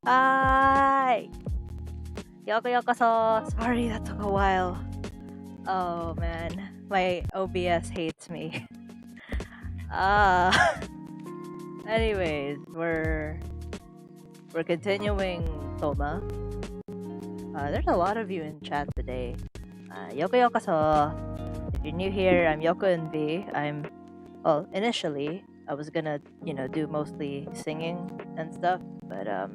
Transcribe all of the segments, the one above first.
Hi! Yokuyokoso! Sorry, that took a while. Oh man, my OBS hates me. Ah. Anyways, we're continuing Thoma. There's a lot of you in chat today. Yokuyokoso. If you're new here, I'm Yokuun Vee. Initially I was gonna, do mostly singing and stuff, but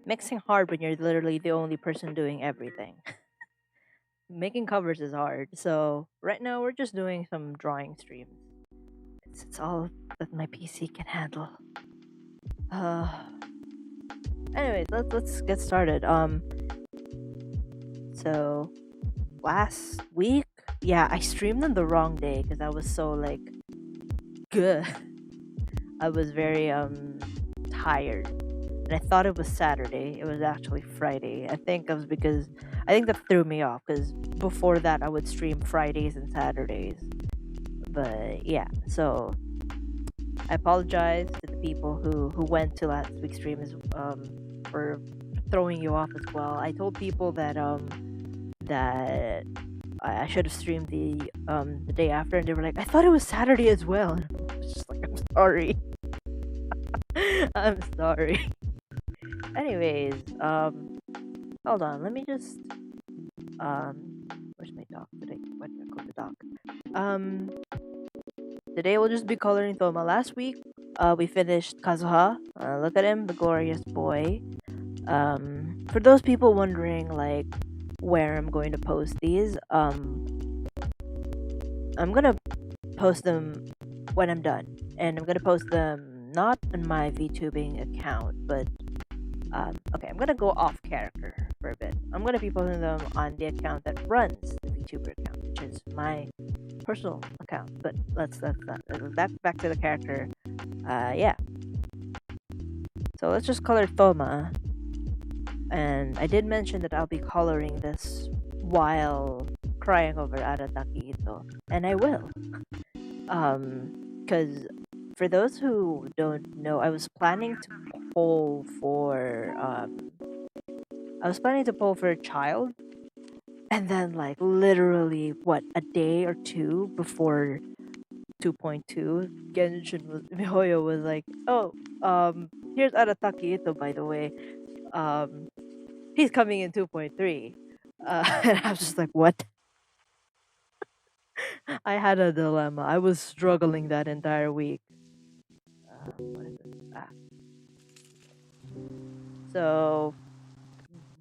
mixing hard when you're literally the only person doing everything. Making covers is hard. So right now we're just doing some drawing streams. It's all that my PC can handle. Uh, anyways, let's get started. So last week, yeah, I streamed on the wrong day because I was so like, good. I was very tired, and I thought it was Saturday. It was actually Friday. I think that threw me off because before that I would stream Fridays and Saturdays. But yeah, so I apologize to the people who went to last week's stream for throwing you off as well. I told people that that I should have streamed the day after, and they were like, I thought it was Saturday as well. And I was just like, I'm sorry. I'm sorry. Anyways, hold on, let me just where's my doc today? Where did I go the doc? Today we'll just be coloring Thoma. Last week, we finished Kazuha. Look at him, the glorious boy. For those people wondering, like, where I'm going to post these, I'm gonna post them when I'm done, and I'm gonna post them not on my VTubing account, but okay, I'm gonna go off character for a bit. I'm gonna be posting them on the account that runs the VTuber account, which is my personal account. But let's not back to the character. Yeah. So let's just color Thoma. And I did mention that I'll be coloring this while crying over Arataki Itto, and I will. Because for those who don't know, I was planning to poll for a child, and then like literally what, a day or two before 2.2, Mihoyo was like, oh, here's Arataki Itto, by the way. He's coming in 2.3. And I was just like, what? I had a dilemma. I was struggling that entire week. What is this? So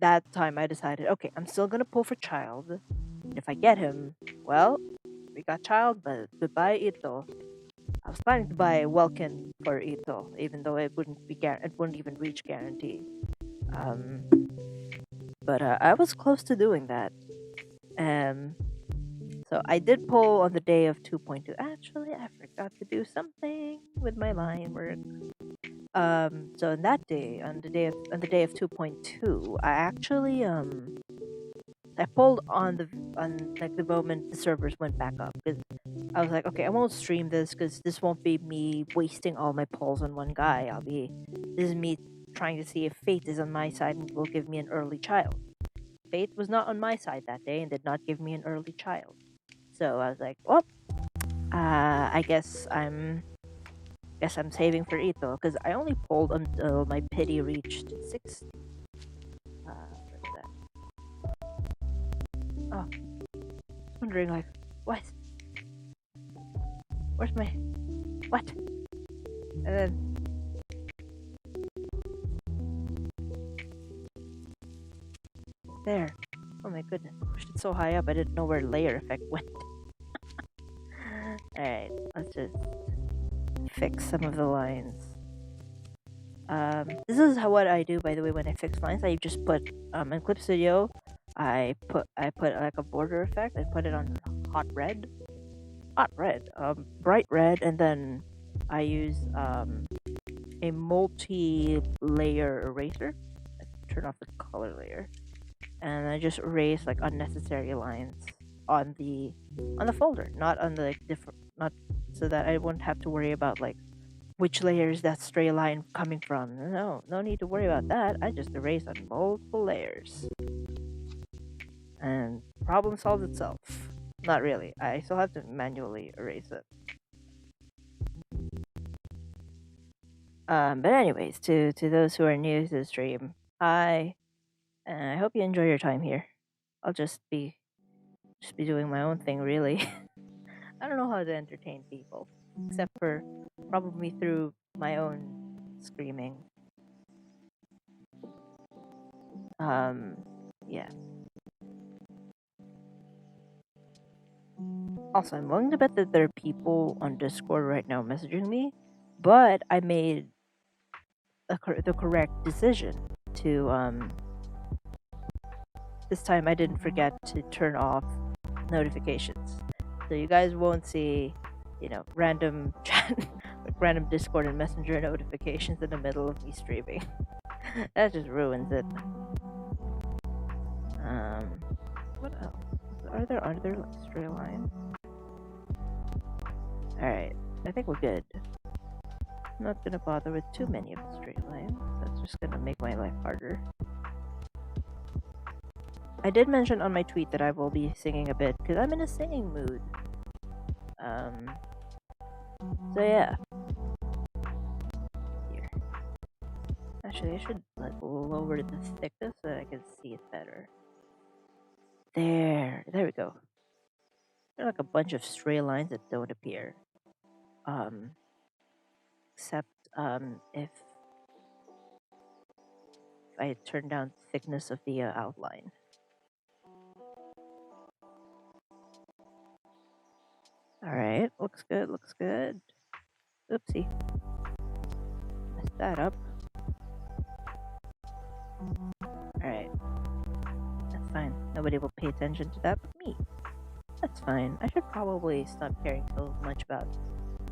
that time I decided, okay, I'm still gonna pull for child. And if I get him, well, we got child, but goodbye Itto. I was planning to buy Welkin for Itto, even though it wouldn't even reach guarantee. But I was close to doing that. So I did pull on the day of 2.2. Actually, I forgot to do something with my line work. So on that day, on the day of 2.2, I actually I pulled on like the moment the servers went back up, because I was like, okay, I won't stream this because this won't be me wasting all my pulls on one guy. This is me trying to see if fate is on my side and will give me an early child. Fate was not on my side that day and did not give me an early child. So I was like, well, I guess I'm saving for Itto, because I only pulled until my pity reached 60. Where's that? Oh, I was wondering, like, what? Where's my... What? And then... There. Oh my goodness. I pushed it so high up I didn't know where layer effect went. Alright, let's just fix some of the lines. This is what I do, by the way, when I fix lines. I just put in Clip Studio, I put like a border effect. I put it on bright red, and then I use a multi-layer eraser. I turn off the color layer, and I just erase like unnecessary lines on the folder, not on the different, not so that I wouldn't have to worry about like which layer is that stray line coming from? No need to worry about that. I just erase on multiple layers. And problem solves itself. Not really. I still have to manually erase it. But anyways, to those who are new to the stream, hi, and I hope you enjoy your time here. I'll just be doing my own thing, really. I don't know how to entertain people, except for probably through my own screaming. Yeah. Also, I'm willing to bet that there are people on Discord right now messaging me, but I made the correct decision to this time I didn't forget to turn off notifications, so you guys won't see, random chat, like random Discord and Messenger notifications in the middle of me streaming. That just ruins it. What else? Are there like stray lines? Alright, I think we're good. I'm not gonna bother with too many of the straight lines. That's just gonna make my life harder. I did mention on my tweet that I will be singing a bit, because I'm in a singing mood. So yeah. Here. Actually, I should lower the thickness so that I can see it better. There we go. There are like a bunch of stray lines that don't appear. Except if I turn down the thickness of the outline. Alright, looks good, looks good. Oopsie. Messed that up. Alright. That's fine. Nobody will pay attention to that but me. That's fine. I should probably stop caring so much about,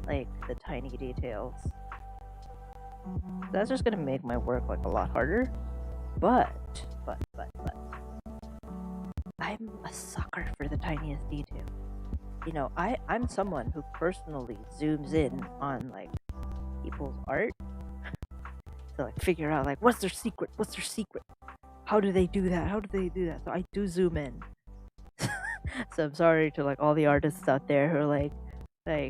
like, the tiny details. That's just gonna make my work, like, a lot harder. But. I'm a sucker for the tiniest detail. I'm someone who personally zooms in on, like, people's art to, like, figure out, like, what's their secret? How do they do that? So I do zoom in. So I'm sorry to, like, all the artists out there who are like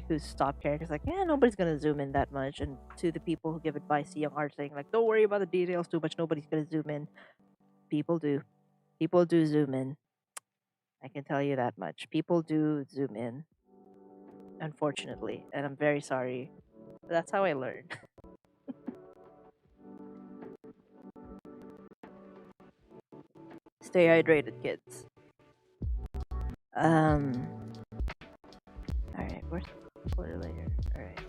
who stop caring. It's like, yeah, nobody's gonna zoom in that much. And to the people who give advice to young artists saying, like, don't worry about the details too much, nobody's gonna zoom in. People do zoom in. I can tell you that much. People do zoom in, unfortunately, and I'm very sorry. But that's how I learned. Stay hydrated, kids. Alright, where's the color layer? Alright.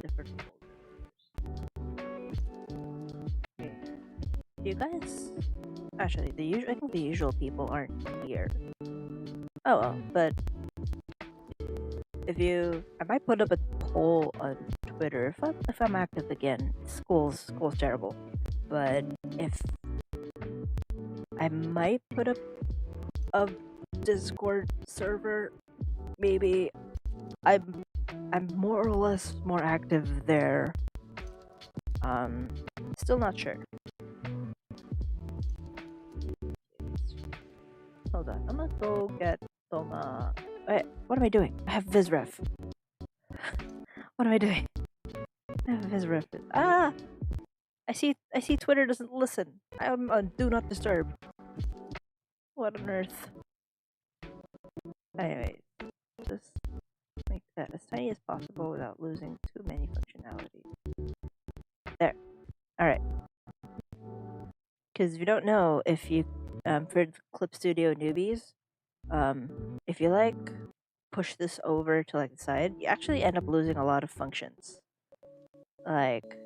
Different folders. Okay. Do you guys... Actually, I think the usual people aren't here. Oh well, but... I might put up a poll on Twitter if I'm active again. School's terrible. But if... I might put up a Discord server, maybe. I'm more or less more active there. Still not sure. Hold on, I'm gonna go get Thoma. Wait, what am I doing? I have Vizref. What am I doing? I have Vizref. Ah! I see Twitter doesn't listen. I'm on Do Not Disturb. What on earth? Anyway, just make that as tiny as possible without losing too many functionality. There. Alright. Because if you don't know, if you, for Clip Studio newbies, if you, like, push this over to, like, the side, you actually end up losing a lot of functions. Like,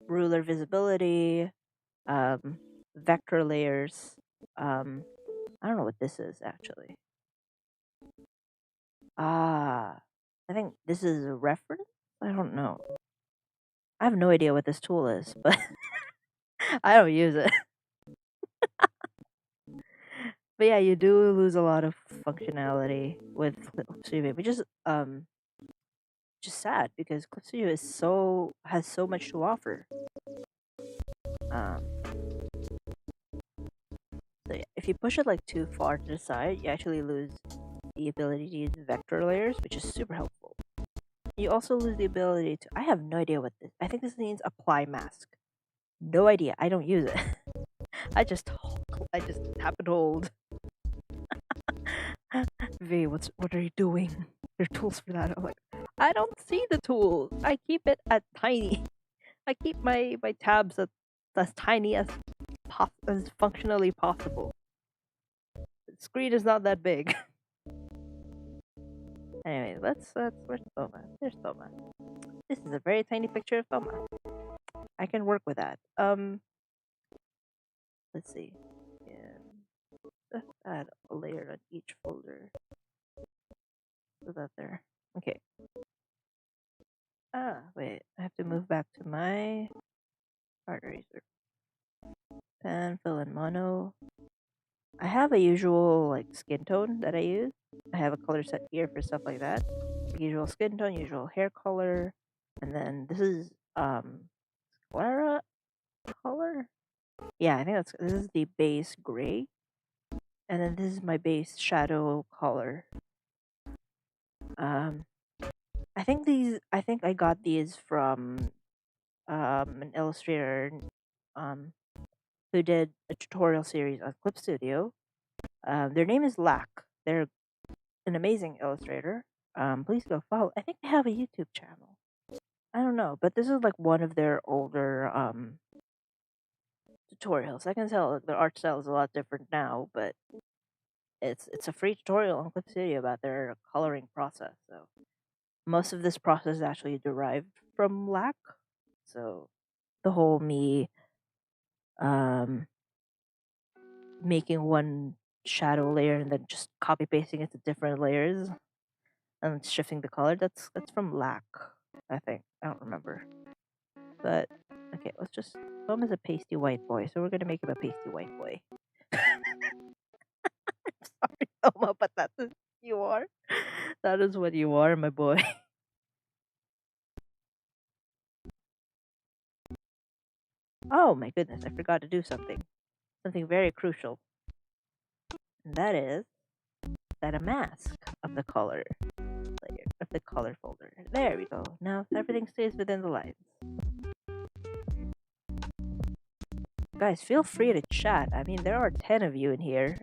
ruler visibility, vector layers, I don't know what this is, actually. I think this is a reference? I don't know. I have no idea what this tool is, but I don't use it. But yeah, you do lose a lot of functionality with Lofi Girl, which is just sad because Lofi Girl is has so much to offer. Um, so yeah, if you push it like too far to the side, you actually lose the ability to use vector layers, which is super helpful. You also lose the ability to. I have no idea what this. I think this means apply mask. No idea. I don't use it. I just happen to hold. V, what are you doing? There are tools for that. I'm like, I don't see the tools. I keep it at tiny. I keep my tabs at as tiny as as functionally possible. The screen is not that big. Anyway, where's Thoma? There's Thoma. This is a very tiny picture of Thoma. I can work with that. Let's see. Yeah, let's add a layer on each folder. Put that there. Okay. Ah, wait. I have to move back to my art eraser. Pen, fill, and mono. I have a usual like skin tone that I use. I have a color set here for stuff like that. Usual skin tone, usual hair color, and then this is sclera color. Yeah, I think this is the base gray, and then this is my base shadow color. Um, I think I got these from an illustrator who did a tutorial series on Clip Studio. Their name is Lack. They're an amazing illustrator. Please go follow. I think they have a YouTube channel. I don't know, but this is like one of their older tutorials. I can tell their art style is a lot different now, but it's a free tutorial on Clip Studio about their coloring process. So most of this process is actually derived from Lack. So the whole me um making one shadow layer and then just copy pasting it to different layers and shifting the color. That's from Lack, I think. I don't remember. But okay, let's just. Tom is a pasty white boy, so we're gonna make him a pasty white boy. Sorry, Toma, but that's what you are. That is what you are, my boy. Oh my goodness, I forgot to do something. Something very crucial. And that is set a mask of the color layer of the color folder. There we go. Now everything stays within the lines. Guys, feel free to chat. I mean, there are 10 of you in here.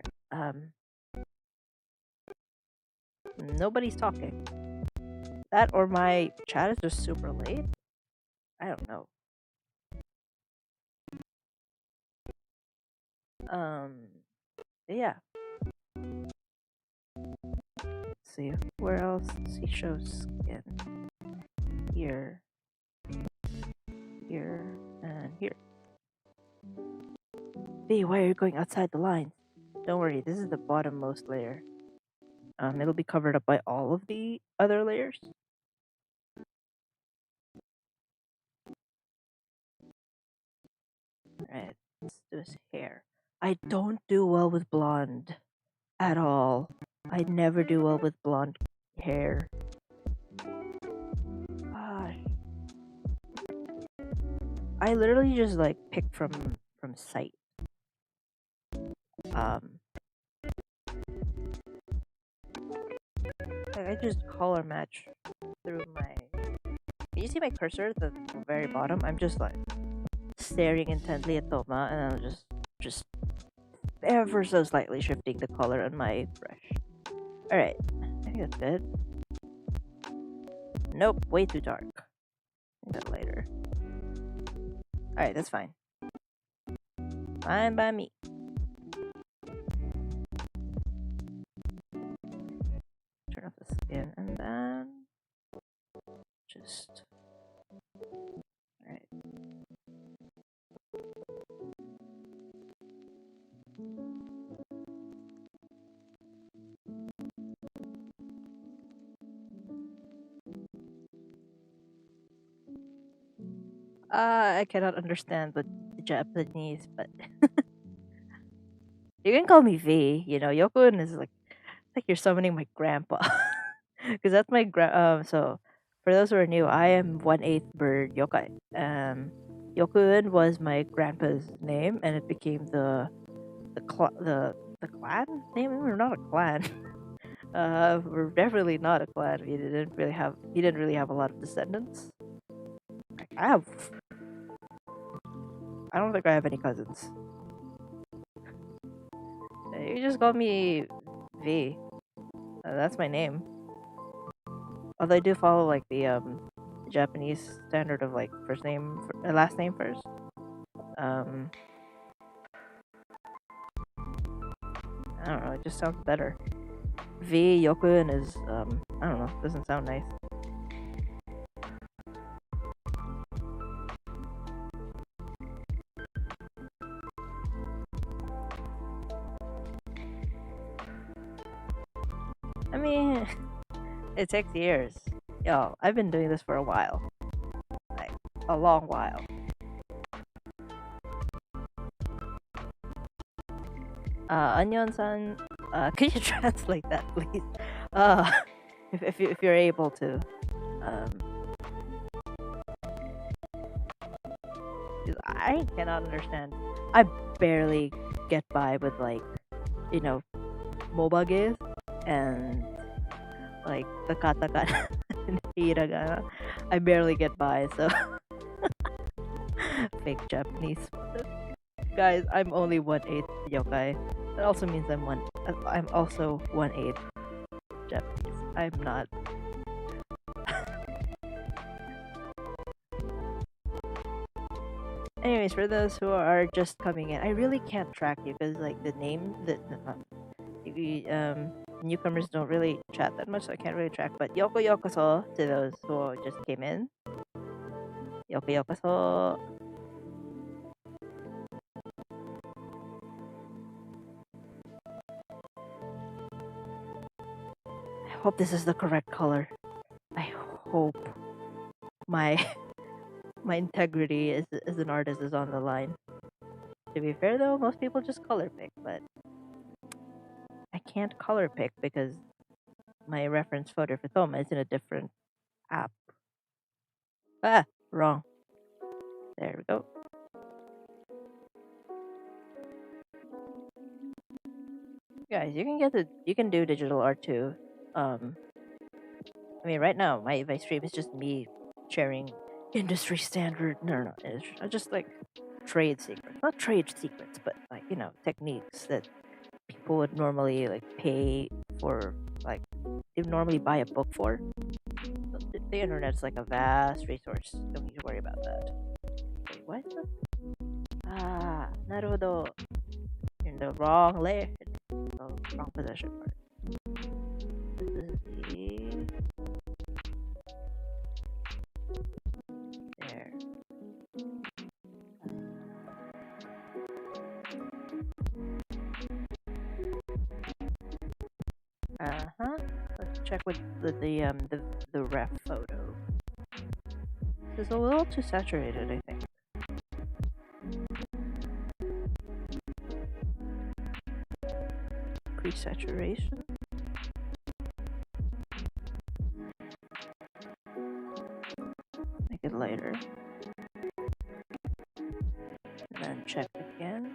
Nobody's talking. That or my chat is just super late. I don't know. Yeah. Let's see where else does he show skin? Here, here, and here. Hey, why are you going outside the lines? Don't worry, this is the bottommost layer. It'll be covered up by all of the other layers. Alright, let's do his hair. I don't do well with blonde at all. I never do well with blonde hair. Gosh. I literally just like pick from sight. I just color match through my. Can you see my cursor at the very bottom? I'm just like staring intently at Thoma, and I'm just ever so slightly shifting the color on my brush. All right, I think that's good. Nope, way too dark. I think that later. All right, that's fine. Fine by me. Turn off the skin, and then just. All right. I cannot understand the Japanese, but You can call me V. You know, Yokuun is like you're summoning my grandpa, because that's my So, for those who are new, I am 1/8 bird yokai. Yokuun was my grandpa's name, and it became the clan name. We're not a clan. We're definitely not a clan. He didn't really have a lot of descendants. Like, I don't think I have any cousins. You just call me V. That's my name. Although I do follow like the Japanese standard of like last name first. Um, I don't know. It just sounds better. V Yokuun is I don't know. Doesn't sound nice. I mean, it takes years. Yo, I've been doing this for a while. Like, a long while. Onion-san, could you translate that, please? Uh, if you're able to. Um, 'Cause I cannot understand. I barely get by with like, you know, MOBA games and like the katakana and hiragana. I barely get by, so fake Japanese. Guys, I'm only 1/8 yokai. That also means I'm also 1/8 Japanese. I'm not. Anyways, for those who are just coming in, I really can't track you because like the name newcomers don't really chat that much, so I can't really track. But Yokuyokoso to those who just came in. Yokuyokoso. I hope this is the correct color. I hope my my integrity as an artist is on the line. To be fair though, most people just color pick, but I can't color pick because my reference photo for Thoma is in a different app. Ah, wrong. There we go. Guys, you can do digital art too. I mean, right now my stream is just me sharing industry standard. No, it's just like trade secrets, not trade secrets, but like techniques that people would normally like pay for, like they would normally buy a book for. So the internet's like a vast resource. Don't need to worry about that. Wait, what? Ah, naruhodo. You're in the wrong layer. Oh, wrong possession part. This is the there. Uh-huh. Let's check with the ref photo. This is a little too saturated, I think. Pre-saturation. Make it lighter. And then check again.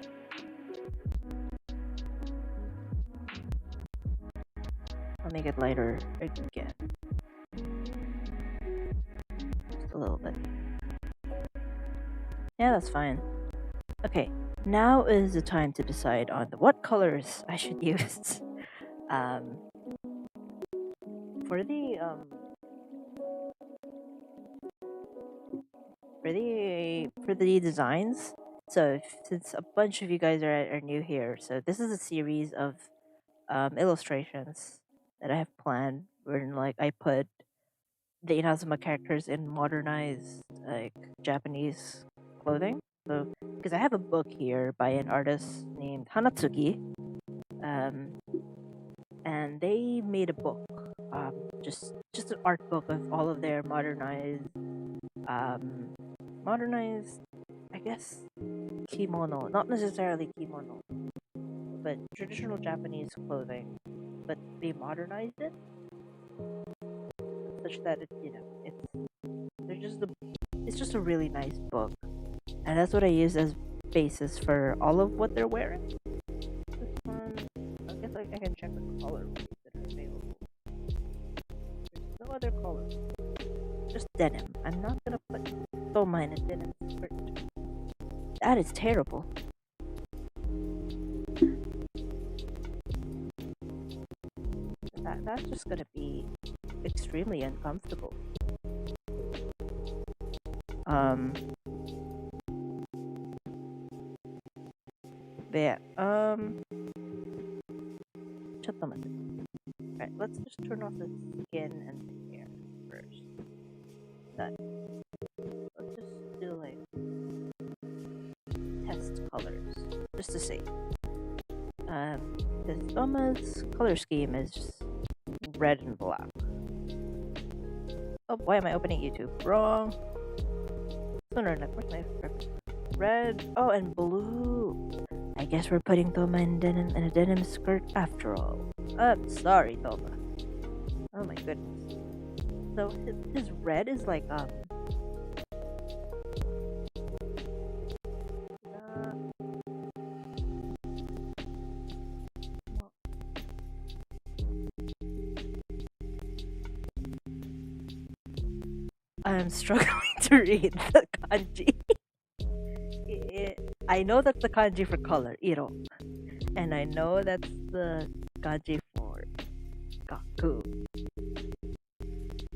I'll make it lighter again. Just a little bit. Yeah, that's fine. Okay, now is the time to decide on what colors I should use. For the designs. So since a bunch of you guys are new here, so this is a series of illustrations that I have planned, where like I put the Inazuma characters in modernized like Japanese clothing. So because I have a book here by an artist named Hanatsuki, and they made a book, just an art book of all of their modernized, I guess, kimono. Not necessarily kimono. but traditional Japanese clothing, but they modernized it such that it's just a really nice book, and that's what I use as basis for all of what they're wearing. This one, I guess I can check the colorways that are available. There's no other color, just denim. I'm not gonna put Thoma in a denim skirt. That is terrible. That's just gonna be extremely uncomfortable. But yeah, Alright, let's just turn off the skin and the hair first. Let's just do like test colors, just to see. Because Thoma's color scheme is just red and black. Oh, why am I opening YouTube? Wrong. Sooner enough. Where's my reference? Red. Oh, and blue. I guess we're putting Thoma in a denim skirt after all. I'm sorry, Thoma. Oh my goodness. So his red is like I'm struggling to read the kanji. I know that's the kanji for color, iro. And I know that's the kanji for gaku.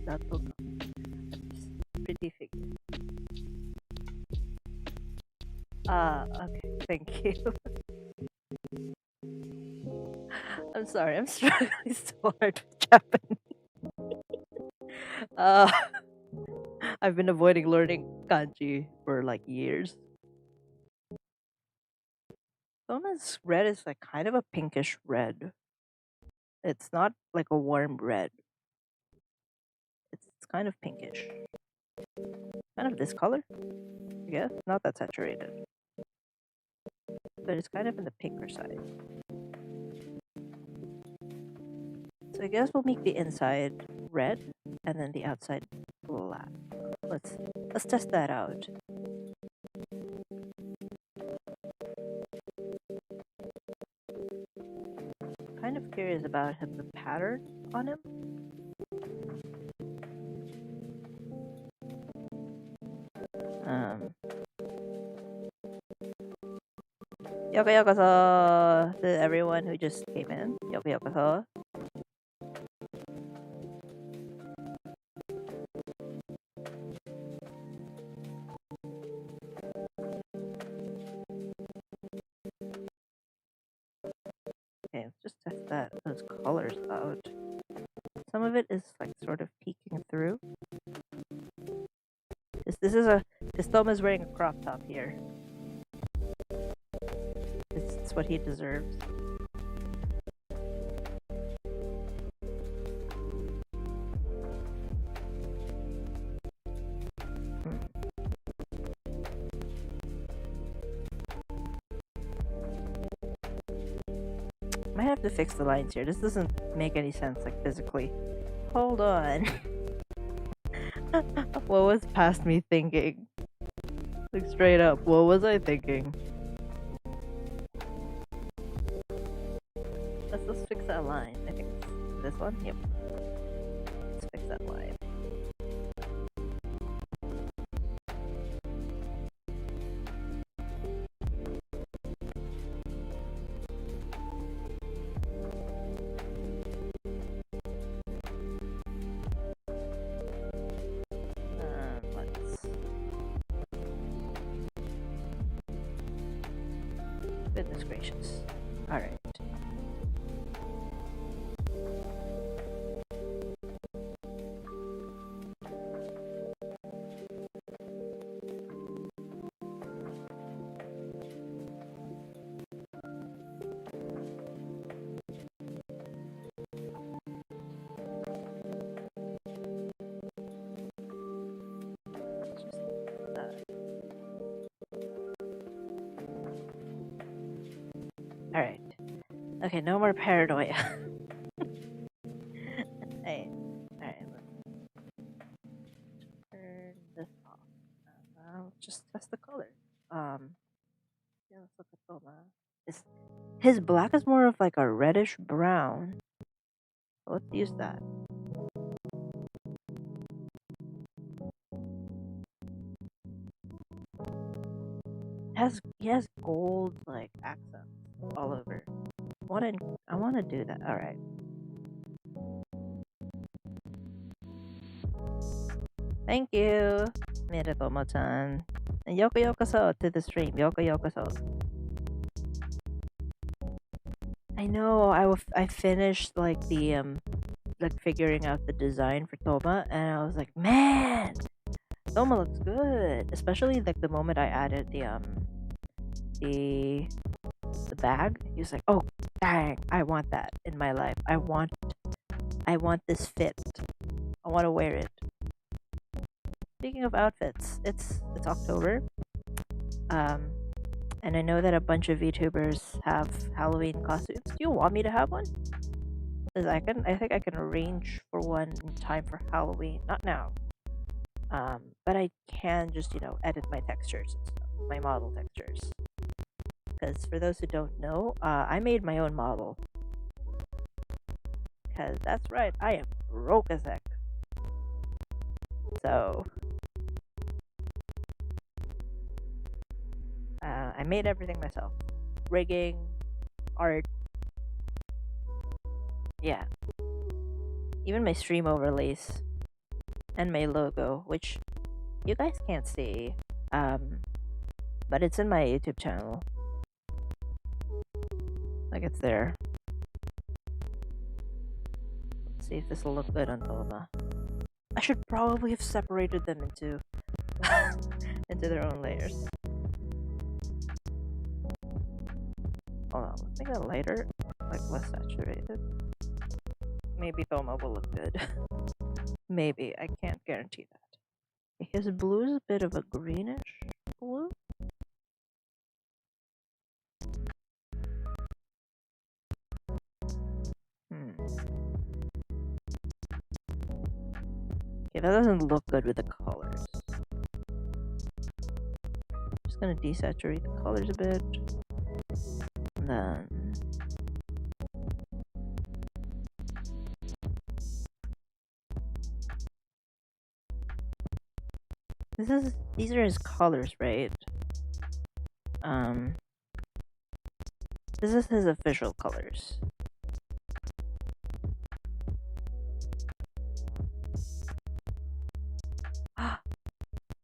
That's pretty figure. Okay, thank you. I'm sorry, I'm struggling so hard with Japanese. I've been avoiding learning kanji for like years. Thoma's red is like kind of a pinkish red. It's not like a warm red. It's kind of pinkish. Kind of this color, I guess. Not that saturated. But it's kind of in the pinker side. So I guess we'll make the inside red and then the outside black. Let's test that out. Kind of curious about the pattern on him. Yokuyokoso to everyone who just came in. Yokuyokoso. Okay, let's just test those colors out. Some of it is like sort of peeking through. This Thoma's wearing a crop top here. It's what he deserves. Might have to fix the lines here. This doesn't make any sense, like physically. Hold on. What was past me thinking? Like straight up, what was I thinking? Let's fix that line. I think it's this one. Yep. Let's fix that line. Goodness gracious. Alright. Alright. Okay, no more paranoia. Hey, alright, let's turn this off. I'll just test the color. Yeah, let's look at Thoma. His black is more of like a reddish brown. So let's use that. He has gold like accents all over. I wanna do that. All right. Thank you, Miratomo-chan. And Yokuyokoso to the stream. Yokuyokoso. I know. I finished like the like figuring out the design for Thoma, and I was like, man, Thoma looks good. Especially like the moment I added the bag. He was like, oh dang, I want that in my life. I want this fit. I want to wear it. Speaking of outfits, it's October. And I know that a bunch of VTubers have Halloween costumes. Do you want me to have one? Because I think I can arrange for one in time for Halloween. Not now. But I can just, edit my textures and stuff, my model textures. Because for those who don't know, I made my own model. Because that's right, I am broke as heck. So I made everything myself. Rigging, art. Yeah. Even my stream overlays. And my logo, which you guys can't see. But it's in my YouTube channel. Like it's there. Let's see if this will look good on Thoma. I should probably have separated them into into their own layers. Hold on, let's make it lighter, like less saturated. Maybe Thoma will look good. Maybe, I can't guarantee that. His blue is a bit of a greenish blue. Okay, that doesn't look good with the colors. Just gonna desaturate the colors a bit. And then these are his colors, right? This is his official colors.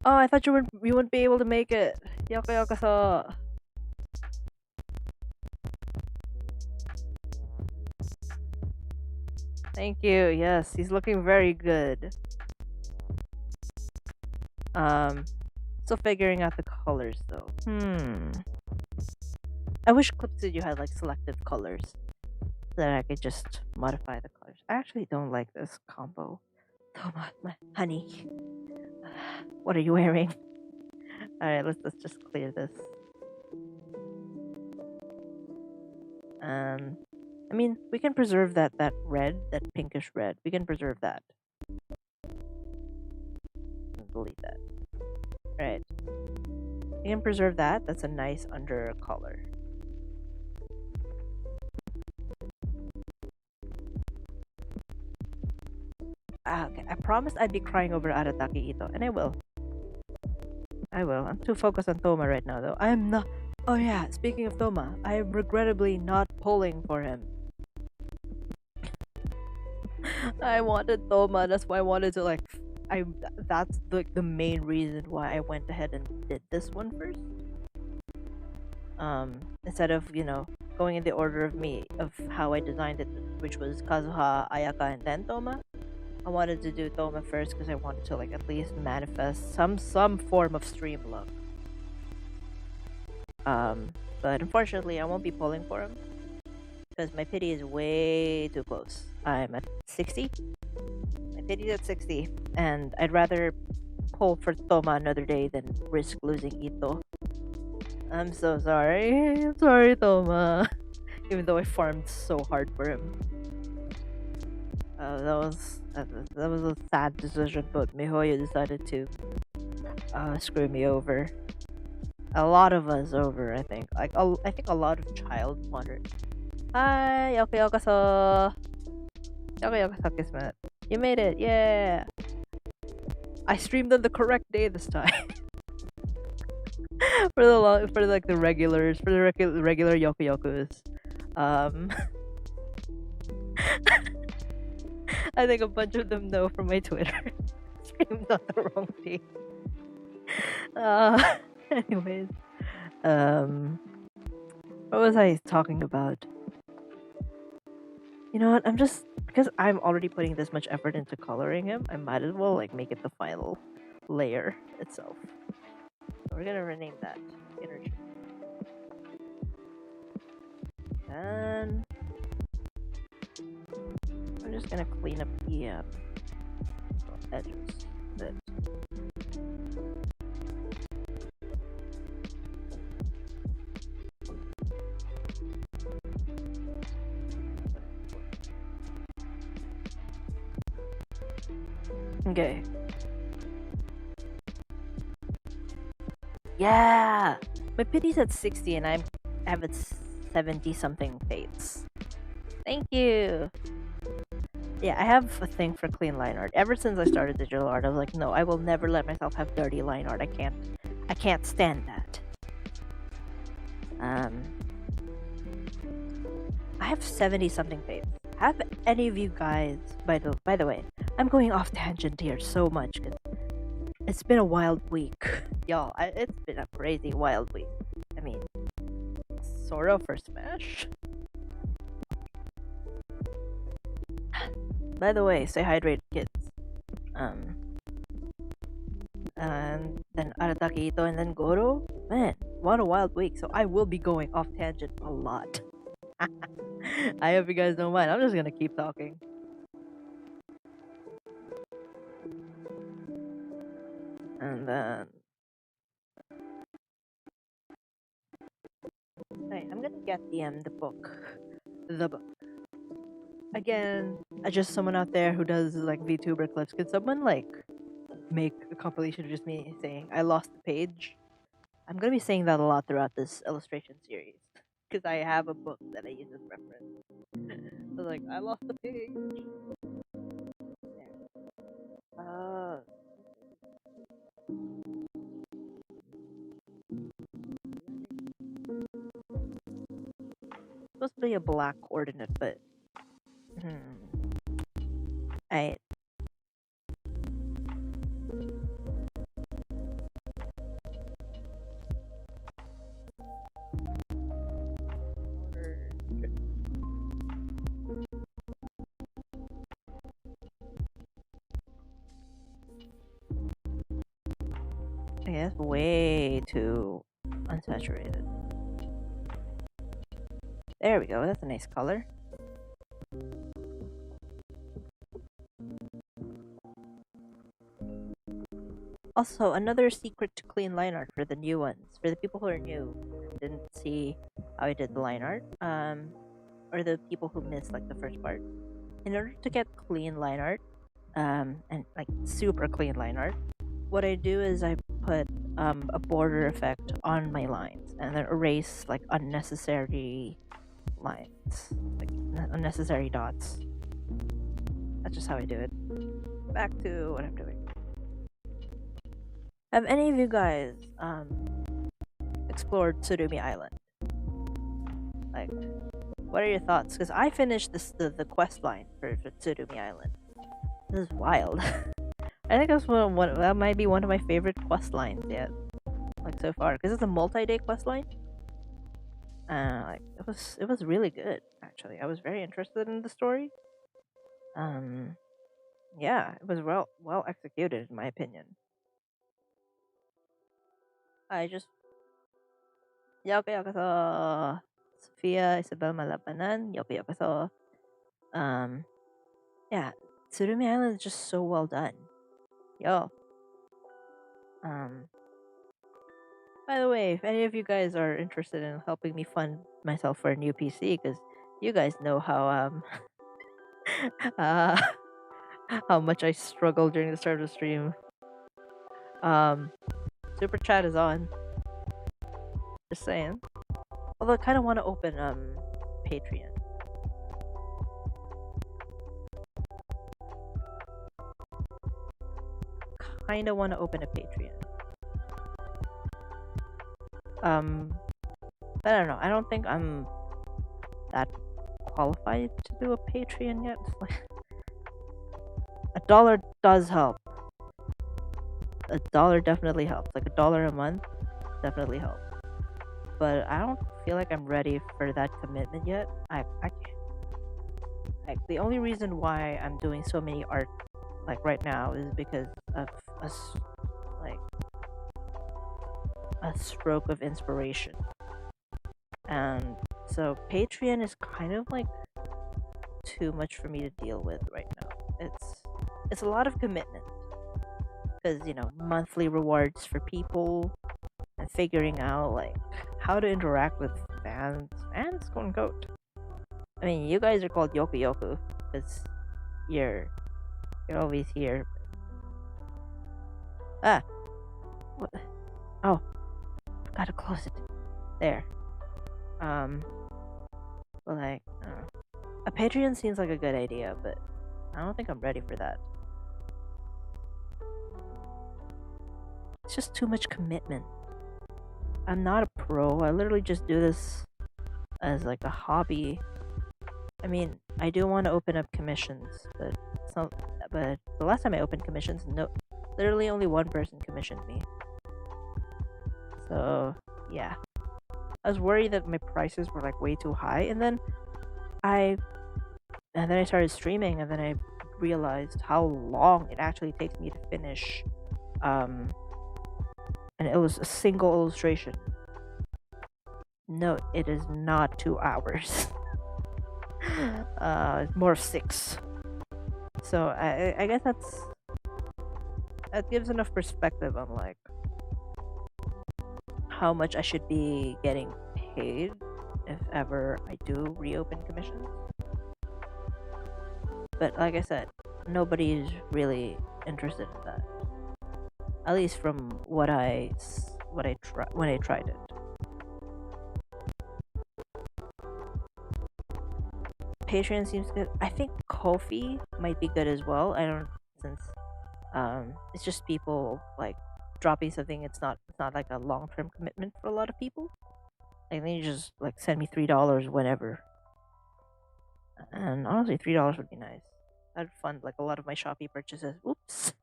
Oh, I thought you wouldn't be able to make it. Yokuyokoso. Thank you. Yes, he's looking very good. Still figuring out the colors though. I wish Clip Studio had like selective colors so that I could just modify the colors. I actually don't like this combo. Thoma, my honey. What are you wearing? Alright, let's just clear this. I mean, we can preserve that red, that pinkish red. We can preserve that. Delete that. Right. We can preserve that. That's a nice under color. Okay, I promised I'd be crying over Arataki Itto, and I will. I will. I'm too focused on Thoma right now, though. I am not. Oh yeah, speaking of Thoma, I am regrettably not pulling for him. I wanted Thoma. That's why I wanted to like. That's the main reason why I went ahead and did this one first. Instead of going in the order of how I designed it, which was Kazuha, Ayaka, and then Thoma. I wanted to do Thoma first because I wanted to like at least manifest some form of stream look. But unfortunately I won't be pulling for him because my pity is way too close. I'm at 60. My pity is at 60, and I'd rather pull for Thoma another day than risk losing Itto. I'm so sorry. I'm sorry, Thoma. even though I farmed so hard for him. That was a sad decision, but Mihoyo decided to screw me over. A lot of us over, I think. I think a lot of child wonder. Hi, Yokuyokoso. Yokuyokoso Kismet. You made it, yeah. I streamed on the correct day this time. For like the regulars, for the regular Yokuyokus. Um, I think a bunch of them know from my Twitter. Streamed on the wrong day. Uh, anyways, what was I talking about? You know what? I'm just because I'm already putting this much effort into coloring him. I might as well like make it the final layer itself. So we're gonna rename that energy. And I'm just gonna clean up the edges a bit. Okay. Yeah! My pity's at 60 and I have it 70 something fates. Thank you! Yeah, I have a thing for clean line art. Ever since I started digital art, I was like, no, I will never let myself have dirty line art. I can't stand that. I have 70 something fates. Have any of you guys, by the way, I'm going off tangent here so much because it's been a wild week. Y'all, it's been a crazy wild week. I mean, sort of for Smash. By the way, stay hydrated, kids. And then Arataki Itto and then Goro. Man, what a wild week. So I will be going off tangent a lot. I hope you guys don't mind. I'm just gonna keep talking. And then right, I'm gonna get the book. The book. Again, just someone out there who does like VTuber clips. Could someone like make a compilation of just me saying I lost the page? I'm gonna be saying that a lot throughout this illustration series because I have a book that I use as reference. So like I lost the page. Yeah. Supposed to be a black coordinate, but I guess way too unsaturated. There we go. That's a nice color. Also, another secret to clean line art for the new ones. For the people who are new, didn't see how I did the line art, or the people who missed like the first part. In order to get clean line art, and like super clean line art, what I do is I put a border effect on my lines and then erase like unnecessary lines, like unnecessary dots. That's just how I do it. Back to what I'm doing. Have any of you guys explored Tsurumi Island? Like, what are your thoughts? Because I finished the quest line for Tsurumi Island. This is wild. I think that's that might be one of my favorite quest lines yet, like so far, because it's a multi-day quest line. Like it was really good actually. I was very interested in the story. Yeah, it was well executed in my opinion. I just Yokuyokoso, Sophia Isabel Malabanan, Yokuyokoso. Yeah, Tsurumi Island is just so well done. Yo. By the way, if any of you guys are interested in helping me fund myself for a new PC because you guys know how uh, how much I struggled during the start of the stream. Um, Super chat is on. Just saying. Although I kind of want to open Patreon. Kind of want to open a Patreon. But I don't know. I don't think I'm that qualified to do a Patreon yet. $1 does help. $1 definitely helps. Like $1 a month definitely helps. But I don't feel like I'm ready for that commitment yet. The only reason why I'm doing so many art like right now is because of like a stroke of inspiration. And so Patreon is kind of like too much for me to deal with right now. It's a lot of commitment because monthly rewards for people and figuring out like how to interact with fans and quote unquote. I mean, you guys are called Yokuyoku because you're always here. Ah, what? Oh, gotta close it. There. But like, I don't know. A Patreon seems like a good idea, but I don't think I'm ready for that. It's just too much commitment. I'm not a pro. I literally just do this as like a hobby. I mean, I do want to open up commissions, but it's not. But the last time I opened commissions, literally only one person commissioned me. So yeah, I was worried that my prices were like way too high, and then I started streaming, and then I realized how long it actually takes me to finish and it was a single illustration. No, it is not 2 hours. It's more 6. So I guess that gives enough perspective on like how much I should be getting paid if ever I do reopen commissions. But like I said, nobody's really interested in that. At least from what I tried it. Patreon seems good. I think Ko-fi might be good as well. I don't since it's just people like dropping something. It's not like a long-term commitment for a lot of people. Like they just like send me $3 whenever. And honestly, $3 would be nice. That'd fund like a lot of my Shopee purchases. Oops.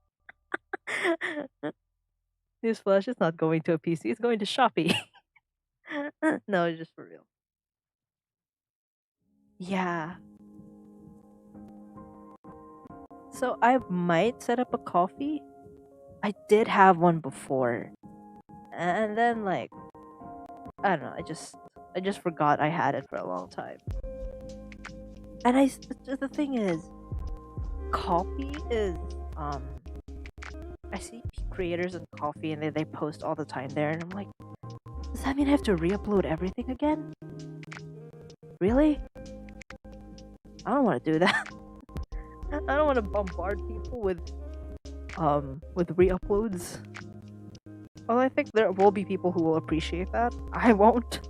Newsflash, it's not going to a PC, it's going to Shopee. No, it's just for real. Yeah. So I might set up a coffee. I did have one before. And then like I don't know, I just forgot I had it for a long time. And the thing is, coffee is I see creators in coffee and they post all the time there, and I'm like, does that mean I have to re-upload everything again? Really? I don't want to do that. I don't want to bombard people with re-uploads. Well, I think there will be people who will appreciate that. I won't.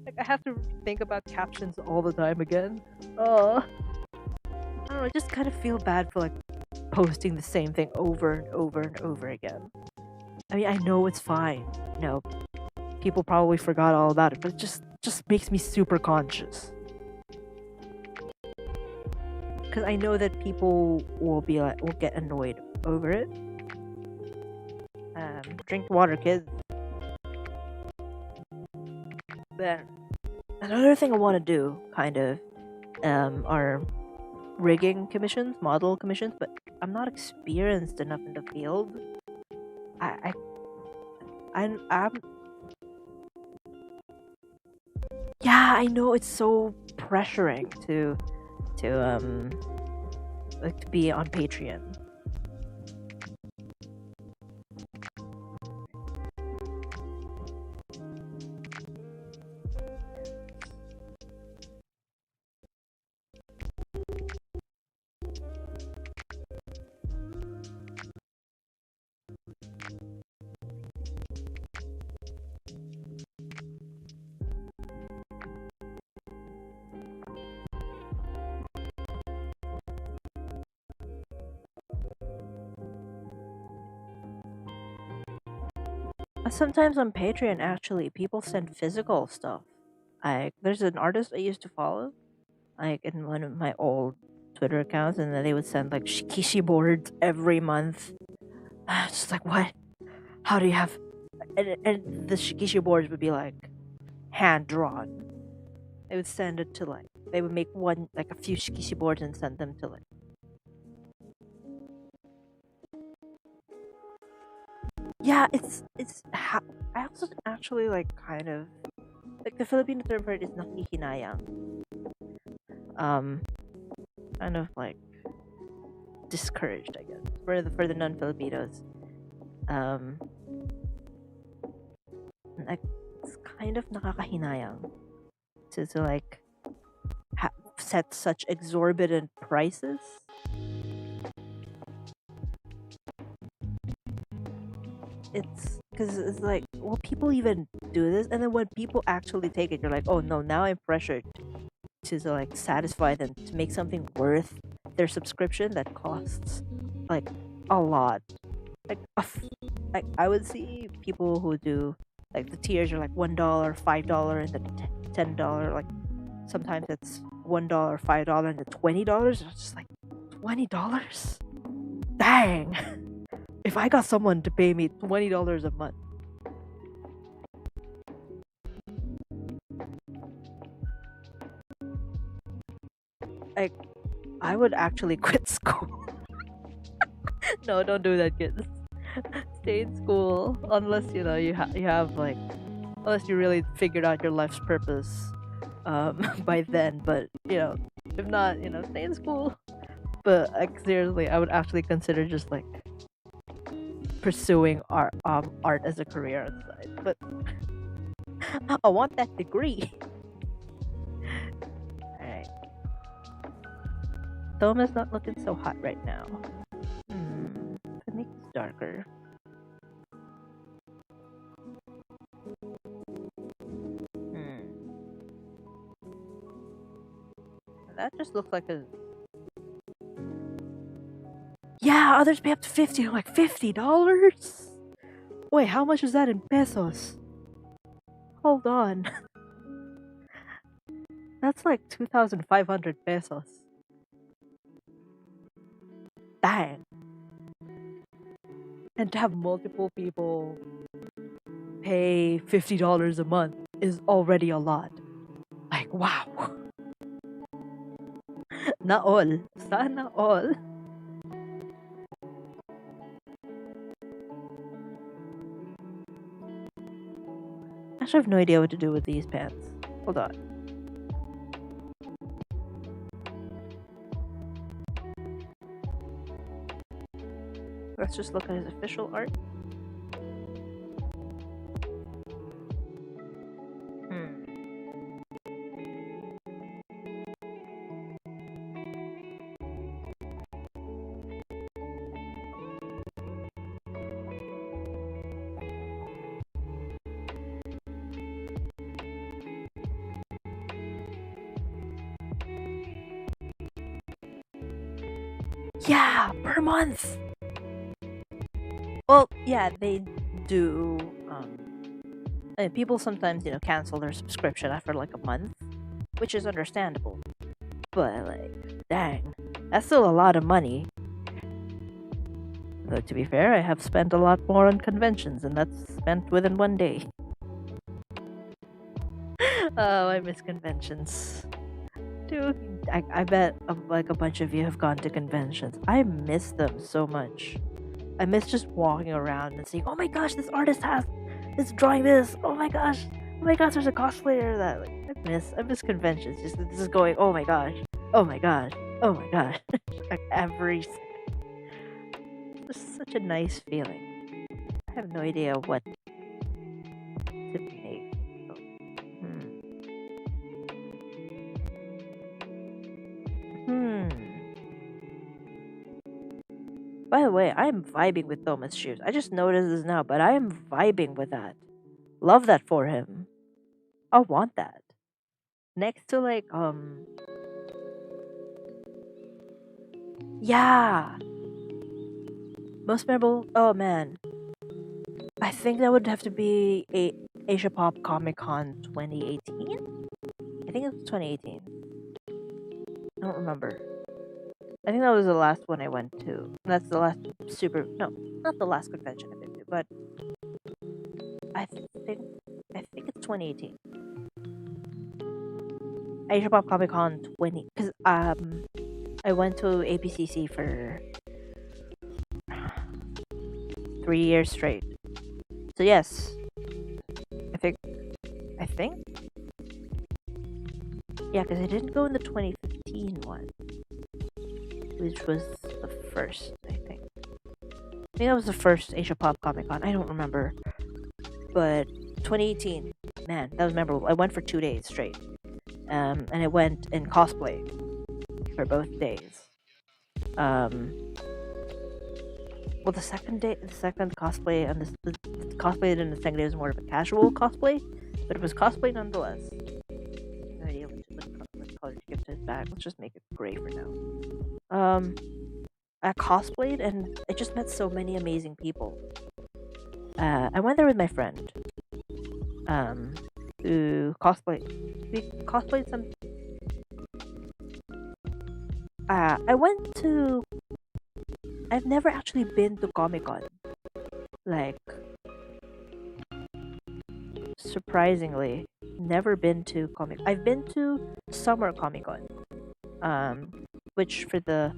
Like I have to think about captions all the time again. I don't know. I just kind of feel bad for like posting the same thing over and over and over again. I mean, I know it's fine. People probably forgot all about it, but it just makes me super conscious. Because I know that people will get annoyed over it. Drink water, kids. But another thing I want to do, kind of, are rigging commissions, model commissions, but I'm not experienced enough in the field. I'm yeah, I know it's so pressuring to be on Patreon. Sometimes on Patreon, actually, people send physical stuff. Like, there's an artist I used to follow, like in one of my old Twitter accounts, and then they would send like shikishi boards every month. It's just like, what? How do you have? And the shikishi boards would be like hand drawn. They would send it to like they would make one like a few shikishi boards and send them to like. Yeah, I also actually like kind of like the Filipino term for it is nakikinayang. Um, kind of like discouraged, I guess, for the non-Filipinos. Um, like it's kind of nakakahinayang to like set such exorbitant prices. It's because it's like, will people even do this? And then when people actually take it, you're like, oh no, now I'm pressured to like satisfy them to make something worth their subscription that costs like a lot. Like like I would see people who do like the tiers are like $1, $5, and then $10. Like sometimes it's $1, $5, and then $20. It's just like $20. Dang! If I got someone to pay me $20 a month, like I would actually quit school. No, don't do that, kids. Stay in school unless you know you have like unless you really figured out your life's purpose by then. But you know, if not, you know, stay in school. But like seriously, I would actually consider just like pursuing art as a career on the side. But I want that degree. Alright. Thoma's not looking so hot right now. Could make this darker. That just looks like a. Yeah, others pay up to 50. I'm like, $50? Wait, how much is that in pesos? Hold on. That's like 2,500 pesos. Dang. And to have multiple people pay $50 a month is already a lot. Like, wow. Na all. Sana all. Actually, I have no idea what to do with these pants. Hold on. Let's just look at his official art. Yeah, per month. Well, yeah, they do. And people sometimes, you know, cancel their subscription after like a month, which is understandable. But like, dang, that's still a lot of money. Though to be fair, I have spent a lot more on conventions, and that's spent within one day. Oh, I miss conventions. Dude, I bet like a bunch of you have gone to conventions. I miss them so much. I miss just walking around and seeing, oh my gosh, this artist is drawing this. Oh my gosh, there's a cosplayer that. Like, I miss conventions. Just this is going, oh my gosh, oh my gosh, oh my gosh, like every. It's just such a nice feeling. I have no idea what to make. By the way, I am vibing with Thomas' shoes. I just noticed this now, but I am vibing with that. Love that for him. I want that. Next to like yeah. Most memorable. Oh man, I think that would have to be a Asia Pop Comic Con 2018. I think it was 2018. I don't remember. I think that was the last one I went to. That's the last not the last convention I've been to, but I think it's 2018. Asia Pop Comic Con 20, because I went to APCC for 3 years straight. So yes, I think yeah, because I didn't go in the 2015 one, which was the first. I think that was the first Asia Pop Comic Con. I don't remember, but 2018, man, that was memorable. I went for 2 days straight, and I went in cosplay for both days. Well, the second cosplay and the cosplay in the second day was more of a casual cosplay, but it was cosplay nonetheless. No idea what color to give to his bag. Let's just make it gray for now. I cosplayed and I just met so many amazing people. I went there with my friend. Who cosplayed. We cosplayed some. I've never actually been to Comic Con. Like, surprisingly, never been to Comic. I've been to Summer Comic Con, which for the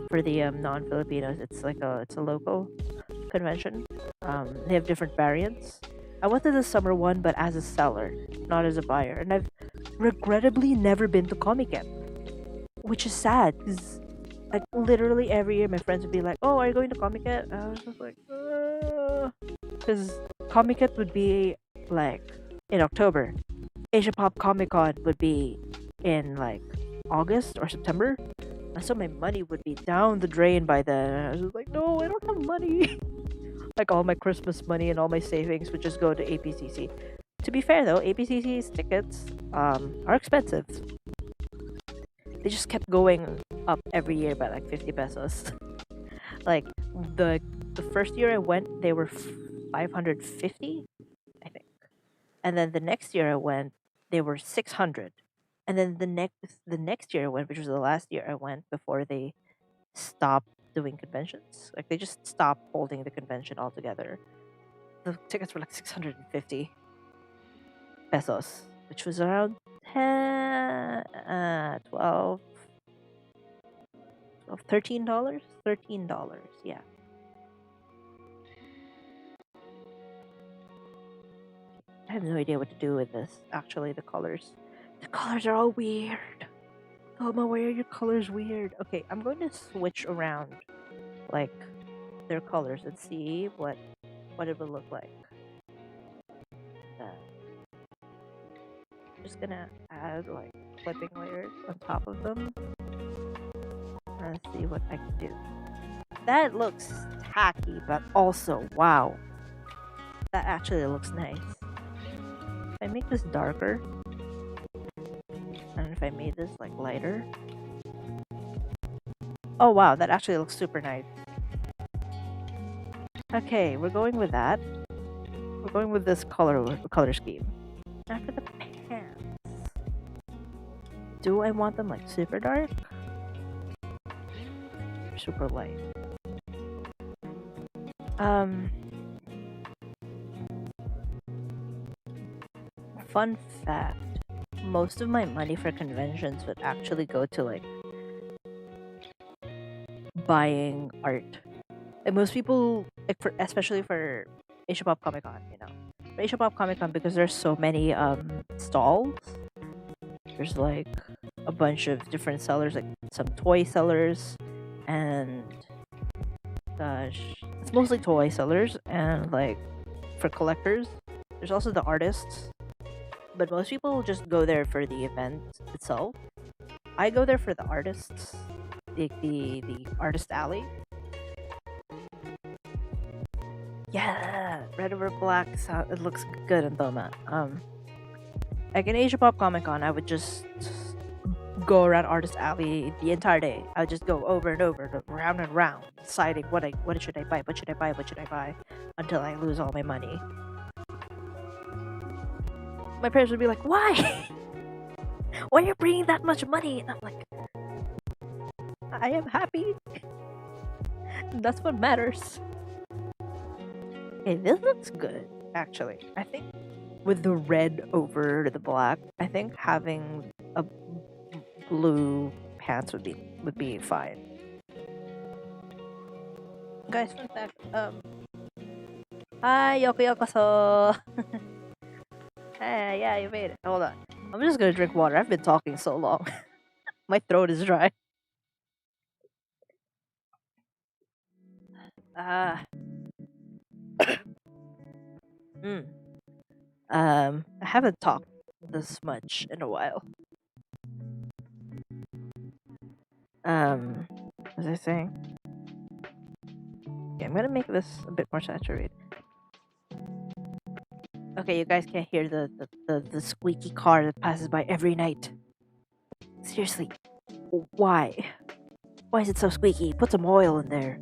non-Filipinos, it's a local convention. They have different variants. I went to the summer one, but as a seller, not as a buyer, and I've regrettably never been to Comic Con, which is sad because. Like, literally every year, my friends would be like, "Oh, are you going to Comic Con?" I was just like, because Comic Con would be like in October. Asia Pop Comic Con would be in like August or September, and so my money would be down the drain by then. I was just like, "No, I don't have money." Like all my Christmas money and all my savings would just go to APCC. To be fair though, APCC's tickets are expensive. They just kept going up every year by like 50 pesos. Like the first year I went, they were 550, I think. And then the next year I went, they were 600. And then the next year I went, which was the last year I went before they stopped doing conventions. Like they just stopped holding the convention altogether. The tickets were like 650 pesos, which was around 12 $13? $13, yeah. I have no idea what to do with this. Actually, the colors are all weird. Thoma, why are your colors weird? Okay, I'm going to switch around, like, their colors and see what it would look like. I'm just gonna add, like, clipping layers on top of them. And see what I can do. That looks tacky, but also, wow. That actually looks nice. If I make this darker, and if I made this like lighter, oh wow, that actually looks super nice. Okay, we're going with that. We're going with this color scheme. After the pants, do I want them like super dark? Or super light? Fun fact, most of my money for conventions would actually go to like buying art. Like most people, like especially for Asia Pop Comic Con, you know, for Asia Pop Comic Con, because there's so many stalls. There's like a bunch of different sellers, like some toy sellers, and gosh, it's mostly toy sellers, and like for collectors, there's also the artists. But most people just go there for the event itself. I go there for the artists, the artist alley. Yeah, red over black. It looks good in Thoma. Like in Asia Pop Comic Con, I would just go around artist alley the entire day. I would just go over and over, round and round, deciding what should I buy, what should I buy, what should I buy. until I lose all my money. My parents would be like, "Why? Why are you bringing that much money?" And I'm like, "I am happy. That's what matters." Okay, this looks good, actually. I think with the red over the black, I think having a blue pants would be fine. Guys, fun fact. Hi, Yokuyokoso. Hey, yeah, you made it. Hold on. I'm just gonna drink water. I've been talking so long. My throat is dry. Ah. Mm. I haven't talked this much in a while. What was I saying? Okay, I'm gonna make this a bit more saturated. Okay, you guys can't hear the squeaky car that passes by every night. Seriously, why? Why is it so squeaky? Put some oil in there.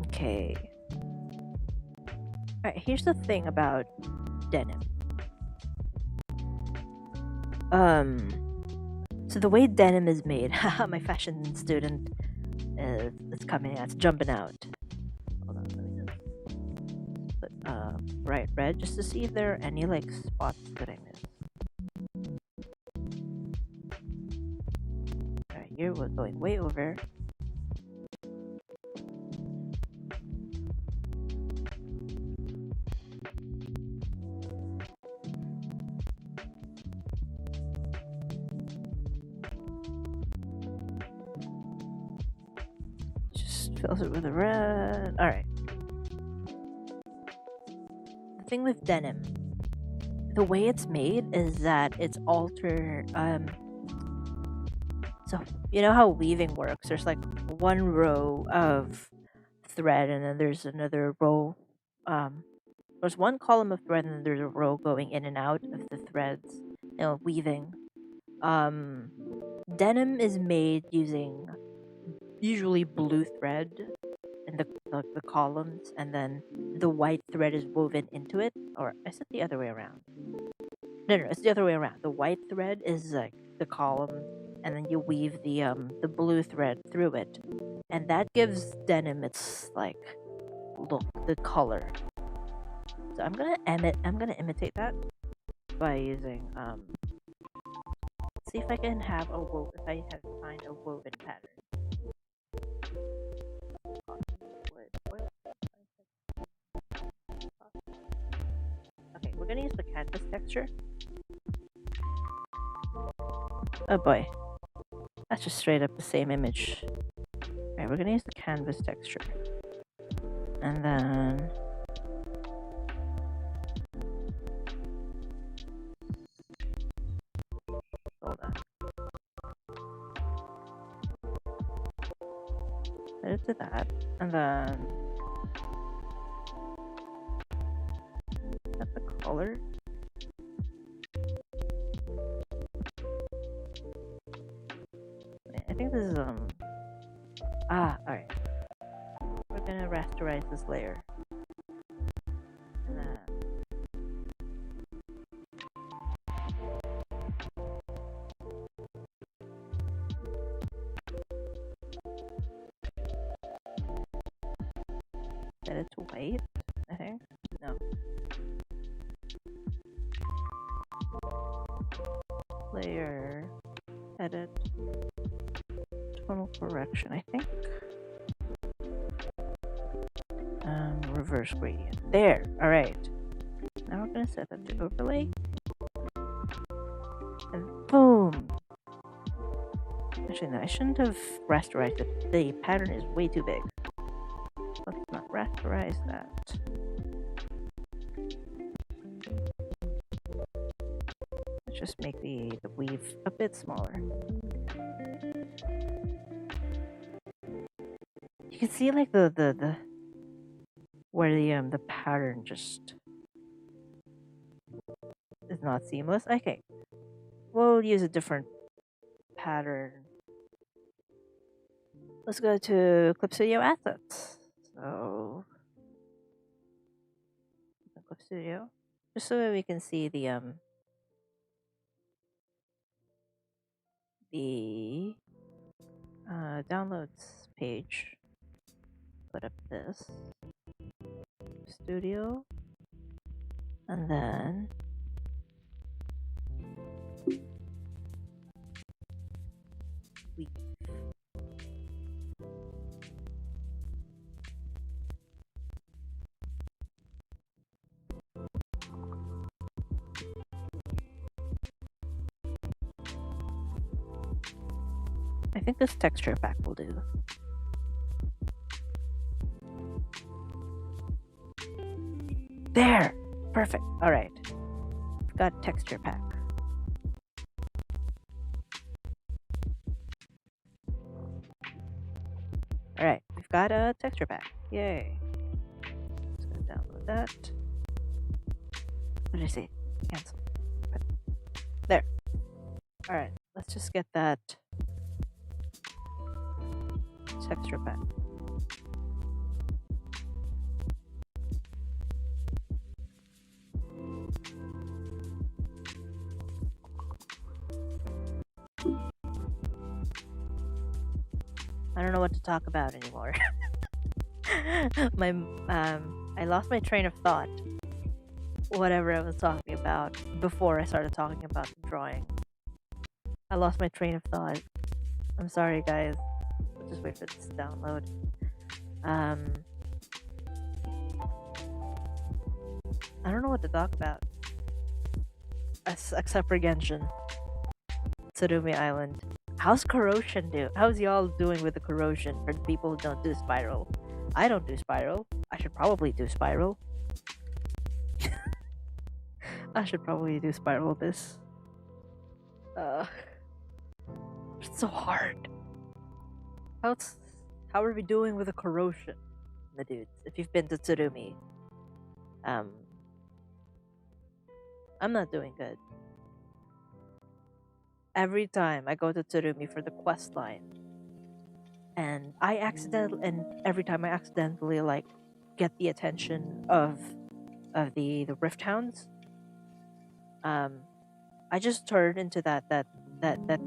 Okay. Alright, here's the thing about denim. So the way denim is made, haha, my fashion student is coming out, it's jumping out. Hold on, let me just put bright red just to see if there are any like spots that I missed. Alright, here we're going way over. Just fills it with the red. Alright. The thing with denim, the way it's made is that it's altered. So you know how weaving works? There's like one row of thread, and then there's another row. There's one column of thread, and then there's a row going in and out of the threads. Weaving. Denim is made using usually blue thread in the columns, and then the white thread is woven into it. Or is it the other way around? No, it's the other way around. The white thread is like the column, and then you weave the blue thread through it, and that gives denim its like look, the color. So I'm gonna imitate that by using see if I can have a woven. If I have find a woven pattern. Okay, we're gonna use the canvas texture. Oh boy, that's just straight up the same image. Alright, we're gonna use the canvas texture. And then hold on. Set it to that. And then set the color. I think this is alright. We're gonna rasterize this layer. And then set it to white, I think. No. Layer, edit, tonal correction, I think. Reverse gradient. There, alright. Now we're gonna set that to overlay. And boom! Actually, no, I shouldn't have rasterized it. The pattern is way too big. Let's not rasterize that. Let's just make the weave a bit smaller. You can see like the where the pattern just not seamless. Okay, we'll use a different pattern. Let's go to Clip Studio Assets. So, Clip Studio, just so that we can see the downloads page. Put up this studio, and then we I think this texture pack will do. There! Perfect. Alright. We've got texture pack. Alright, we've got a texture pack. Yay. Just gonna download that. What did I say? Cancel. There. Alright, let's just get that texture pack. I don't know what to talk about anymore. I lost my train of thought. Whatever I was talking about before I started talking about the drawing. I lost my train of thought. I'm sorry, guys. We'll just wait for this to download. I don't know what to talk about. Except for Genshin. Tsurumi Island. How's corrosion do? How's y'all doing with the corrosion for the people who don't do spiral? I don't do spiral. I should probably do spiral. I should probably do spiral this. It's so hard. How are we doing with the corrosion, the dudes? If you've been to Tsurumi, I'm not doing good. Every time I go to Tsurumi for the quest line, and every time I accidentally like get the attention of the Rift Hounds, I just turn into that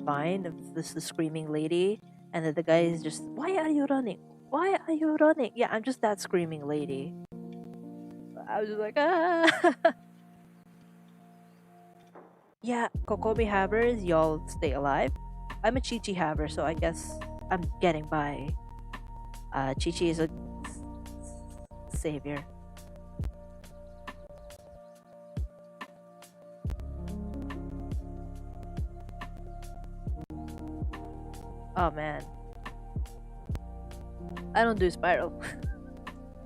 vine of the screaming lady, and then the guy is just, why are you running? Why are you running? Yeah, I'm just that screaming lady. I was just like, ah. Yeah, Kokomi havers, y'all stay alive. I'm a Chi-Chi haver, so I guess I'm getting by. Chi-Chi is a savior. Oh man, I don't do spiral,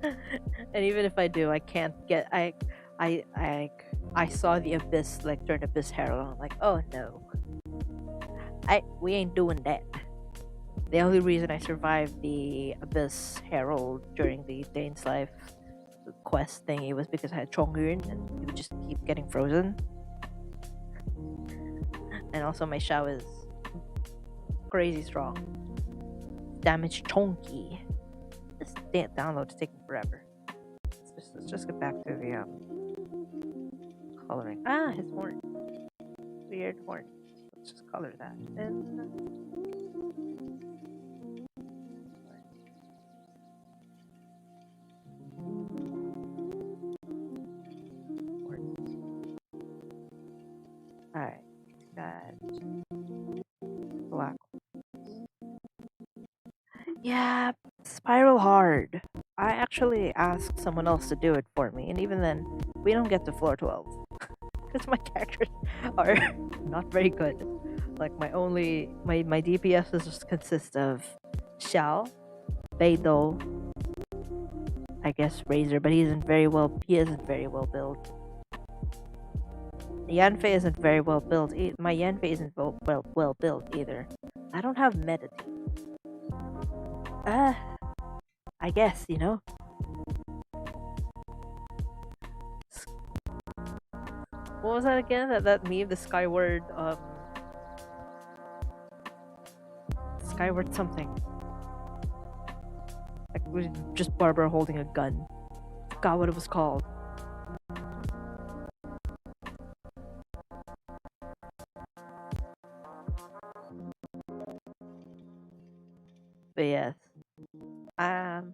and even if I do, I can't get. I saw the abyss like turn abyss herald. I'm like, oh no, we ain't doing that. The only reason I survived the abyss herald during the Dane's life quest thingy was because I had Chongyun and he would just keep getting frozen, and also my Shao is crazy strong. Damage chonky. This download is taking forever. Let's just get back to the coloring. Ah, his horn. Weird horn. Let's just color that. And alright. Got black. Yeah, spiral hard. I actually asked someone else to do it for me, and even then, we don't get to floor 12. Because my characters are not very good. Like my DPS just consist of Xiao, Beidou, I guess Razor, but he isn't very well built. Yanfei isn't very well built. My Yanfei isn't well built either. I don't have Meditating. I guess, you know. what was that again? That meme, the Skyward something. Like it was just Barbara holding a gun. Forgot what it was called. But yes, um,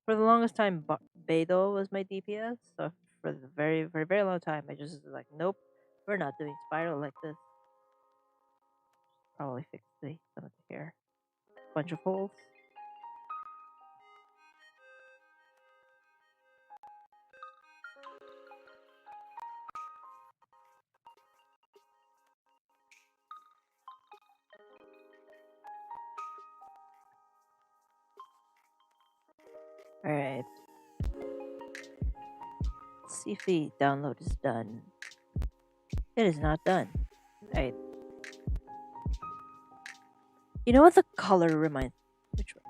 for the longest time, Beidou was my DPS. So for the very long time, I just was like, nope, we're not doing Spiral like this. Probably fix some of the hair. Bunch of holes. Alright. See if the download is done. It is not done. Alright. You know what the color reminds? Which one?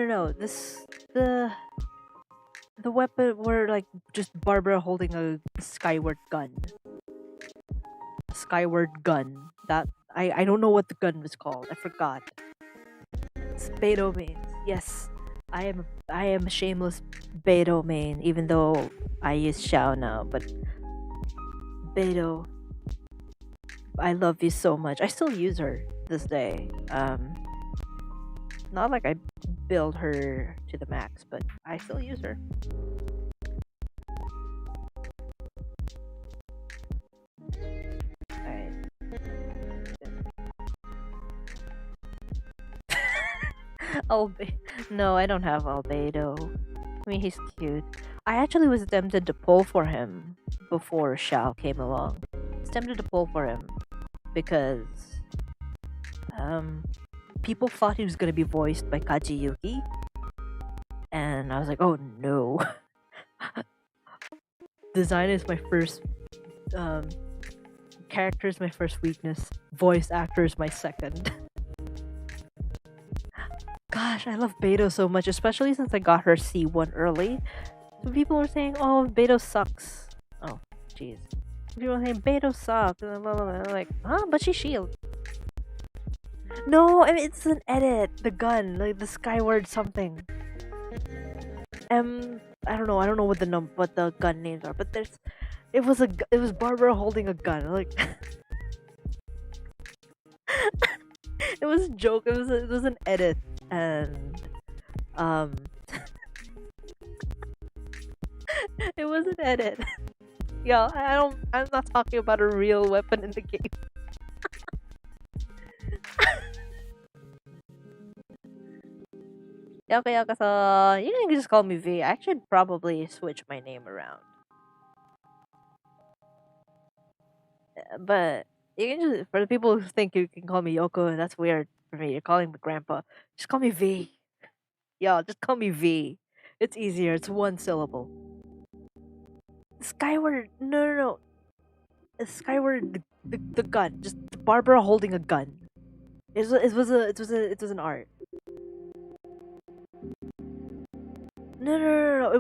No. The weapon were like just Barbara holding a skyward gun. A skyward gun. That I don't know what the gun was called. I forgot. It's Beidou main. Yes. I am a shameless Beidou main, even though I use Xiao now, but Beidou, I love you so much. I still use her this day. Not like I build her to the max, but I still use her. Alright. No, I don't have Albedo. I mean, he's cute. I actually was tempted to pull for him before Xiao came along. I was tempted to pull for him because people thought he was gonna be voiced by Kaji Yuki, and I was like, oh no. Design is my first character is my first weakness. Voice actor is my second. Gosh, I love Beidou so much, especially since I got her C1 early. So people were saying, oh, Beidou sucks. Oh, jeez. People were saying, Beidou sucks. And blah, blah, blah. I'm like, huh? But she shield. No, I mean, it's an edit. The gun, like the skyward something. I don't know what the gun names are, but it was Barbara holding a gun. Like, it was a joke. It was an edit, and it was an edit. Yeah, I'm not talking about a real weapon in the game. Yokuyokoso, you can just call me V. I should probably switch my name around. But you can just, for the people who think you can call me Yoko, that's weird for me. You're calling me grandpa. Just call me V. Yo, just call me V. It's easier. It's one syllable. Skyward, no. Skyward, the gun. Just Barbara holding a gun. It was an art. No.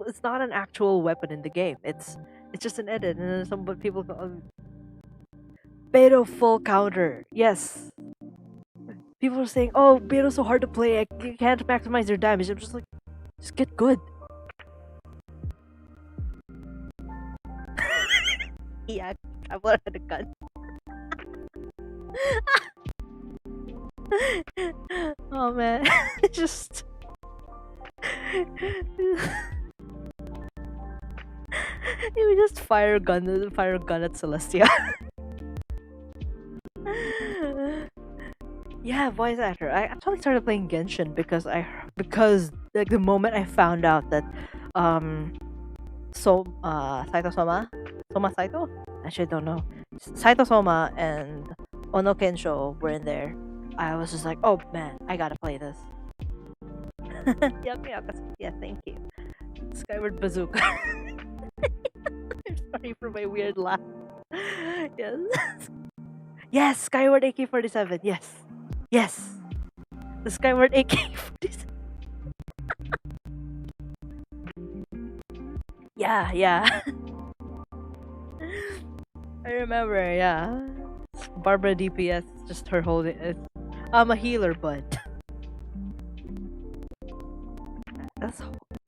It's not an actual weapon in the game. It's just an edit, and then some people call Beidou full counter. Yes. People are saying, "Oh, Beidou's so hard to play. You can't maximize your damage." I'm just like, just get good. Yeah, Traveler had a gun. Oh man, just. You just fire a gun at Celestia. Yeah, voice actor. I actually started playing Genshin because like the moment I found out that Saito Soma Saito? Actually, I don't know. Saito Soma and Ono Kensho were in there. I was just like, oh man, I gotta play this. Yeah, thank you. Skyward Bazooka. I'm sorry for my weird laugh. Yes. Yes, Skyward AK-47. Yes. The Skyward AK-47. Yeah, yeah. I remember, yeah. Barbara DPS, just her holding it. I'm a healer, but that's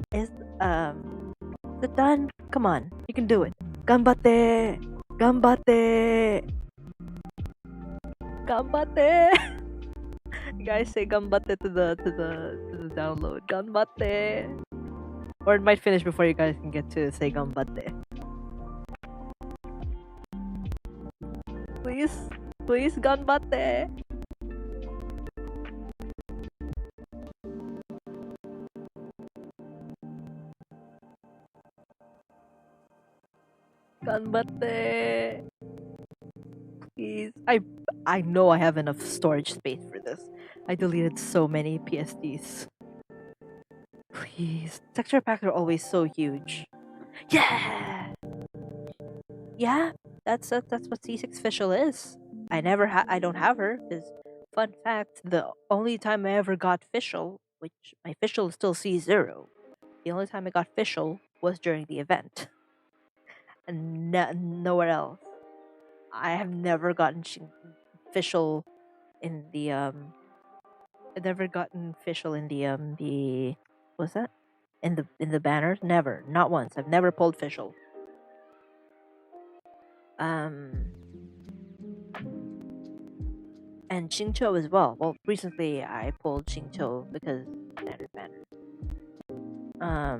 is is it done? Come on, you can do it. Ganbatte! Ganbatte! Ganbatte! You guys say ganbatte to the download. Ganbatte! Or it might finish before you guys can get to say ganbatte. Please, please ganbatte! Ganbatte! Please. I know I have enough storage space for this. I deleted so many PSDs. Please. Texture packs are always so huge. Yeah! Yeah, that's what C6 Fischl is. I don't have her, because fun fact, the only time I ever got Fischl, which my Fischl is still C0, the only time I got Fischl was during the event. And nowhere else. I have never gotten Fischl in the I've never gotten Fischl in the what's that? In the banner? Never. Not once. I've never pulled Fischl. And Xingqiu as well. Well, recently I pulled Xingqiu because standard banner. Now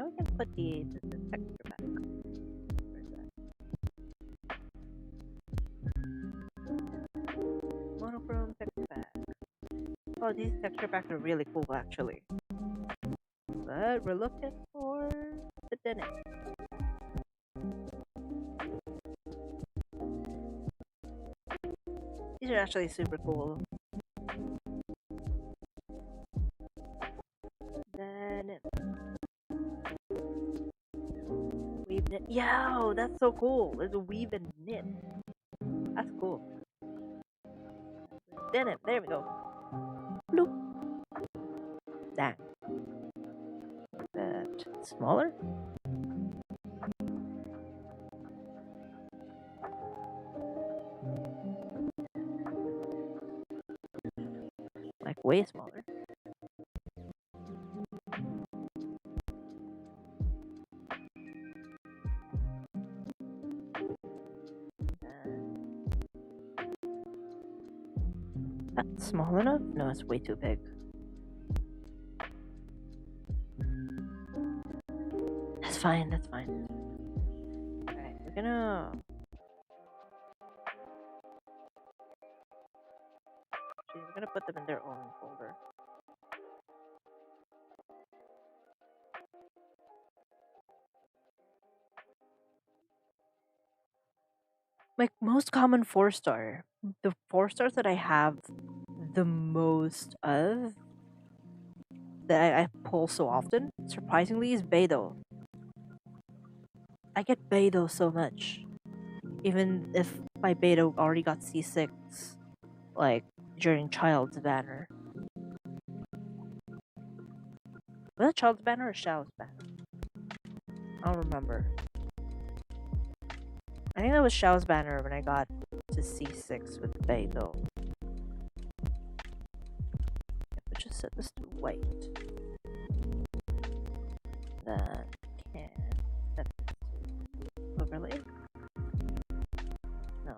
we can put the texture back. Where's that? Monochrome texture pack. Oh, these texture packs are really cool actually. But we're looking for the denim. These are actually super cool. Denim. Weave knit. Yo, that's so cool. There's a weave and knit. That's cool. Denim. There we go. Bloop. Dang. That smaller? Like way smaller. That's small enough? No, it's way too big. That's fine, that's fine. Alright, we're gonna put them in their own folder. My most common 4-star. The 4-stars that I have the most of, that I pull so often, surprisingly, is Beidou. I get Beidou so much. Even if my Beidou already got C6, like, during Child's banner. Was it Child's banner or Xiao's banner? I don't remember. I think that was Xiao's banner when I got to C6 with Beidou. Let's just set this to white. Then can set this to overlay. No,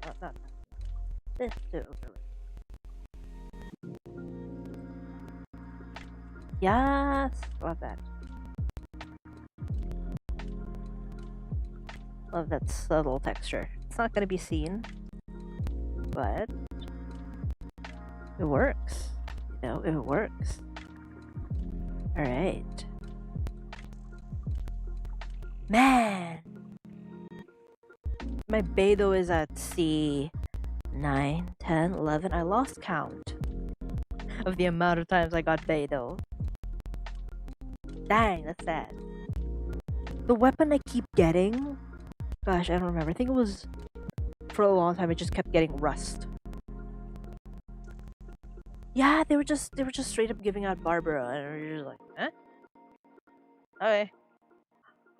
not that. This to overlay. Yes, love that. Love that subtle texture. It's not gonna be seen, but it works. You know, it works. Alright. Man! My Beidou is at C 9, 10, 11. I lost count of the amount of times I got Beidou. Dang, that's sad. The weapon I keep getting, gosh, I don't remember. I think it was, for a long time, it just kept getting rust. Yeah, they were just straight up giving out Barbara, and we were just like, eh? Okay,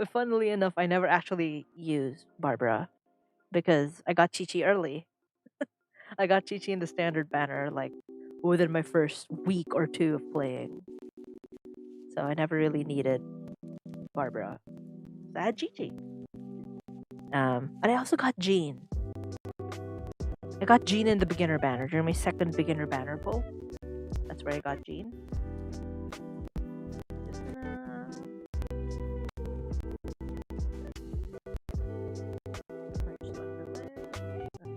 But funnily enough, I never actually used Barbara because I got Chi-Chi early. I got Chi-Chi in the standard banner like within my first week or two of playing. So I never really needed Barbara. So I had Chi-Chi. And I also got Jean. I got Jean in the beginner banner during my second beginner banner pull. That's where I got Jean. Just gonna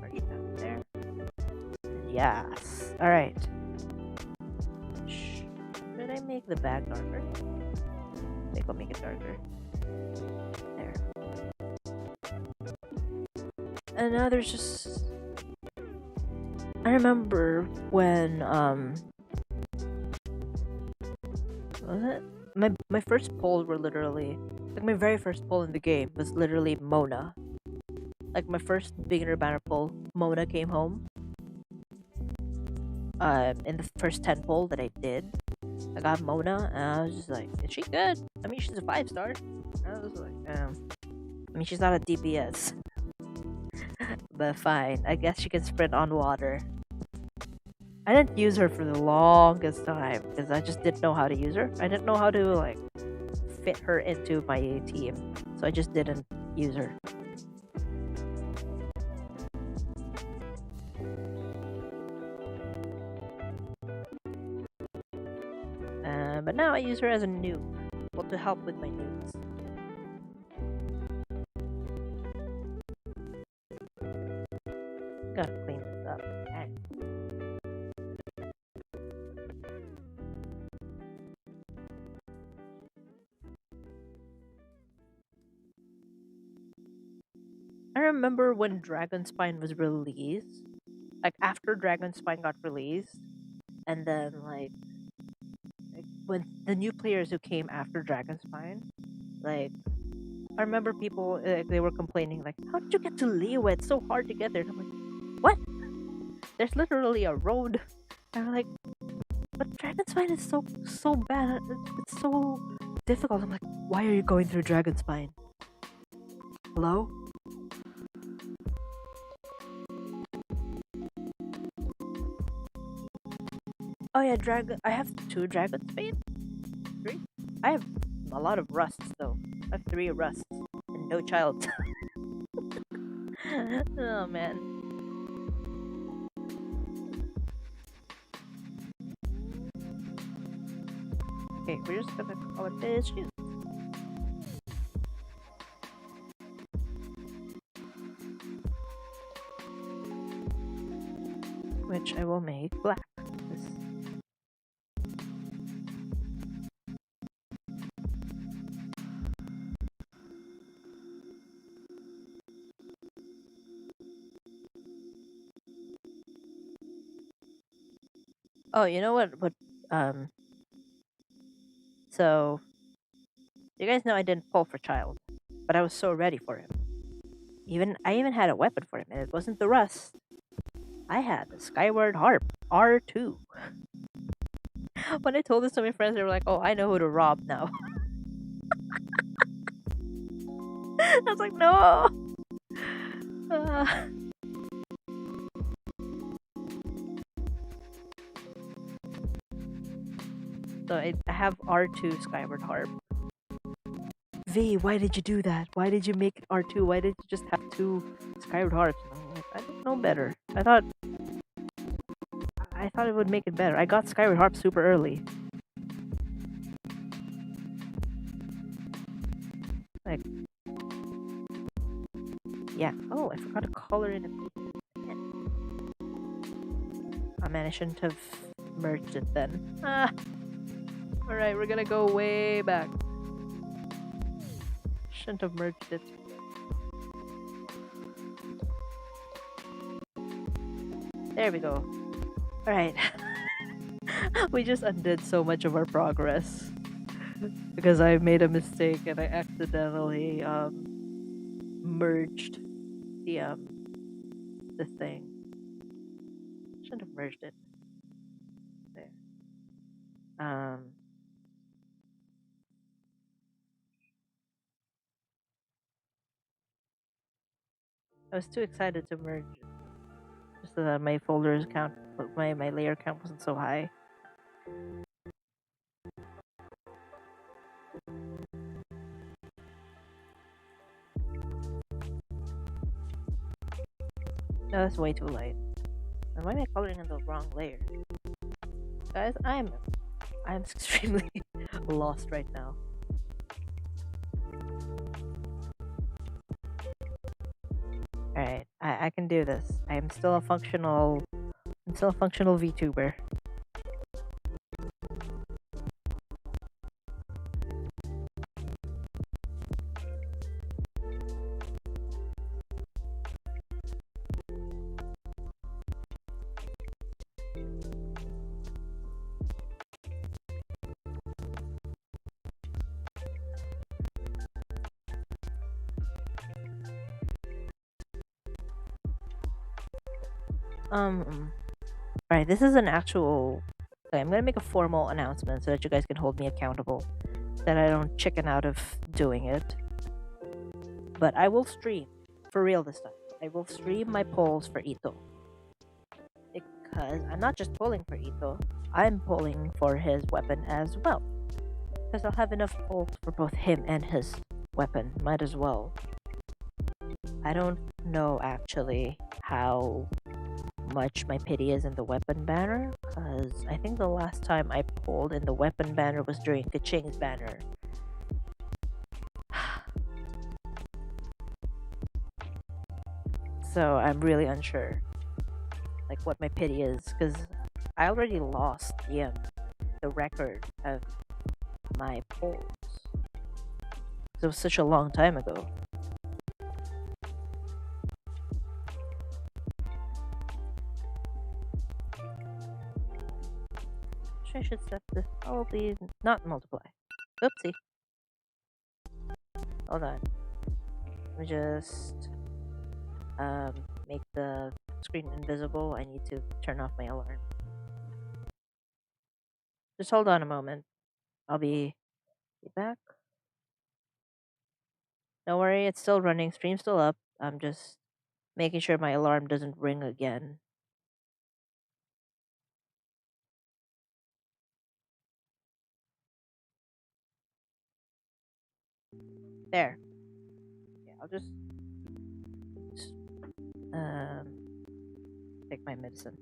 merge that there. Yes. All right. Should I make the bag darker? I think I'll make it darker. There. And now there's just. I remember when what was it? My first poll were literally like my very first poll in the game was literally Mona. Like my first beginner banner poll, Mona came home. In the first 10 poll that I did, I got Mona, and I was just like, is she good? I mean, she's a 5-star. I was like, I mean, she's not a DPS, but fine. I guess she can sprint on water. I didn't use her for the longest time because I just didn't know how to use her. I didn't know how to like fit her into my team, so I just didn't use her. But now I use her as a noob, well, to help with my noobs. Gotta clean this up. Okay. I remember when Dragonspine was released, like after Dragonspine got released, and then like when the new players who came after Dragonspine, like I remember people they were complaining like, "How did you get to Liyue? It's so hard to get there." And I'm like, "What? There's literally a road." And I'm like, "But Dragonspine is so bad. It's so difficult." I'm like, "Why are you going through Dragonspine? Hello?" Oh yeah, I have 2 Dragonspine. 3. I have a lot of rusts though. I have 3 rusts and no child. Oh man. Okay, we're just gonna call it bitches. Which I will make black. Oh, you know what? So you guys know I didn't pull for child, but I was so ready for him. I even had a weapon for him, and it wasn't the rust. I had the Skyward Harp R2. When I told this to my friends, they were like, "Oh, I know who to rob now." I was like, "No." Uh, so I have R2 Skyward Harp. V, why did you do that? Why did you make it R2? Why did you just have 2 Skyward Harps? And I'm like, I don't know better. I thought it would make it better. I got Skyward Harp super early. Like, yeah. Oh, I forgot to color in it. Oh man, I shouldn't have merged it then. Ah. Alright, we're gonna go way back. Shouldn't have merged it. There we go. Alright. We just undid so much of our progress. Because I made a mistake and I accidentally merged the thing. Shouldn't have merged it. There. I was too excited to merge just so that my folders count, my layer count wasn't so high. No, that's way too light. And why am I coloring in the wrong layer? Guys, I'm extremely lost right now. Alright, I can do this. I'm still a functional VTuber. Alright, this is an actual. Okay, I'm gonna make a formal announcement so that you guys can hold me accountable. That I don't chicken out of doing it. But I will stream. For real this time. I will stream my polls for Itto. Because I'm not just pulling for Itto, I'm pulling for his weapon as well. Because I'll have enough polls for both him and his weapon. Might as well. I don't know actually how much my pity is in the weapon banner, because I think the last time I pulled in the weapon banner was during Kaching's banner. So I'm really unsure like what my pity is, because I already lost the record of my polls. It was such a long time ago. I should set this probably not multiply. Oopsie. Hold on. Let me just make the screen invisible. I need to turn off my alarm. Just hold on a moment. I'll be back. Don't worry, it's still running. Stream's still up. I'm just making sure my alarm doesn't ring again. There. Yeah, I'll just take my medicine.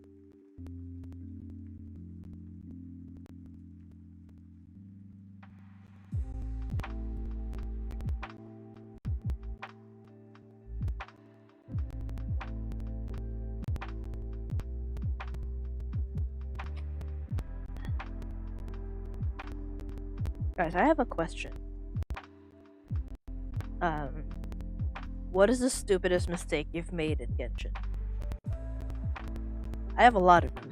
Guys, I have a question. What is the stupidest mistake you've made in Genshin? I have a lot of them.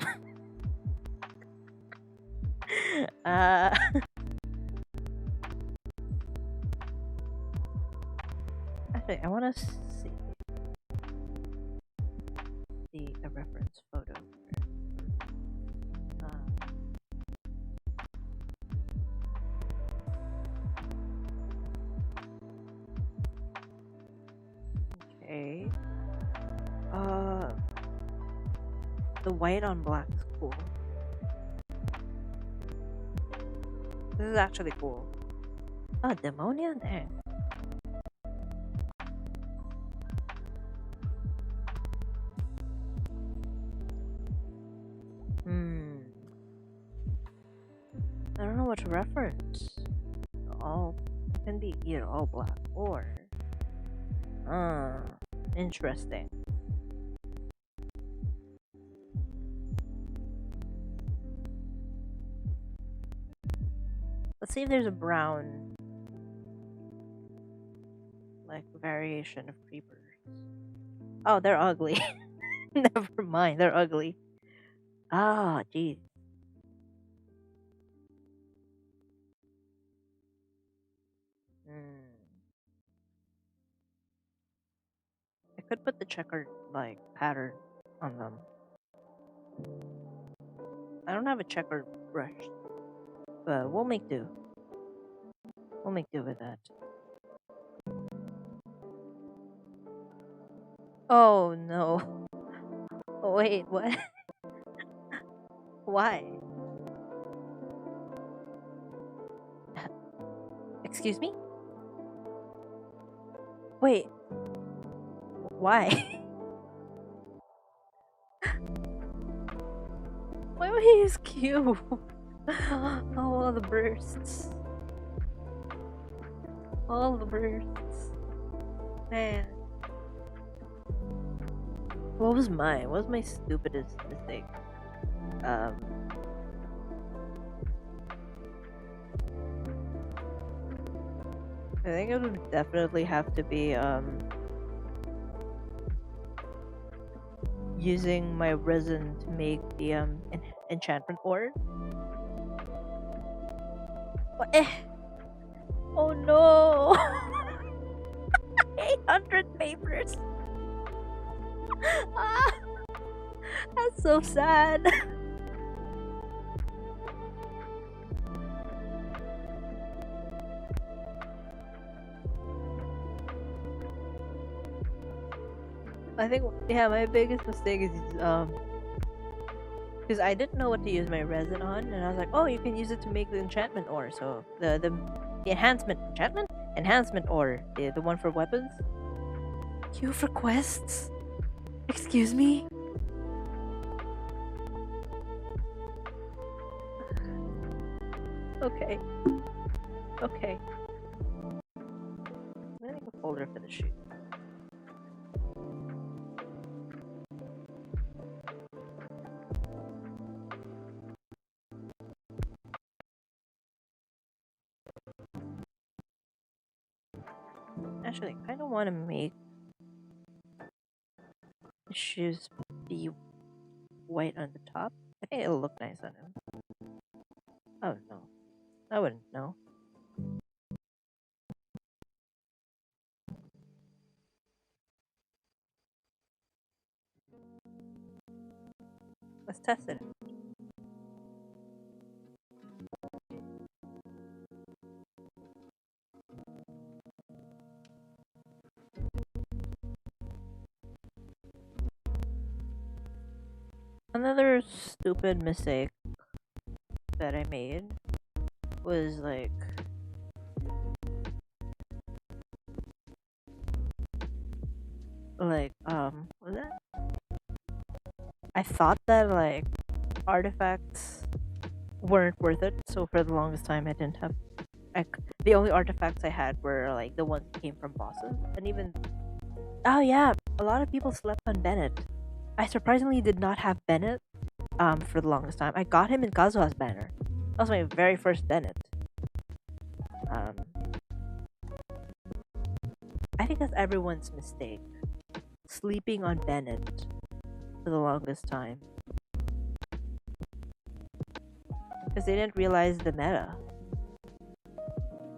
Actually, I want to see the reference photo. Okay. The white on black is cool. This is actually cool. Oh, Demonia? Dang. I don't know what to reference. All can be either all black or interesting. Let's see if there's a brown like variation of creepers. Oh, they're ugly. Never mind, they're ugly. Ah, geez. I could put the checkered like pattern on them. I don't have a checkered brush, but we'll make do. We'll make do with that. Oh no. Oh, wait, what? Why? Excuse me? Wait, why? Why would he use Q? Oh, all the bursts. All the bursts. Man. What was mine? What was my stupidest mistake? Um, I think it would definitely have to be using my resin to make the enchantment ore. What? Oh no! 800 papers. Ah, that's so sad. I think, yeah, my biggest mistake is because I didn't know what to use my resin on, and I was like, oh, you can use it to make the enchantment ore. So the enhancement ore, the one for weapons. Queue for quests. Excuse me. Okay. Okay. I'm gonna make a folder for the shoot. Actually, I kind of want to make the shoes be white on the top. I think it'll look nice on him. Oh no, I wouldn't know. Let's test it. Another stupid mistake that I made was like was that? I thought that like artifacts weren't worth it, so for the longest time I didn't have the only artifacts I had were like the ones that came from bosses, and even oh yeah, a lot of people slept on Bennett. I surprisingly did not have Bennett for the longest time. I got him in Kazuha's banner. That was my very first Bennett. Um, I think that's everyone's mistake. Sleeping on Bennett for the longest time. Because they didn't realize the meta.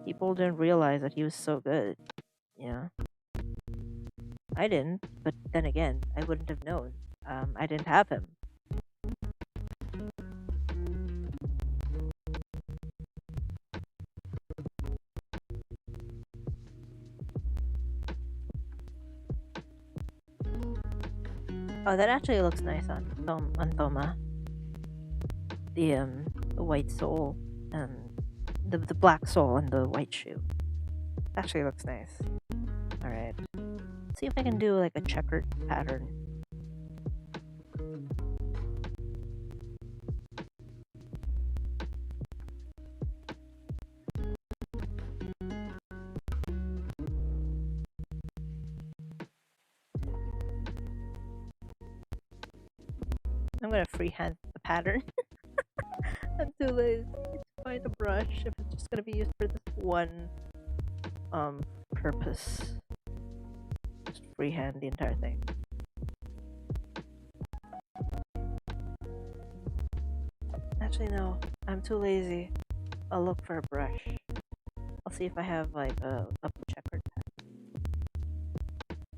People didn't realize that he was so good. Yeah. I didn't, but then again, I wouldn't have known. I didn't have him. Oh, that actually looks nice on Thoma. The white soul and the black soul and the white shoe. Actually looks nice. All right. Let's see if I can do like a checkered pattern. I'm gonna freehand the pattern. I'm too lazy to find a brush if it's just gonna be used for this one purpose. Just freehand the entire thing. Actually no, I'm too lazy. I'll look for a brush. I'll see if I have like a checkered pattern.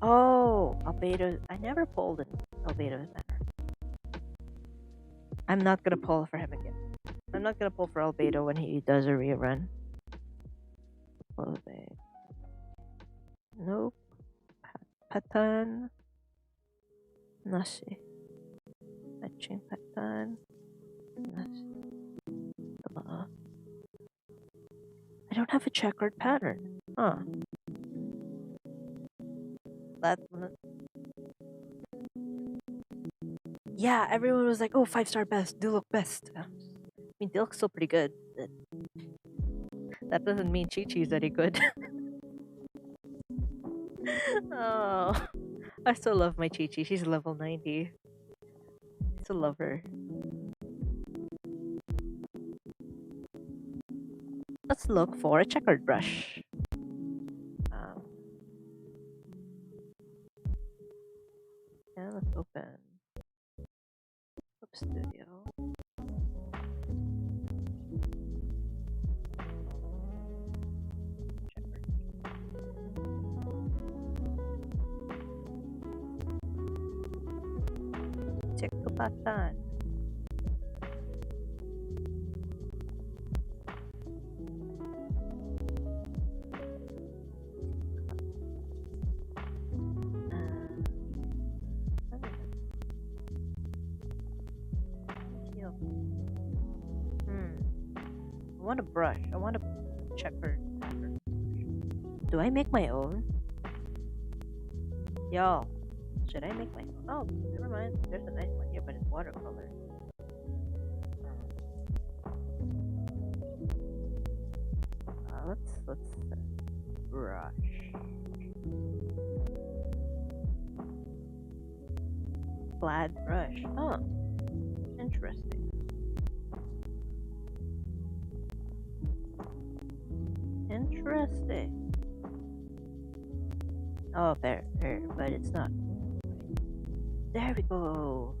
Oh, Albedo. I never pulled an Albedo's banner. I'm not gonna pull for him again. I'm not gonna pull for Albedo when he does a rerun. Clothing. Nope. Patan. Nasi. Matching pattern. Nasi. I don't have a checkered pattern. Huh. That. Yeah, everyone was like, "Oh, 5-star best. Do look best." I mean, they look still pretty good. But that doesn't mean Chi-Chi's any good. Oh, I still love my Chi-Chi. She's level 90. I still love her. Let's look for a checkered brush. Um, yeah, let's open Flip Studio. Checkered. Check the pattern. I want a brush. I want a checkered pattern. Do I make my own? Y'all, should I make my own? Oh, never mind. There's a nice one here, but it's watercolor. Let's brush. Plaid brush. Oh, interesting. Interesting. Oh, there, but it's not. There we go.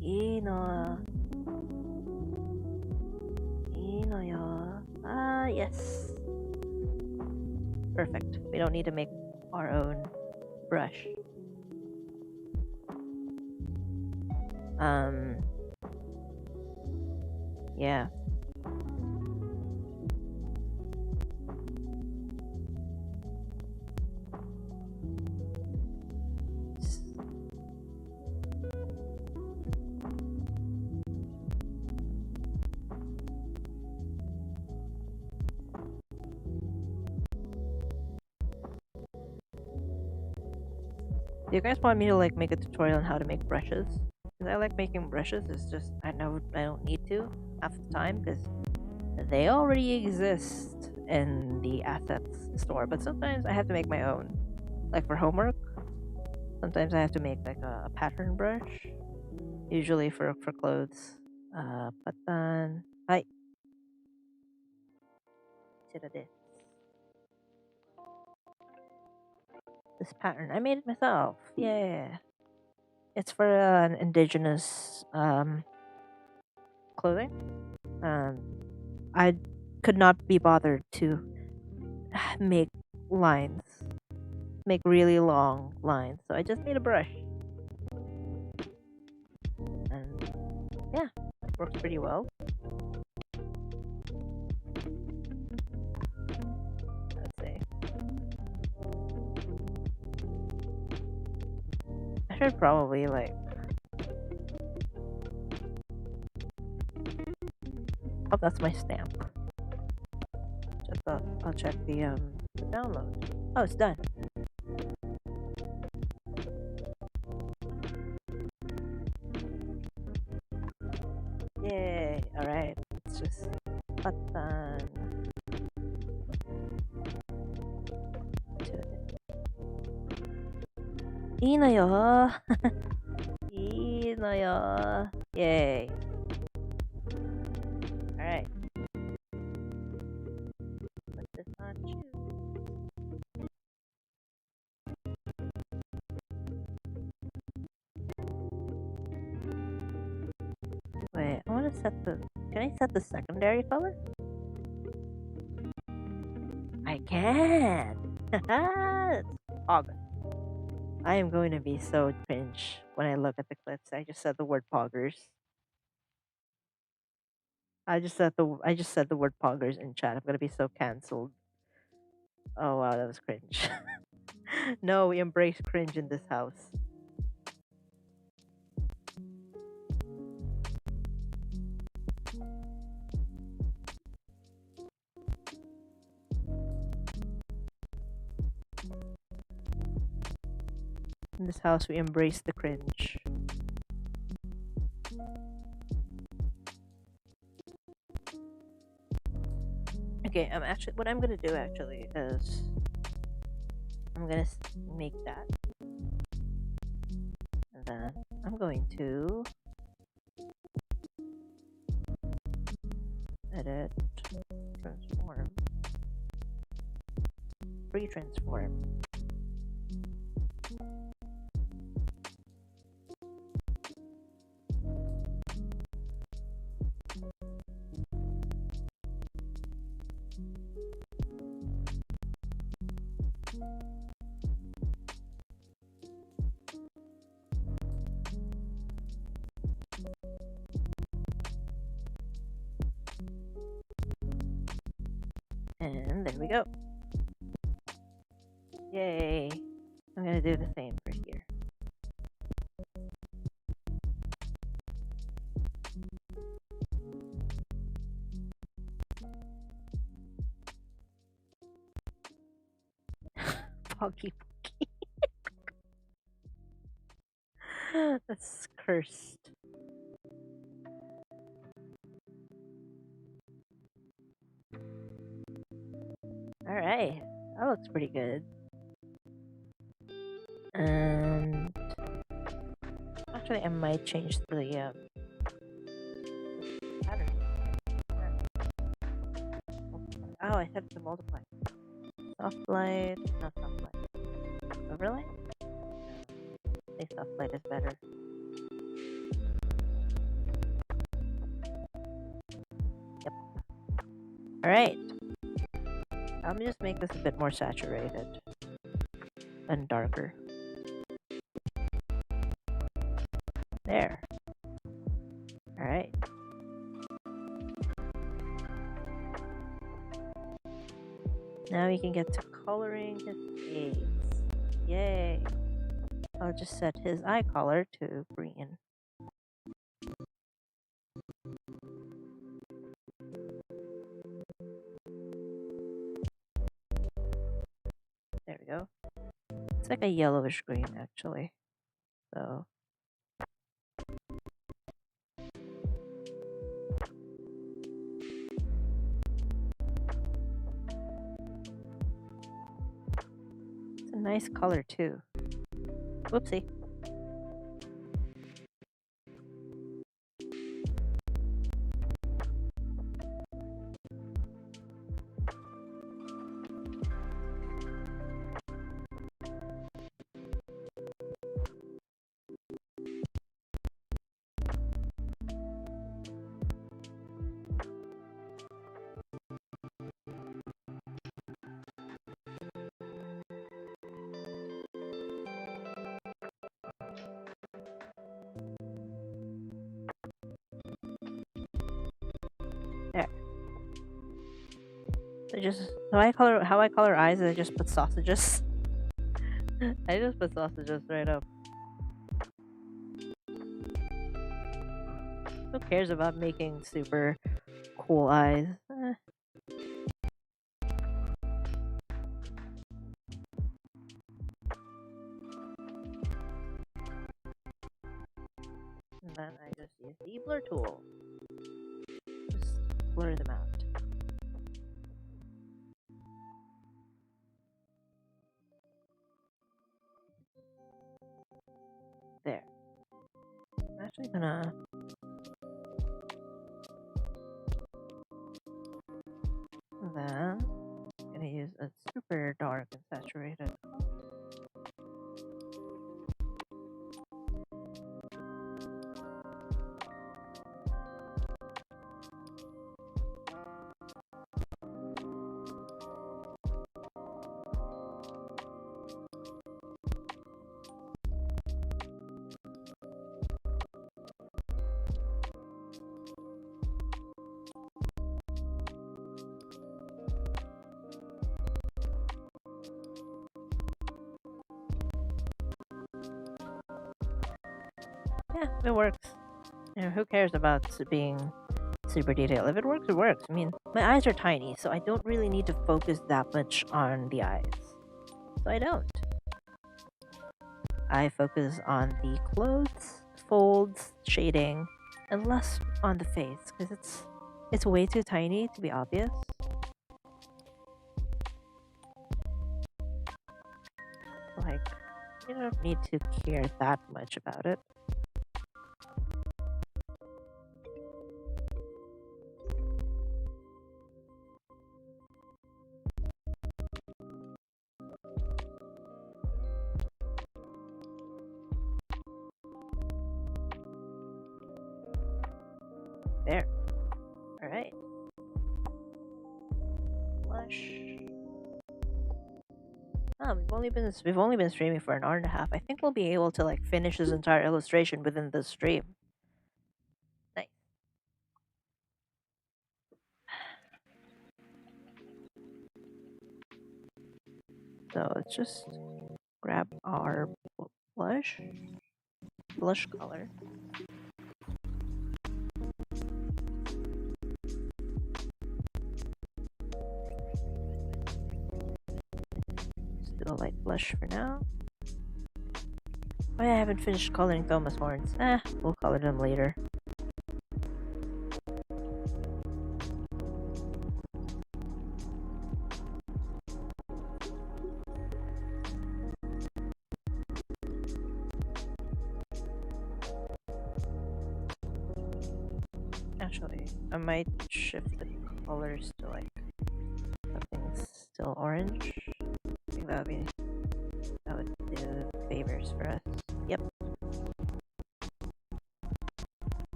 Ino. Ino-yo. Ah, yes. Perfect. We don't need to make our own brush. Yeah. Do you guys want me to like make a tutorial on how to make brushes? Because I like making brushes. It's just I know I don't need to half the time because they already exist in the assets store. But sometimes I have to make my own. Like for homework, sometimes I have to make like a pattern brush. Usually for clothes. Patan. Hi. This pattern. I made it myself. Yeah. It's for an indigenous clothing. I could not be bothered to make lines, make really long lines. So I just made a brush. And yeah, it works pretty well. Let's see. I should probably like. Oh, that's my stamp. I'll check the download. Oh, it's done. Yay! All right, let's just button. Iいのよ。いいのよ. Yay. Alright. Put this on shoe. Wait, I want to set the... Can I set the secondary color? I can! Haha! August. I am going to be so cringe when I look at the clips. I just said the word poggers. I just said the word poggers in chat. I'm gonna be so cancelled. Oh wow, that was cringe. No, we embrace cringe in this house. In this house, we embrace the cringe. Okay, what I'm gonna do actually is I'm gonna make that, and then I'm going to edit, transform, pre-transform. And there we go. Yay! I'm gonna do the same for here. Poggy Poggy. That's cursed. Alright, that looks pretty good. And actually, I might change the pattern. Oh, I set it to multiply. Soft light, not soft light. Overlay? I think soft light is better. Yep. Alright. Let me just make this a bit more saturated and darker. There. Alright. Now we can get to coloring his face. Yay! I'll just set his eye color to green. There we go. It's like a yellowish green actually. So it's a nice color too. Whoopsie. There. How I color eyes is I just put sausages. I just put sausages right up. Who cares about making super cool eyes? And then I just use the blur tool. Just blur them out. There. I'm actually gonna use a super dark and saturated. Yeah, it works. You know, who cares about being super detailed? If it works, it works. I mean, my eyes are tiny, so I don't really need to focus that much on the eyes. So I don't. I focus on the clothes, folds, shading, and less on the face because it's way too tiny to be obvious. Like, you don't need to care that much about it. There. All right. Blush. Oh, we've only been streaming for an hour and a half. I think we'll be able to like finish this entire illustration within the stream. Nice. So let's just grab our blush color. Just do a light blush for now. Oh, yeah, I haven't finished coloring Thoma's horns. We'll color them later. Actually, I might shift the colors to like something still orange. I think that would do favors for us. Yep.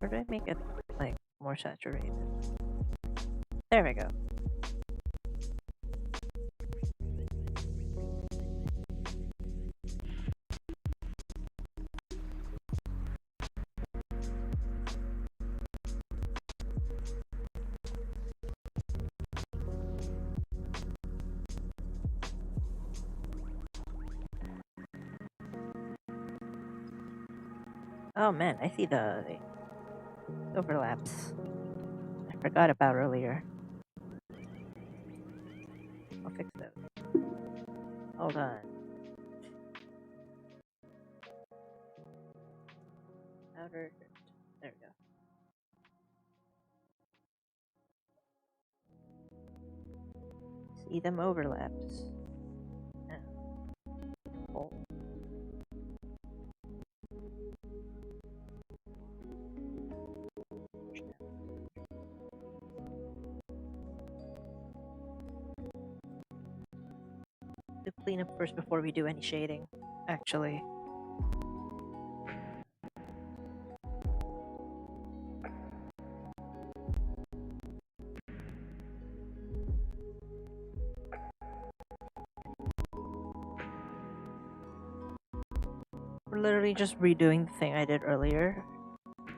Or do I make it like more saturated? There we go. Oh man, I see the overlaps. I forgot about earlier. I'll fix those. Hold on. Outer. There we go. See them overlaps. Oh. To clean up first before we do any shading, actually. We're literally just redoing the thing I did earlier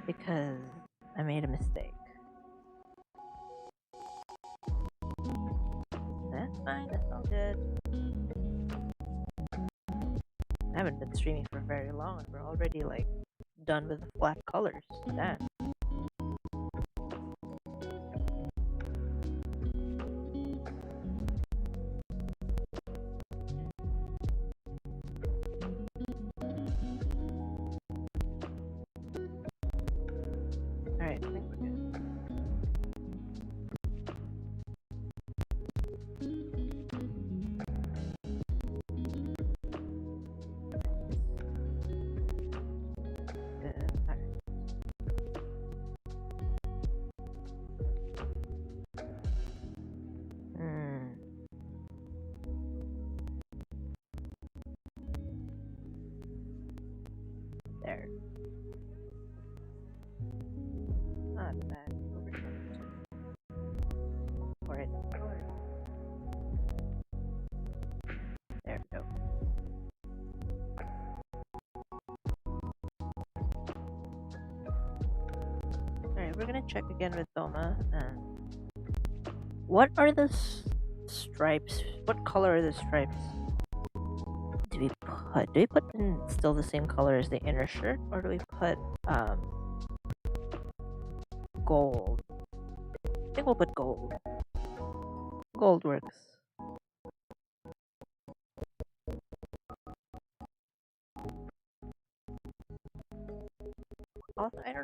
because I made a mistake. That's fine, that's all good. I haven't been streaming for very long and we're already like done with the flat colors. Damn. Alright, I think we're good. There. Not bad. Alright. There we go. Alright, we're gonna check again with Thoma. What are the stripes? What color are the stripes? Do we put in still the same color as the inner shirt, or do we put gold? I think we'll put gold. Gold works.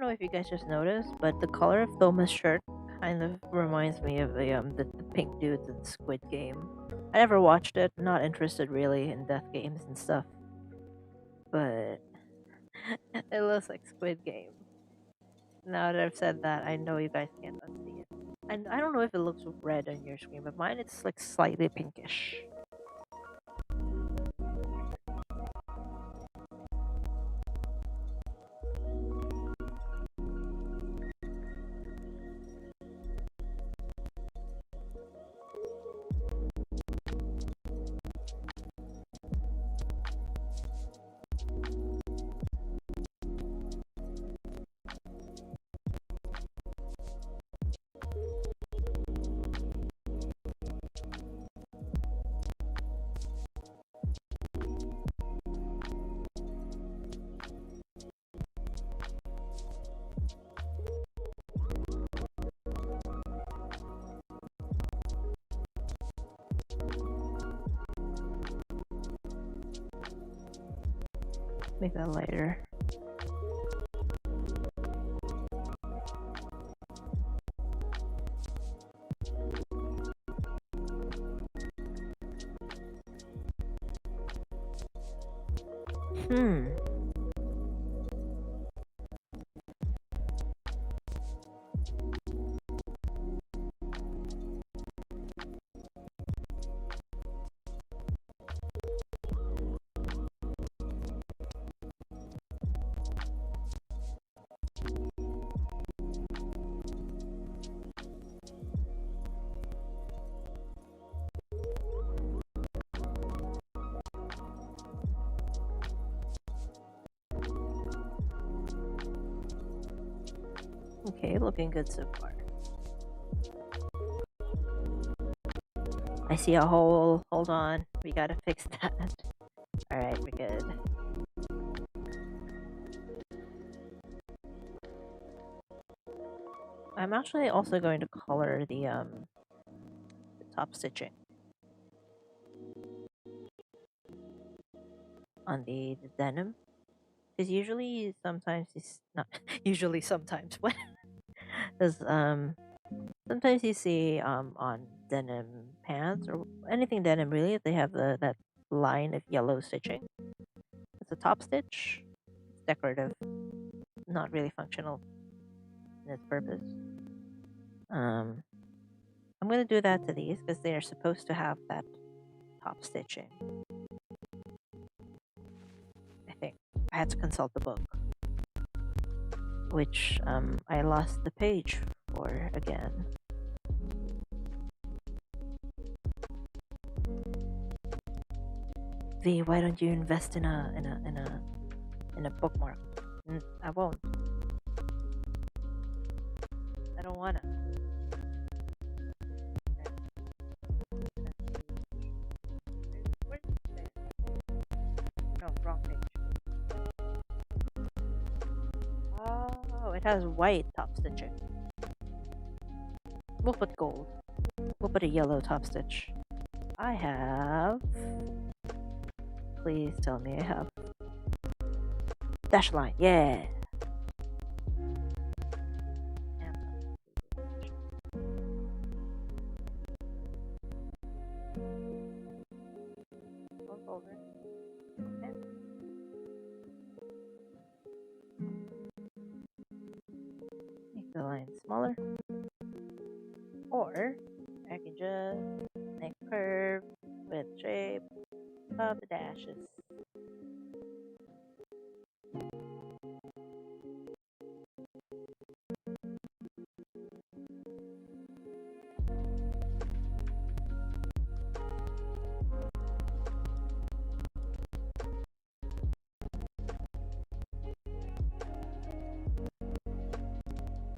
know if you guys just noticed, but the color of Thoma's shirt kind of reminds me of the pink dudes in Squid Game. I never watched it, not interested really in death games and stuff, but it looks like Squid Game. Now that I've said that, I know you guys can't unsee it. And I don't know if it looks red on your screen, but mine it's like slightly pinkish. Make that lighter. Hmm. Okay, looking good so far. I see a hole. Hold on. We gotta fix that. Alright, we're good. I'm actually also going to color the top stitching on the denim. Because usually sometimes it's not usually sometimes what because sometimes you see on denim pants or anything denim really they have that line of yellow stitching. It's a top stitch. It's decorative, not really functional in its purpose. I'm gonna do that to these because they are supposed to have that top stitching. I think I had to consult the book, which I lost the page for again. V, why don't you invest in a bookmark? I won't. I don't wanna. No, wrong page. Oh, it has white top stitching. We'll put gold. We'll put a yellow top stitch. I have. Please tell me I have. Dash line, yeah. Make the line smaller. Or I can just make a curve with shape of the dashes.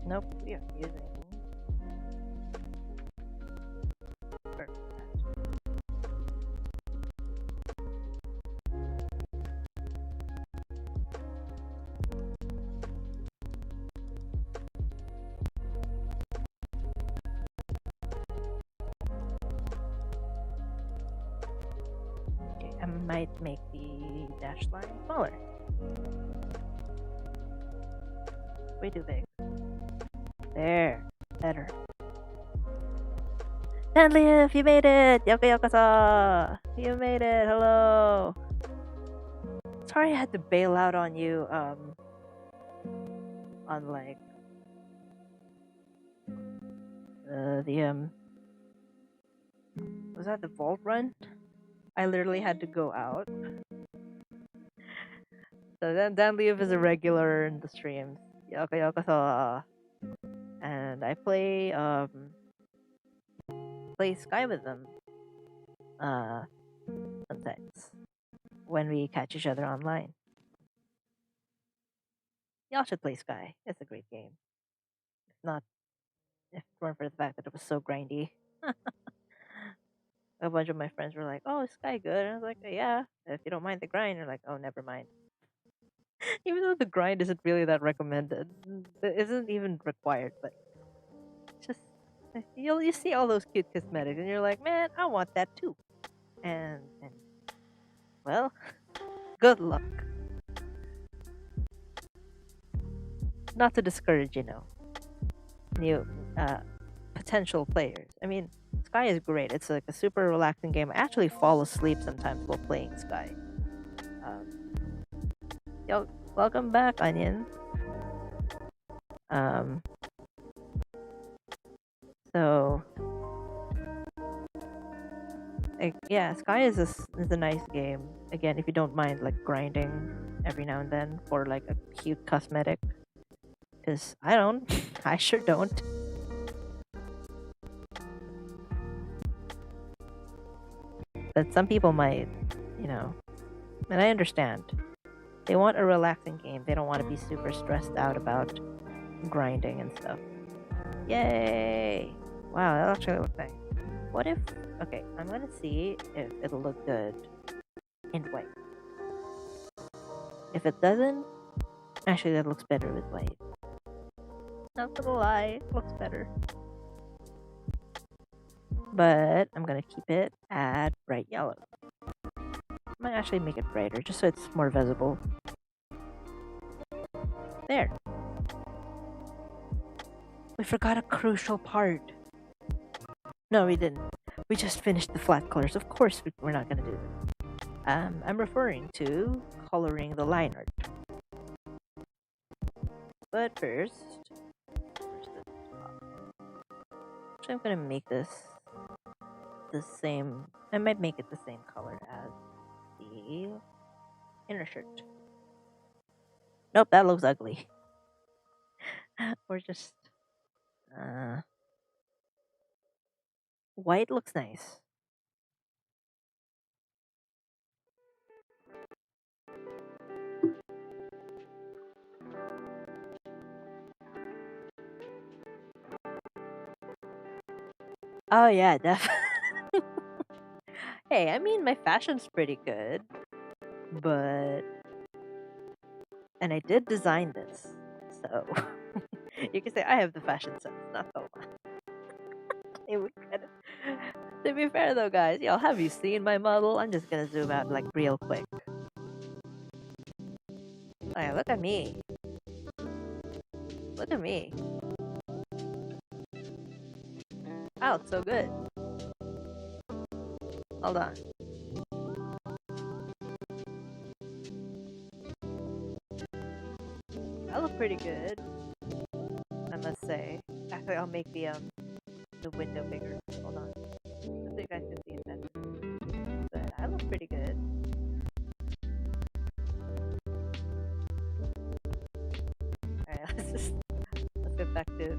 Nope, we are using perfect. Okay, I might make the dash line smaller. Way too big. There. Better. Handleaf, you made it! Yokuyokoso! You made it! Hello! Sorry I had to bail out on you, on like, was that the vault run? I literally had to go out. So then Handleaf is a regular in the streams. Yokuyokoso! And I play Sky with them sometimes when we catch each other online. Y'all should play Sky. It's a great game. If it weren't for the fact that it was so grindy. A bunch of my friends were like, "Oh, is Sky good?" And I was like, "Yeah, if you don't mind the grind." They're like, "Oh, never mind." Even though the grind isn't really that recommended, it isn't even required, but just you see all those cute cosmetics and you're like, "Man, I want that too." And well, good luck. Not to discourage, new potential players. I mean, Sky is great. It's like a super relaxing game. I actually fall asleep sometimes while playing Sky. Yo, welcome back, Onion. So, yeah, Sky is a nice game. Again, if you don't mind like grinding every now and then for like a cute cosmetic, because I don't, I sure don't. But some people might, and I understand. They want a relaxing game. They don't want to be super stressed out about grinding and stuff. Yay! Wow, that actually looks nice. What if... Okay, I'm gonna see if it'll look good in white. If it doesn't... Actually, that looks better with white. Not gonna lie, it looks better. But I'm gonna keep it at bright yellow. Might actually make it brighter, just so it's more visible. There. We forgot a crucial part. No, we didn't. We just finished the flat colors. Of course, we're not gonna do this. I'm referring to coloring the line art. But first, actually, I'm gonna make this the same. I might make it the same color as the inner shirt. Nope, that looks ugly. Or just white looks nice. Oh yeah, definitely. Hey, I mean my fashion's pretty good, but I did design this, so you can say I have the fashion sense, not Thoma. To be fair though, guys, y'all, have you seen my model? I'm just gonna zoom out like real quick. Oh yeah, look at me. Look at me. I look so good. Hold on. I look pretty good, I must say. Actually, I'll make the window bigger. Hold on. So you guys can see it better. But I look pretty good. Alright, let's get back to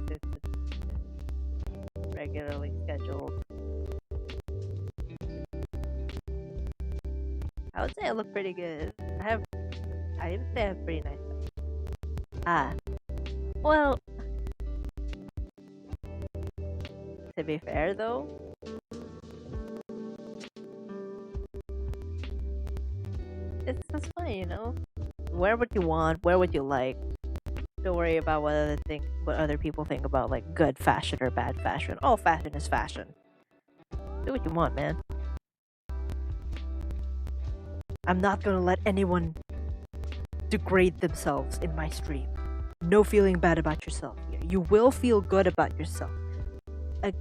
regularly scheduled. I would say I look pretty good. I would say I have pretty nice stuff. Well, to be fair though, it's fine, Wear what you want, wear what you like. Don't worry about what other people think about like good fashion or bad fashion. All fashion is fashion. Do what you want, man. I'm not gonna let anyone degrade themselves in my stream. No feeling bad about yourself here. You will feel good about yourself. Like,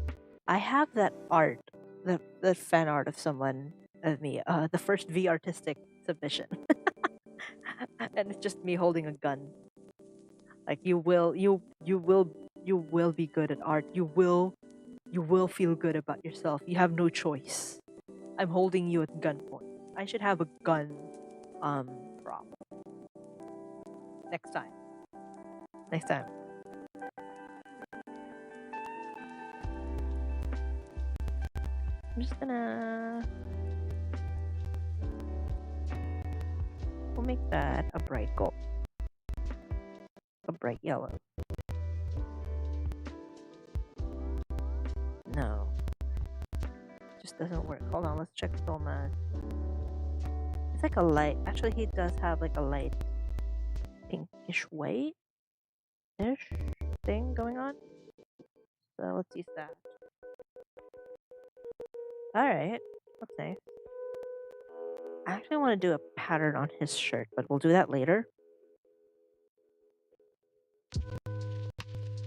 I have that art, that fan art of someone of me. The first V artistic submission, and it's just me holding a gun. Like you will be good at art. You will feel good about yourself. You have no choice. I'm holding you at gunpoint. I should have a gun prop. Next time. Next time. I'm just gonna... We'll make that a bright gold. A bright yellow. No. Just doesn't work. Hold on, let's check Thoma. It's like a light. Actually, he does have like a light pinkish white-ish thing going on. So let's use that. Alright. That's nice. I actually want to do a pattern on his shirt, but we'll do that later.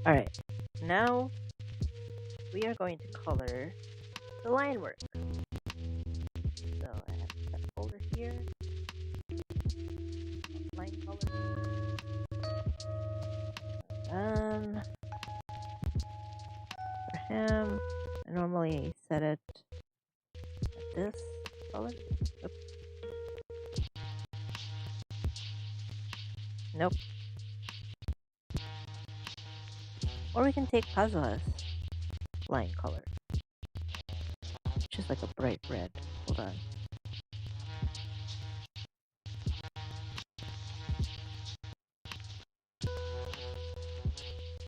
Alright. Now we are going to color the line work. So I have that folder here. Line color. For him, I normally set it at this color. Oops. Nope. Or we can take Kazuha's line color, which is like a bright red. Hold on.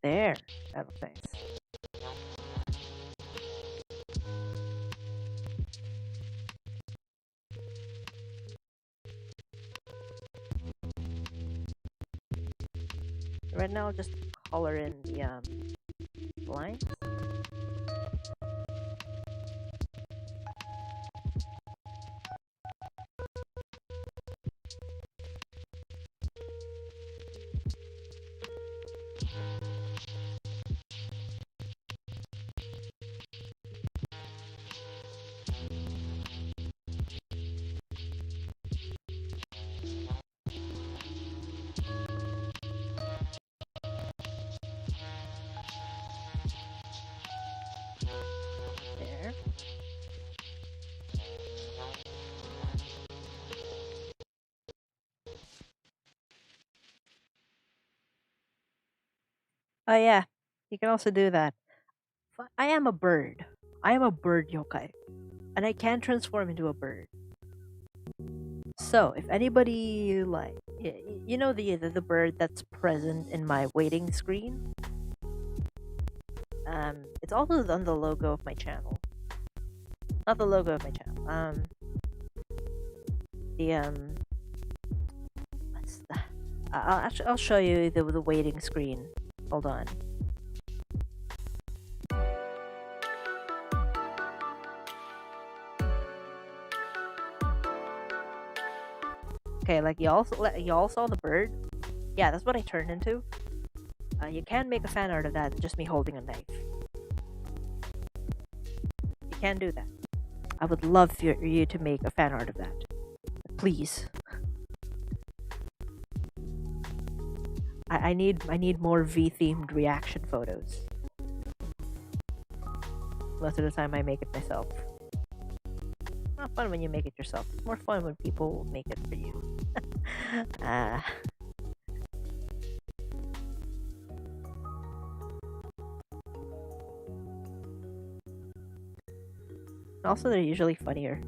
There. That looks nice. Right now, I'll just color in the lines. There. Oh yeah, you can also do that. I am a bird. I am a bird yokai, and I can transform into a bird. So if anybody like, you know the bird that's present in my waiting screen. It's also on the logo of my channel. Not the logo of my channel. What's that? I'll show you the waiting screen. Hold on. Okay, like y'all saw the bird. Yeah, that's what I turned into. You can make a fan art of that, just me holding a knife. You can do that. I would love for you to make a fan art of that. Please. I need more V-themed reaction photos. Most of the time I make it myself. Not fun when you make it yourself. It's more fun when people make it for you. Also, they're usually funnier.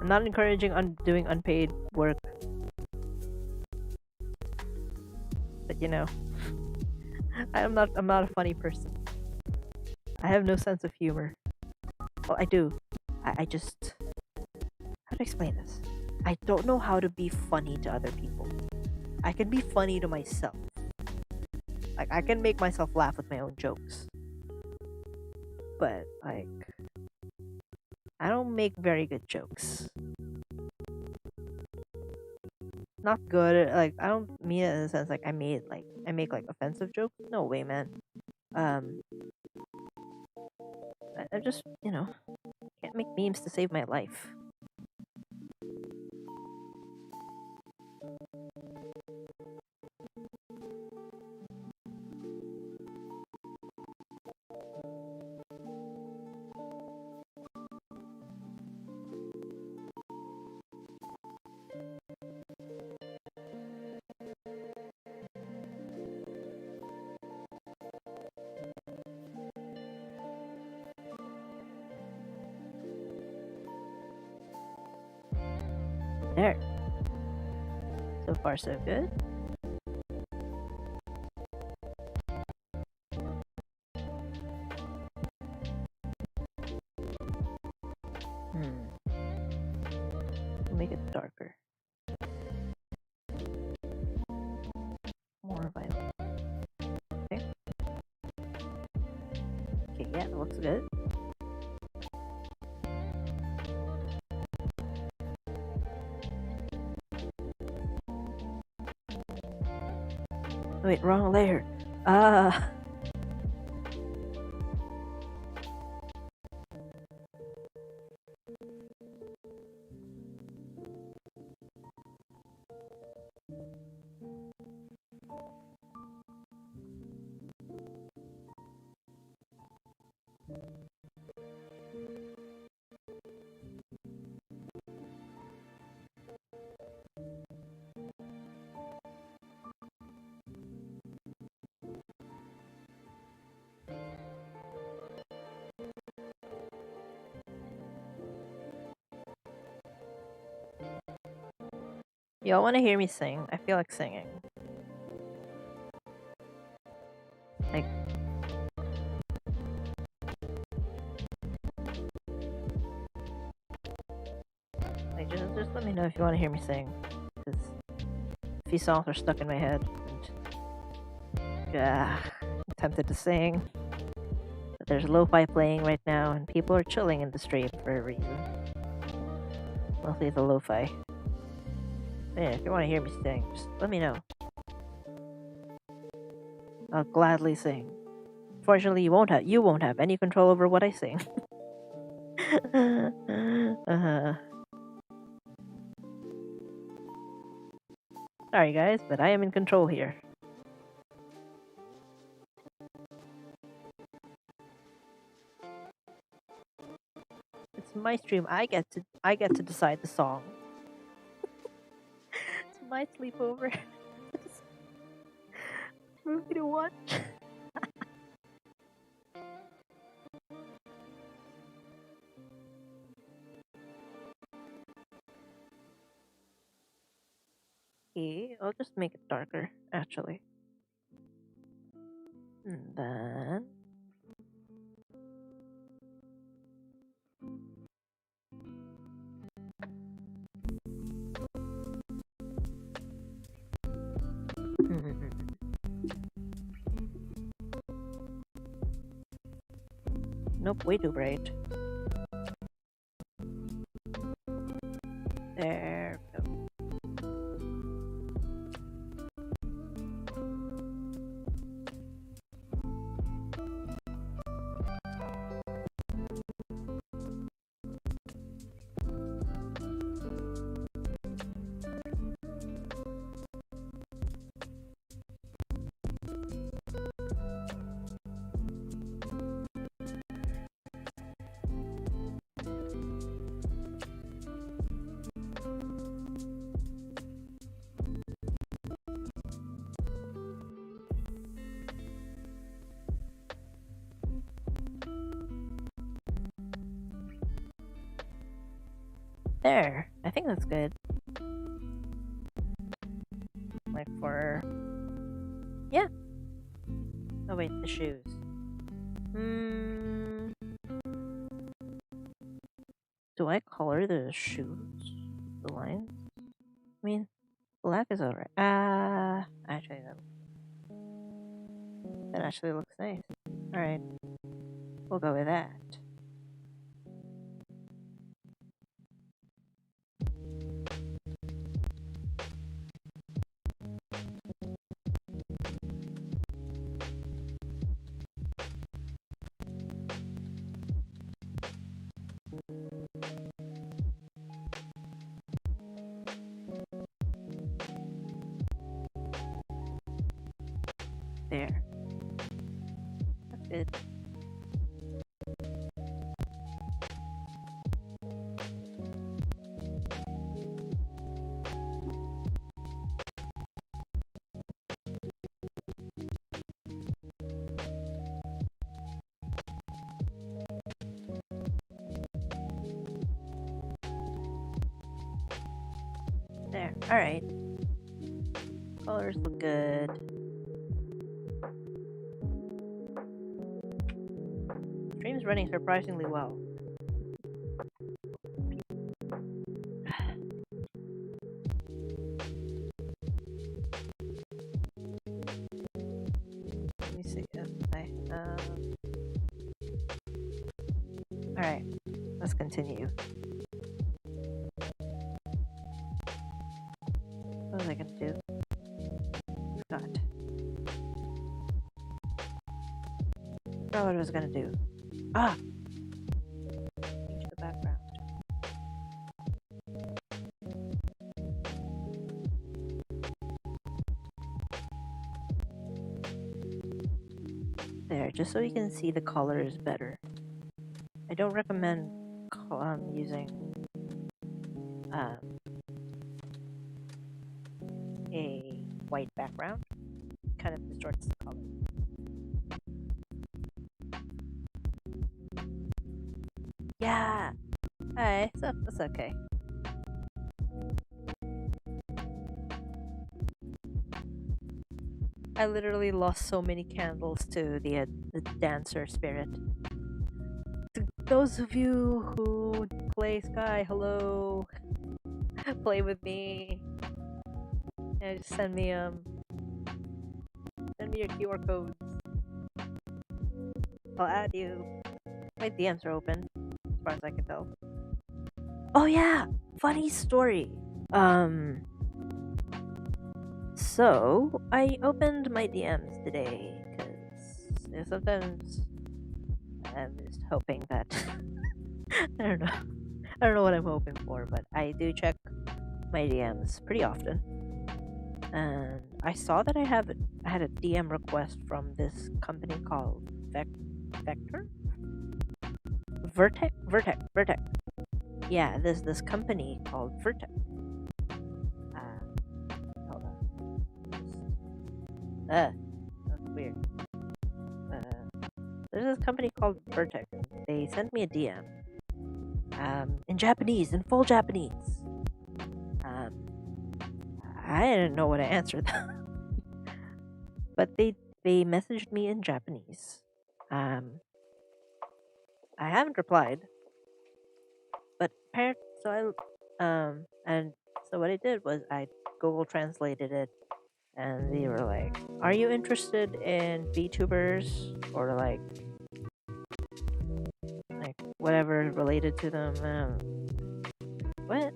I'm not encouraging doing unpaid work. But you know, I'm not a funny person. I have no sense of humor. Well, I do. I just... How to explain this? I don't know how to be funny to other people. I can be funny to myself. Like, I can make myself laugh with my own jokes. But, like... I don't make very good jokes. not good. Like, I don't mean it in the sense like I make like offensive jokes. No way, man. Um, I just can't make memes to save my life. There. So far, so good. We'll make it darker. More violet. Okay. Okay, yeah, that looks good. Wait, wrong layer. Y'all want to hear me sing? I feel like singing. Like, just let me know if you want to hear me sing. Because a few songs are stuck in my head. And, I'm tempted to sing. But there's lo-fi playing right now, and people are chilling in the stream for a reason. Mostly the lo-fi. Yeah, if you want to hear me sing, just let me know. I'll gladly sing. Fortunately, you won't have any control over what I sing. Sorry guys, but I am in control here. It's my stream. I get to decide the song. It's my sleepover. Movie to watch. Okay, I'll just make it darker, actually. And then... Nope, way too bright. There we go. There. I think that's good. Like for... Yeah. Oh wait, the shoes. Do I color the shoes? The lines? I mean, black is alright. Actually, that actually looks nice. Alright. We'll go with that. There. That's good. There. Alright. Colors look good. Stream's running surprisingly well. Let me see if I Alright, let's continue. What was I gonna do? Forgot. Forgot what I was gonna do. Ah! Change the background. There, just so you can see the colors better. I don't recommend using a white background. It kind of distorts the color. Yeah! Alright, so that's okay. I literally lost so many candles to the dancer spirit. To those of you who play Sky, hello! Play with me. Yeah, just send me your QR codes. I'll add you. My DMs are open, as far as I can tell. Oh yeah! Funny story. So I opened my DMs today because sometimes I'm just hoping that I don't know what I'm hoping for, but I do check my DMs pretty often, and I saw that I had a DM request from this company called Vertex. Yeah, this company called Vertex. Hold on. That's weird. There's this company called Vertex. They sent me a DM. In Japanese, in full Japanese. I didn't know what to answer them. But they messaged me in Japanese. I haven't replied. But apparently, and so what I did was I Google translated it, and they were like, "Are you interested in VTubers or like whatever related to them?" What?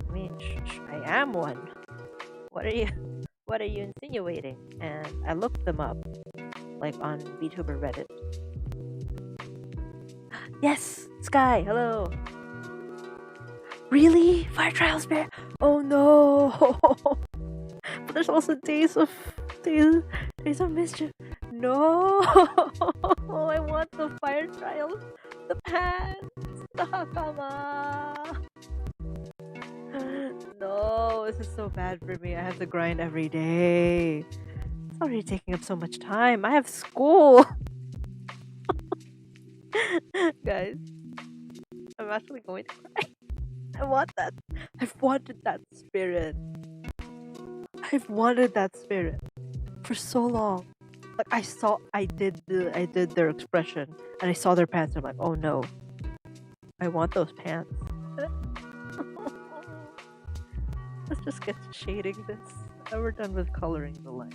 I mean, I am one. What are you insinuating? And I looked them up, like on VTuber Reddit. Yes, Sky, hello. Really? Fire Trial Spirit? Oh no! But there's also Days of Mischief. No! I want the Fire Trial, the pants, the Hakama. No, this is so bad for me. I have to grind every day. It's already taking up so much time. I have school. Guys, I'm actually going to cry. I want that. I've wanted that spirit. I've wanted that spirit for so long. Like I did their expression, and I saw their pants. I'm like, oh no, I want those pants. Let's just get to shading this. And we're done with coloring the line.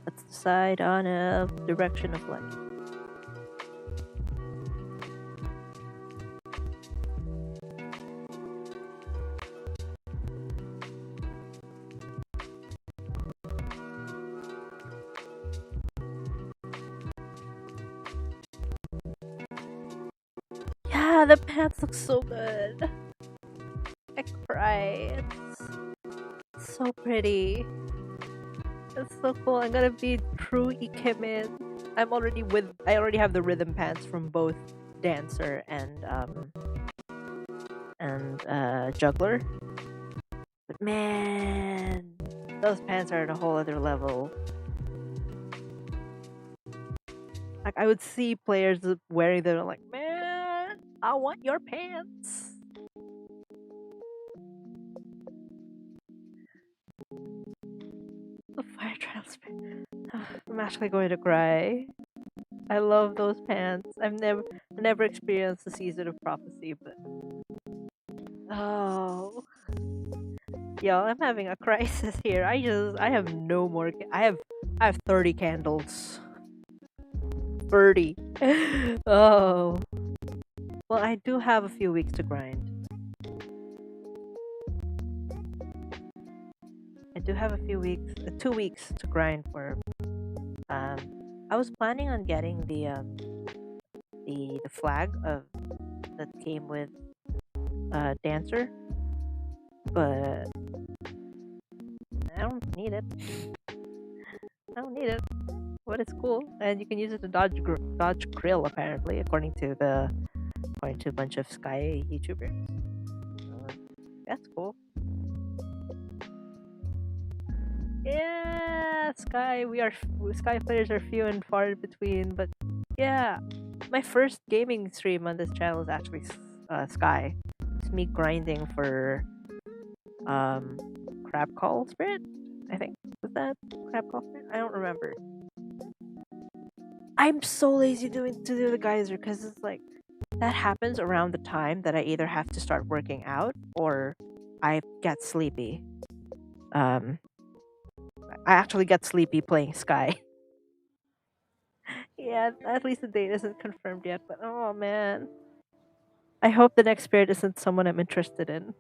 Let's decide on a direction of light. Yeah, the pants look so good. I cry. It's so pretty. It's so cool. I'm gonna be true Ikemen. I already have the rhythm pants from both dancer and juggler. But man, those pants are at a whole other level. Like I would see players wearing them, I'm like, man, I want your pants. The fire trials. I'm actually going to cry. I love those pants. I've never experienced the season of prophecy, but oh, yo, I'm having a crisis here. I have no more. I have 30 candles. 30. Oh, well, I do have a few weeks to grind. I do have a few weeks, 2 weeks to grind for. Um, I was planning on getting the flag of that came with dancer, but I don't need it. I don't need it. But it's cool, and you can use it to dodge krill apparently, according to a bunch of Sky YouTubers. That's cool. Yeah, Sky players are few and far between, but yeah, my first gaming stream on this channel is actually Sky. It's me grinding for Crab Call Spirit. I think was that Crab Call Spirit. I don't remember. I'm so lazy to do the geyser because it's like that happens around the time that I either have to start working out or I get sleepy. I actually get sleepy playing Sky. Yeah, at least the date isn't confirmed yet, but oh man. I hope the next spirit isn't someone I'm interested in.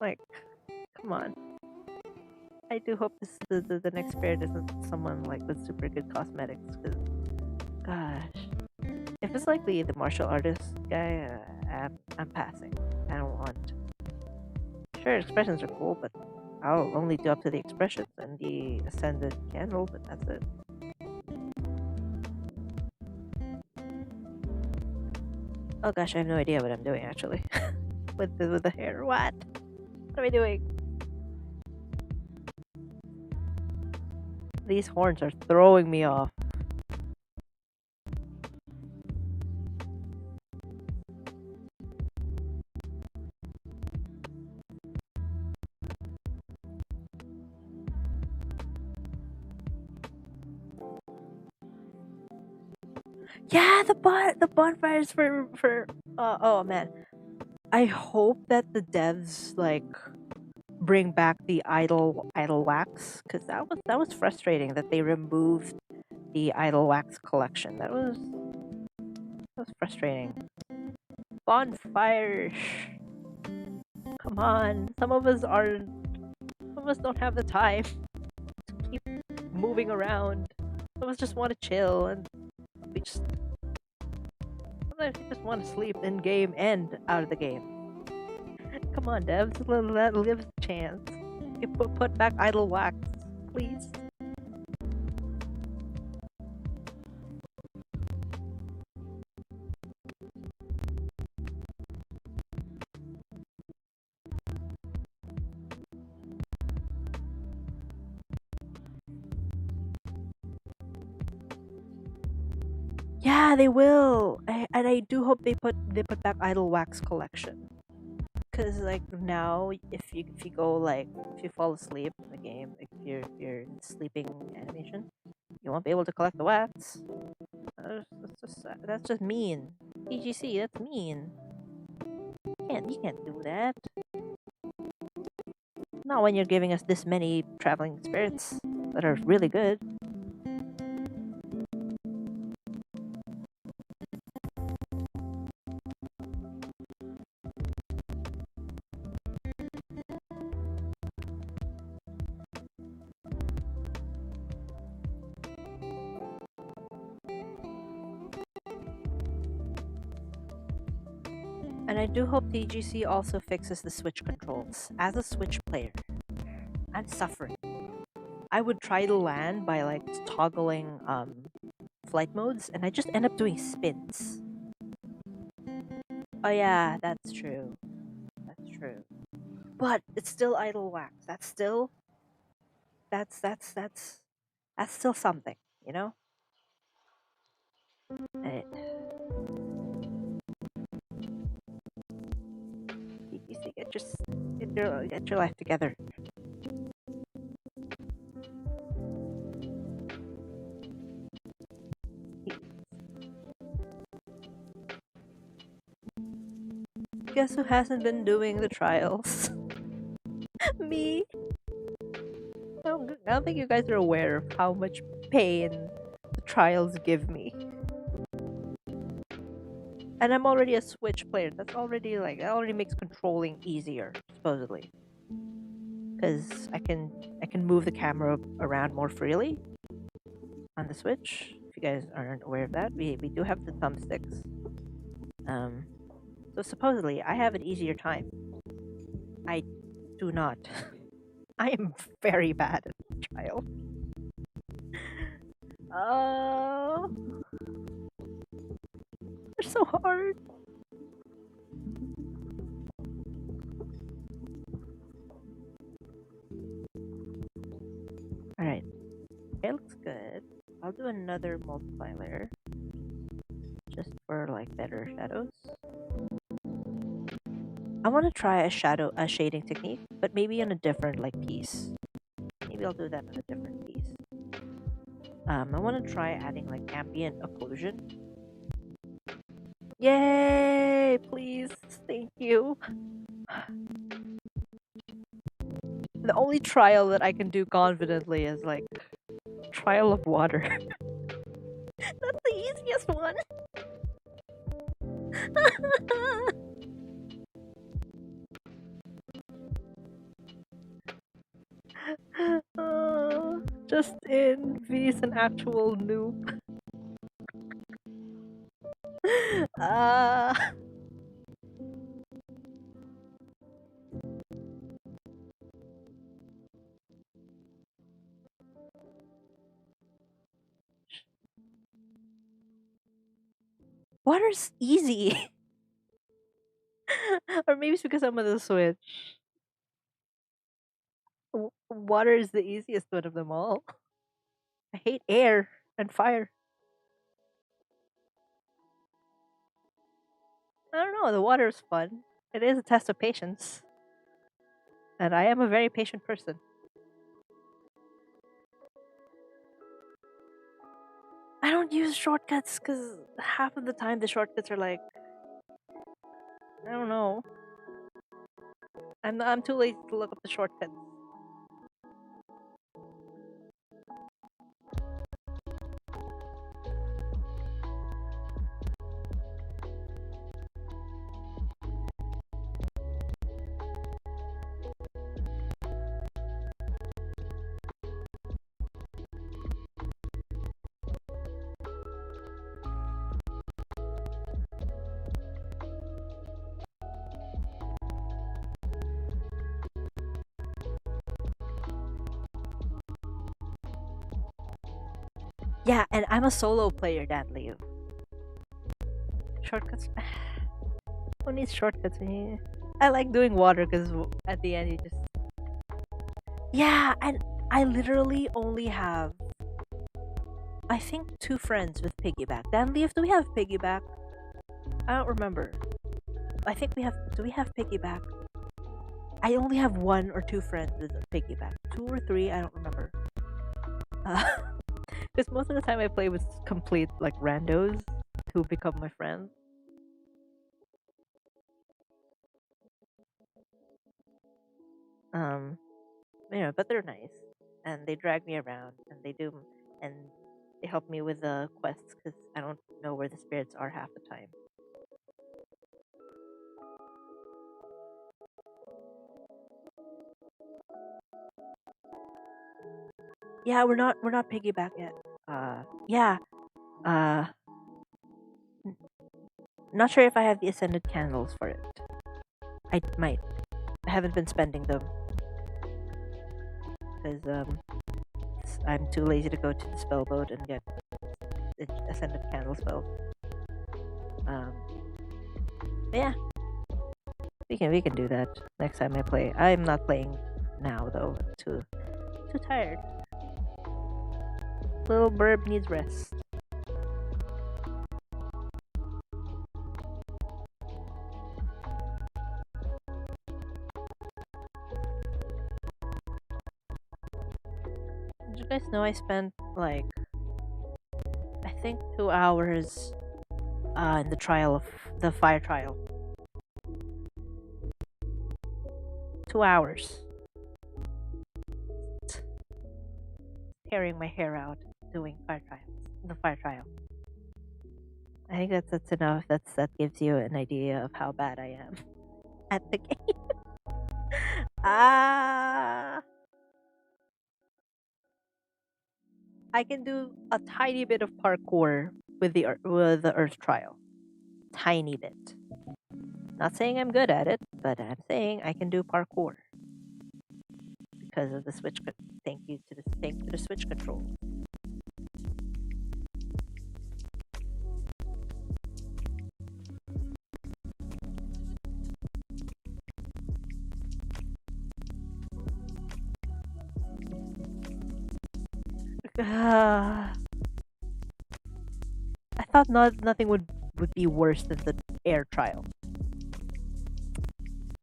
Like, come on. I do hope the next spirit isn't someone like with super good cosmetics, because gosh. If it's like the martial artist guy, I'm passing. I don't want. Sure, expressions are cool, but I'll only do up to the expressions and the ascended candle, but that's it. Oh gosh, I have no idea what I'm doing actually. with the hair. What am I doing? These horns are throwing me off. Yeah, the bonfires for oh man. I hope that the devs like bring back the idle wax, because that was frustrating that they removed the idle wax collection. That was frustrating. Bonfires. Come on. Some of us don't have the time to keep moving around. Some of us just want to chill, and we just sometimes we just want to sleep in game and out of the game. Come on, devs, let live a chance. You put back idle wax, please. Yeah, they will. And I do hope they put back idle wax collection. Cause like now, if you go like if you fall asleep in the game, if you're in sleeping animation, you won't be able to collect the wax. That's just mean. PGC, that's mean. You can't do that. Not when you're giving us this many traveling spirits that are really good. And I do hope TGC also fixes the Switch controls. As a Switch player, I'm suffering. I would try to land by like toggling flight modes, and I just end up doing spins. Oh yeah, that's true. That's true. But it's still idle wax. That's still something, you know? Right. TGC, get your life together. Guess who hasn't been doing the trials? Me. I don't think you guys are aware of how much pain the trials give me. And I'm already a Switch player. That already makes controlling easier, supposedly. Because I can move the camera around more freely on the Switch. If you guys aren't aware of that, we do have the thumbsticks. So supposedly I have an easier time. I do not. I am very bad at the trial. Oh, they're so hard. Alright, it looks good. I'll do another multiply layer just for like better shadows. I want to try a shading technique, but maybe on a different like piece. Maybe I'll do that on a different piece. I want to try adding like ambient occlusion. Yay! Please, thank you. The only trial that I can do confidently is like trial of water. That's the easiest one. Just in V's an actual noob. uh, Water's easy. Or maybe it's because I'm on the Switch. Water is the easiest one of them all. I hate air and fire. I don't know, the water is fun. It is a test of patience. And I am a very patient person. I don't use shortcuts because half of the time the shortcuts are like, I don't know. I'm too lazy to look up the shortcuts. Yeah, and I'm a solo player, Dan Liu. Shortcuts. Who needs shortcuts? I like doing water because at the end you just. Yeah, and I literally only have, I think, 2 friends with piggyback. Dan Liu, do we have piggyback? I don't remember. I think we have. Do we have piggyback? I only have 1 or 2 friends with piggyback. 2 or 3, I don't remember. Because most of the time I play with complete like randos who become my friends. Um, but they're nice, and they drag me around, and they help me with the quests because I don't know where the spirits are half the time. Yeah, we're not piggyback yet. Yeah. Uh, Not sure if I have the ascended candles for it. I might. I haven't been spending them because I'm too lazy to go to the spell mode and get the ascended candle spells. Um, yeah, we can do that next time I play. I'm not playing now though. I'm too tired. Little burb needs rest. Did you guys know I spent like I think 2 hours in the trial of the fire trial? 2 hours tearing my hair out doing fire trials. The fire trial. I think that's enough. That gives you an idea of how bad I am at the game. Ah, I can do a tiny bit of parkour with the Earth trial. Tiny bit. Not saying I'm good at it, but I'm saying I can do parkour because of the switch. Thank to the switch control. I thought nothing would be worse than the air trial.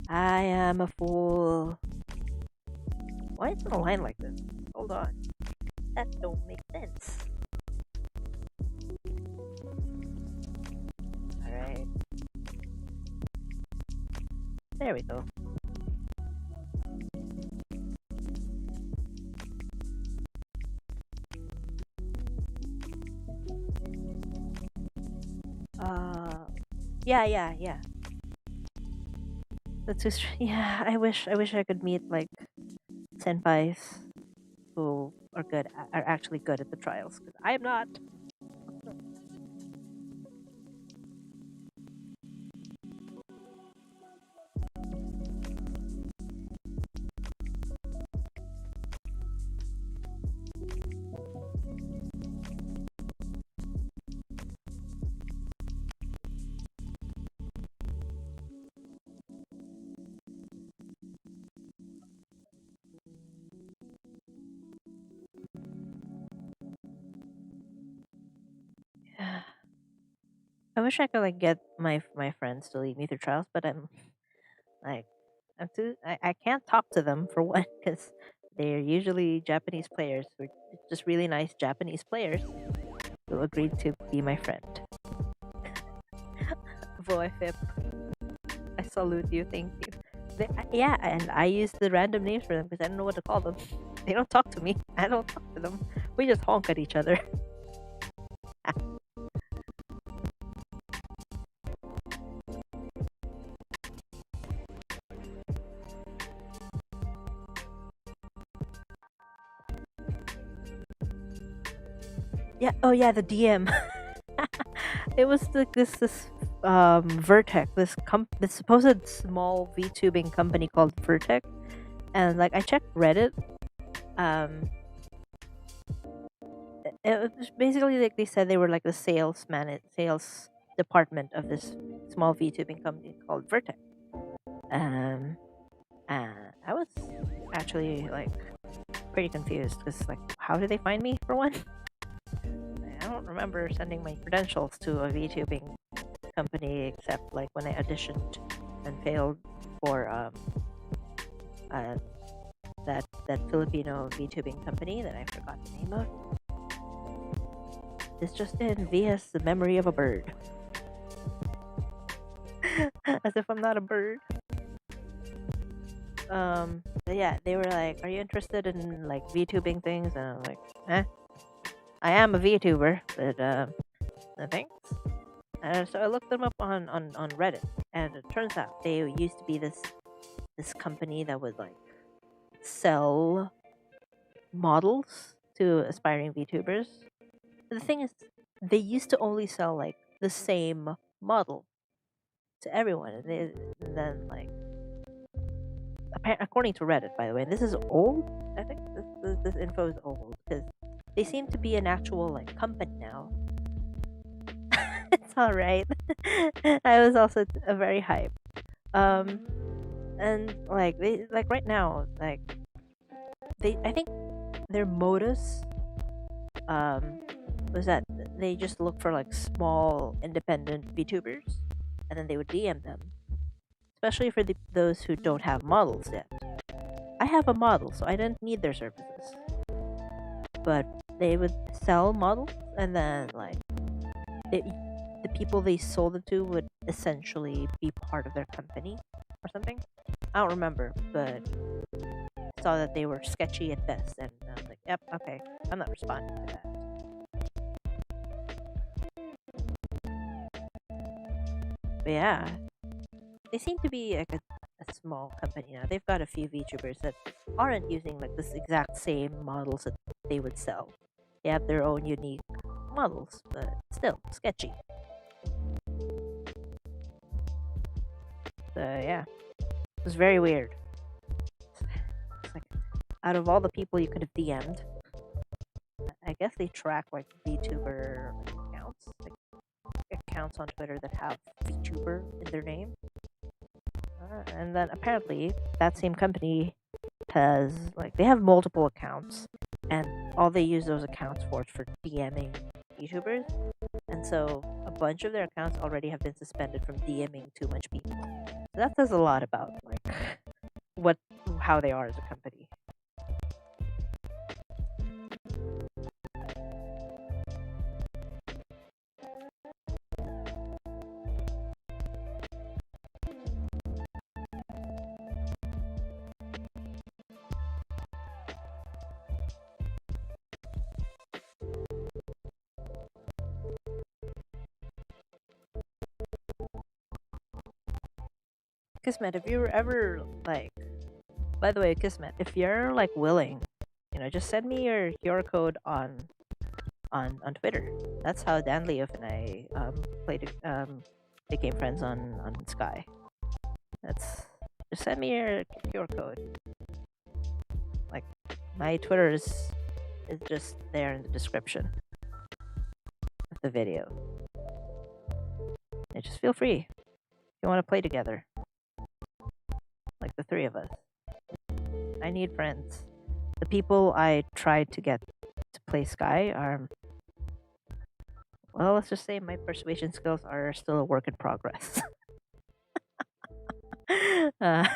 I am a fool. Why is it a line like this? Hold on. That don't make sense. Alright. There we go. Yeah. That's just yeah. I wish I could meet like senpais who are actually good at the trials because I am not. I wish I could like get my friends to lead me through trials, but I'm like I can't talk to them for one because they're usually Japanese players who are just really nice Japanese players who agreed to be my friend. Voifip, I salute you, thank you. Yeah, and I use the random names for them because I don't know what to call them. They don't talk to me. I don't talk to them. We just honk at each other. Yeah. Oh yeah, the DM. It was like this Vertec, this supposed small VTubing company called Vertec, and like I checked Reddit. Um, it was basically like they said they were like the sales department of this small VTubing company called Vertec. Um, I was actually like pretty confused because like how did they find me for one? I don't remember sending my credentials to a VTubing company except like when I auditioned and failed for uh, that Filipino VTubing company that I forgot the name of. It's just in vs the memory of a bird. As if I'm not a bird. But yeah, they were like, "Are you interested in like VTubing things?" And I'm like, "Eh, I am a VTuber, but no thanks." So I looked them up on Reddit, and it turns out they used to be this company that would like sell models to aspiring VTubers. The thing is, they used to only sell like the same model to everyone. And then like according to Reddit, by the way, and this is old. I think this info is old because they seem to be an actual like company now. It's all right. I was also a very hype. Um, and like they like right now, like I think their modus um was that they just look for like small independent VTubers, and then they would DM them, especially for those who don't have models yet. I have a model, so I didn't need their services. But they would sell models, and then like they, the people they sold them to would essentially be part of their company or something. I don't remember, but I saw that they were sketchy at best, and I was like, "Yep, okay, I'm not responding to that." But yeah, they seem to be like a small company now. They've got a few VTubers that aren't using like this exact same models that they would sell. They have their own unique models, but still sketchy. So yeah, it was very weird. It's like out of all the people you could have DM'd, I guess they track like VTuber accounts, like accounts on Twitter that have VTuber in their name. And then apparently that same company has like they have multiple accounts, and all they use those accounts for is for DMing YouTubers. And so a bunch of their accounts already have been suspended from DMing too much people. So that says a lot about like what how they are as a company. Kismet, if you were ever like, by the way, Kismet, if you're like willing, just send me your QR code on Twitter. That's how Dan Leof and I played became friends on Sky. That's just send me your QR code. Like my Twitter is just there in the description of the video. And just feel free if you want to play together, like the three of us. I need friends. The people I tried to get to play Sky are, well, let's just say my persuasion skills are still a work in progress. uh,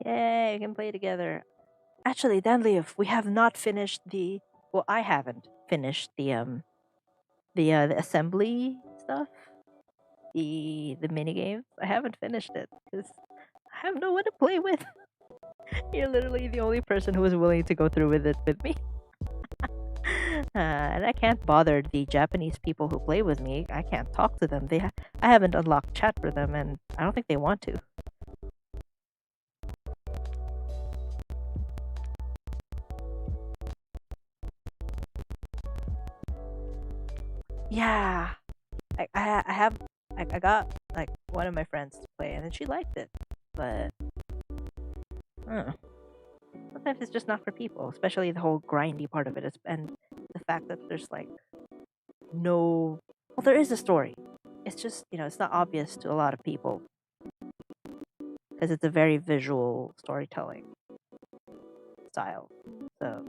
Yay, we can play together. Actually, Danlief, we have not finished the. Well, I haven't finished the assembly stuff, the mini games. I haven't finished it because I have no one to play with. You're literally the only person who was willing to go through with it with me. And I can't bother the Japanese people who play with me. I can't talk to them. I haven't unlocked chat for them, and I don't think they want to. Yeah, I have I got like one of my friends to play, and then she liked it, but sometimes it's just not for people, especially the whole grindy part of it, and the fact that there's like no, well, there is a story. It's just it's not obvious to a lot of people because it's a very visual storytelling style. So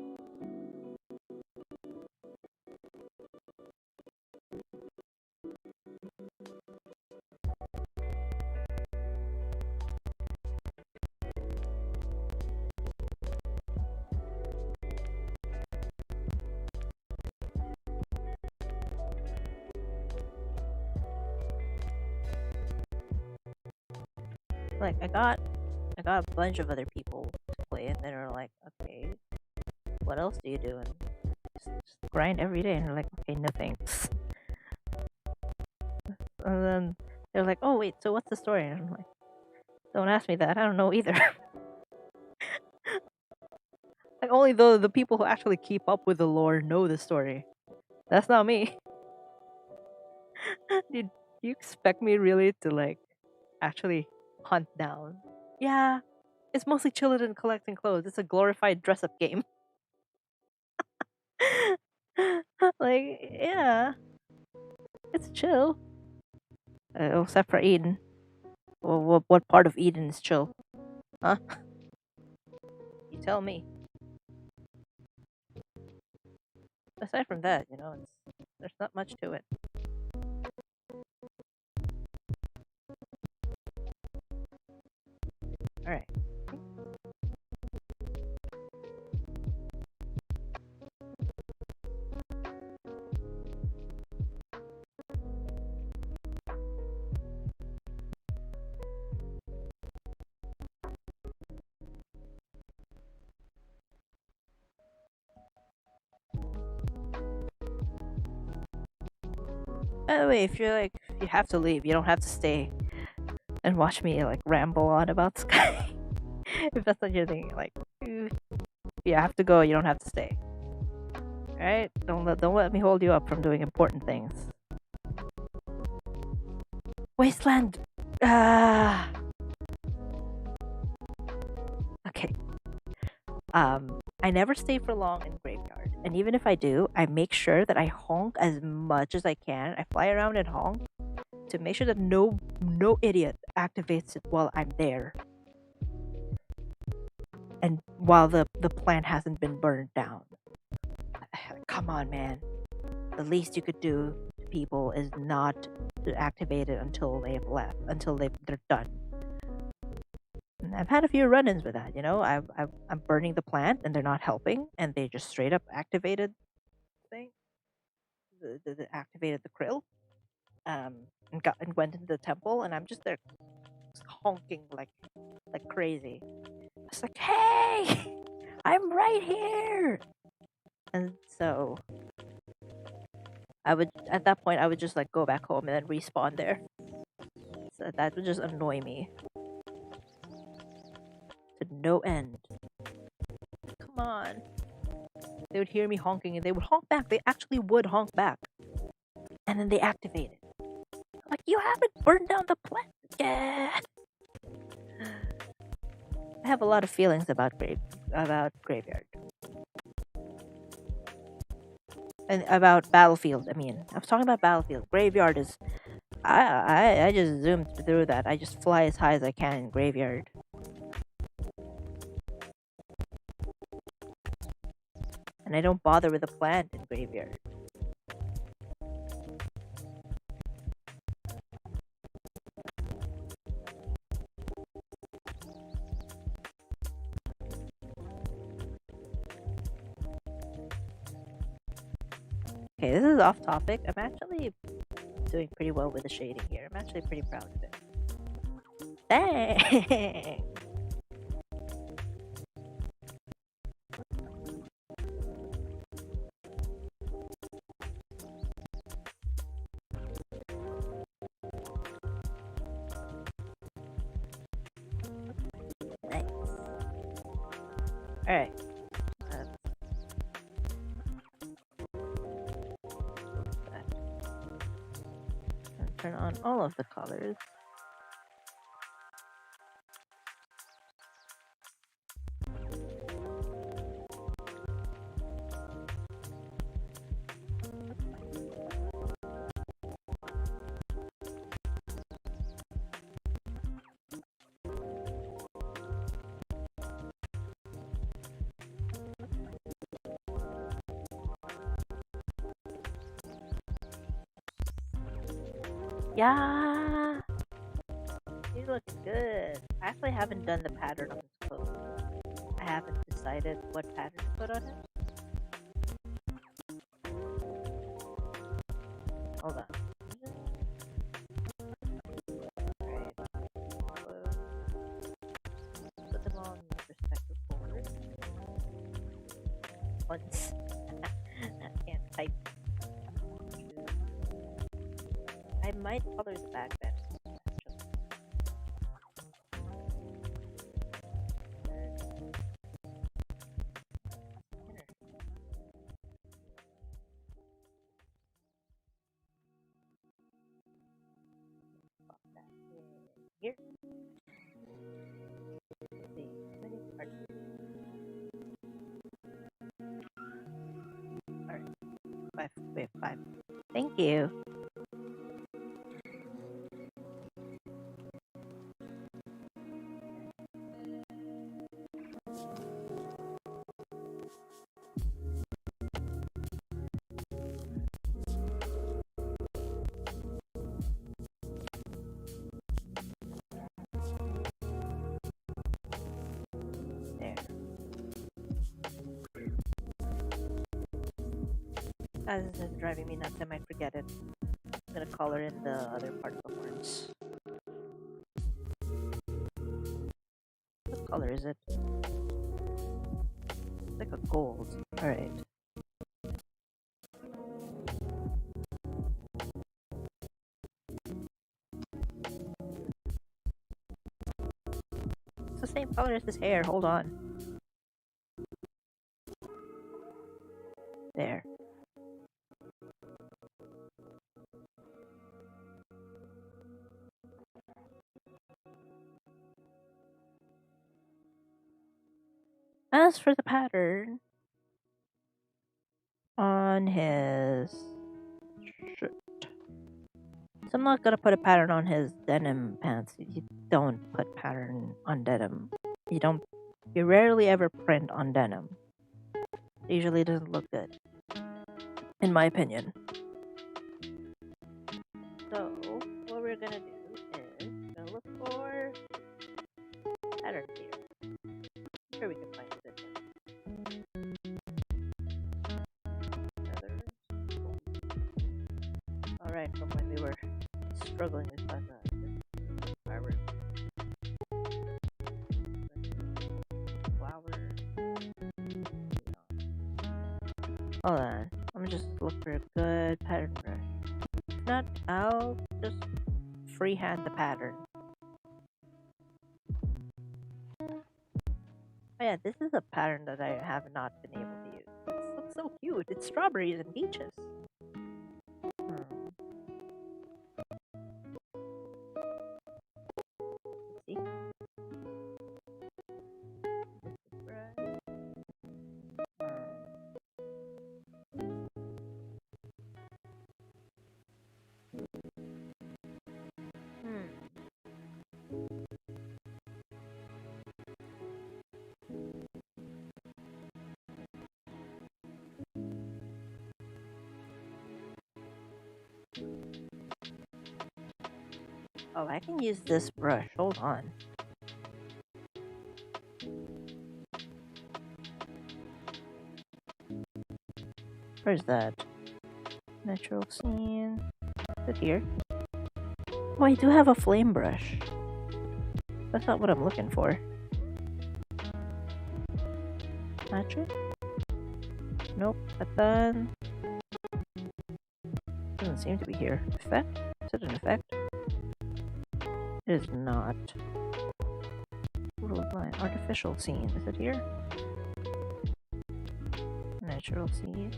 like I got a bunch of other people to play, and then are like, okay, what else do you do? And just grind every day, and they're like, okay, no thanks. And then they're like, "Oh wait, so what's the story?" And I'm like, "Don't ask me that. I don't know either." Like only the people who actually keep up with the lore know the story. That's not me. Did you expect me really to like actually hunt down? Yeah, it's mostly chilling and collecting clothes. It's a glorified dress-up game. Like, yeah, it's chill. Except for Eden. Well, what part of Eden is chill? Huh? You tell me. Aside from that, there's not much to it. All right. By the way, if you have to leave, you don't have to stay and watch me like ramble on about Sky. If that's what you're thinking, like, if you have to go, you don't have to stay. All right? Don't let me hold you up from doing important things. Wasteland. Ah. Okay. I never stay for long in graveyard, and even if I do, I make sure that I honk as much as I can. I fly around and honk to make sure that no idiot activates it while I'm there, and while the plant hasn't been burned down. Come on, man. The least you could do to people is not to activate it until they've left, until they're done. And I've had a few run-ins with that. I'm burning the plant and they're not helping, and they just straight up activated thing, activated the krill, and went into the temple, and I'm just there honking like crazy. It's like, hey, I'm right here. And so at that point I would just like go back home and then respawn there. So that would just annoy me to no end. Come on. They would hear me honking and they would honk back. They actually would honk back. And then they activate it. I'm like, you haven't burned down the plant yet. I have a lot of feelings about graveyard. And about Battlefield. I mean, I was talking about Battlefield. Graveyard is I just zoomed through that. I just fly as high as I can in Graveyard. And I don't bother with a plant in Graveyard. Okay, this is off topic. I'm actually doing pretty well with the shading here. I'm actually pretty proud of it. Dang! Nice. Alright. Turn on all of the colors. Yeah! These look good. I actually haven't done the pattern on this clothes. I haven't decided what pattern to put on it. Hold on. Alright. Put them on respective folders. Once. I can't type. I I might color the back then. Just pop that in here. Let's see. Many parts. Alright. Five. Thank you. There. As this is driving me nuts, I might forget it. I'm gonna color in the other part of the horns. What color is it? It's like a gold. Alright. It's the same color as his hair. Hold on. There. As for the pattern on his shirt, so I'm not gonna put a pattern on his denim pants. You don't put pattern on denim. You rarely ever print on denim. It usually doesn't look good, in my opinion. So what we're gonna do is we're gonna look for patterns here. I'm sure we can find it. Alright, from when we were struggling with flower. Hold on. I'm just look for a good pattern brush. If not, I'll just freehand the pattern. Oh yeah, this is a pattern that I have not been able to use. This looks so cute. It's strawberries and peaches. See? Oh, I can use this brush. Hold on. Where's that? Natural scene. Is it here? Oh, I do have a flame brush. That's not what I'm looking for. Magic? Nope. Button. Doesn't seem to be here. Effect? Is it an effect? It is not. Little line. Artificial scene. Is it here? Natural scene.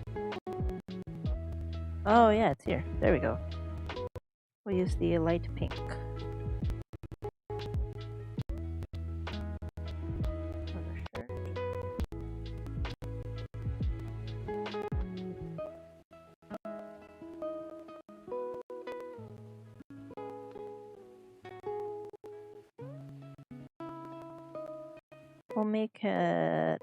Oh yeah, it's here. There we go. We'll use the light pink. We'll make it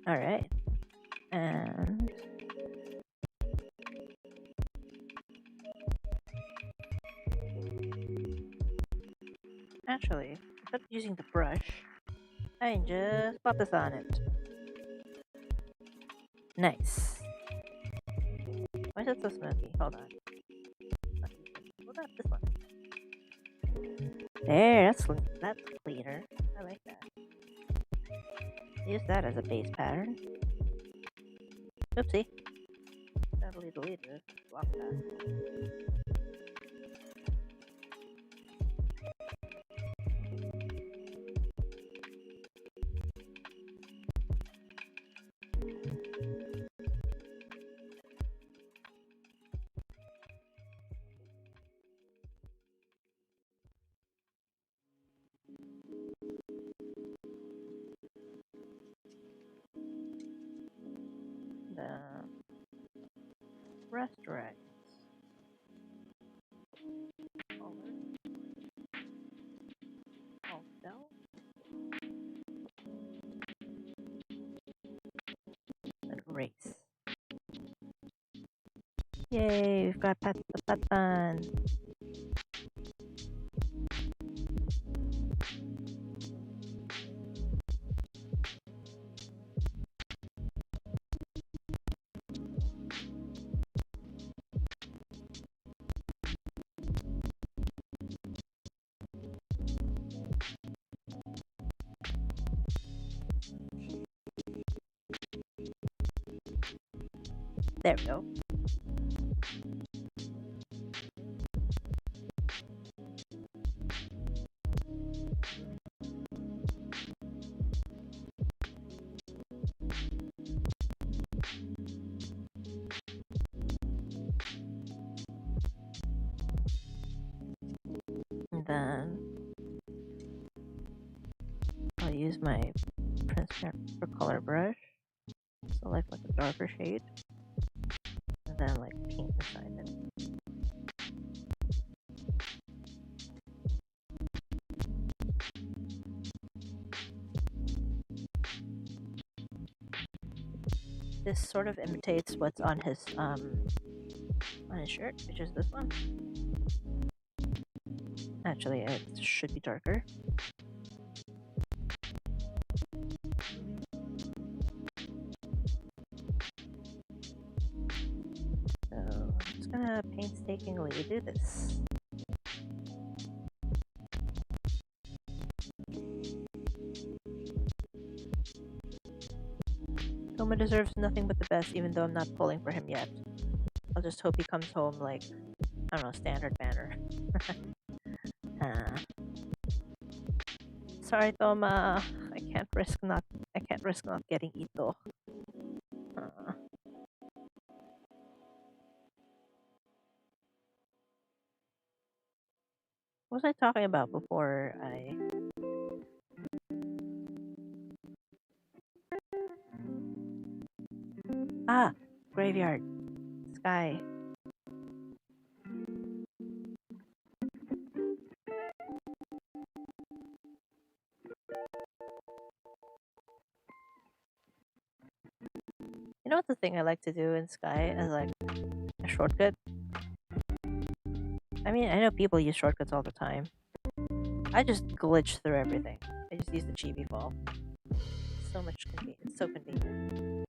Alright. And actually, instead of using the brush, I can just pop this on it. Nice. Why is it so smoky? Hold on. Hold up, this one. There, that's cleaner. I like that. Use that as a base pattern. Oopsie. Totally deleted it. Block that. The restaurant. And race. Yay, we've got the button. There we go. And then I'll use my transparent color brush, select like a darker shade, and then like paint inside it. This sort of imitates what's on his shirt, which is this one. Actually, it should be darker. So I'm just gonna painstakingly do this. Thoma deserves nothing but the best, even though I'm not pulling for him yet. I'll just hope he comes home like, I don't know, standard banner. Sorry, Thoma. I can't risk not getting Itto. What was I talking about before I... Ah! Graveyard. Sky. You know what the thing I like to do in Sky as like a shortcut? I mean, I know people use shortcuts all the time. I just glitch through everything. I just use the chibi fall. So much convenient. It's so convenient.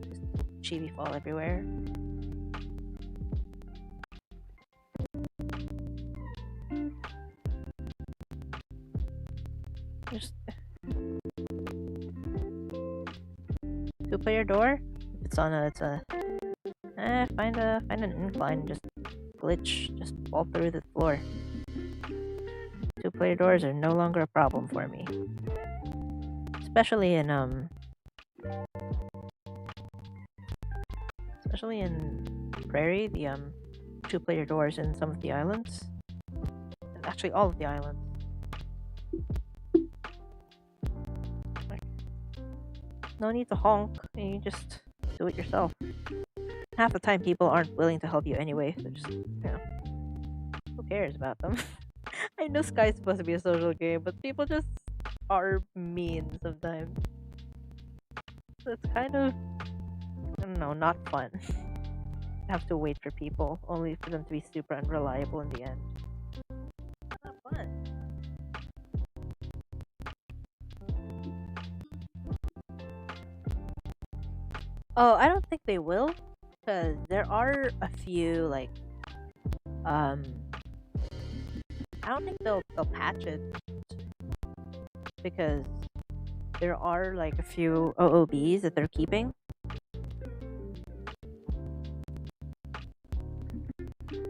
Just chibi fall everywhere. Just two-player door. It's on a. It's a. Find an incline. Just glitch. Just fall through the floor. Two-player doors are no longer a problem for me. Especially in Prairie, the two-player doors in some of the islands. Actually, all of the islands. No need to honk. You just do it yourself. Half the time, people aren't willing to help you anyway. So just, who cares about them? I know Sky's supposed to be a social game, but people just are mean sometimes. It's kind of, I don't know, not fun. Have to wait for people, only for them to be super unreliable in the end. Not fun. Oh, I don't think they will, because there are a few like um I don't think they'll patch it because there are like a few OOBs that they're keeping.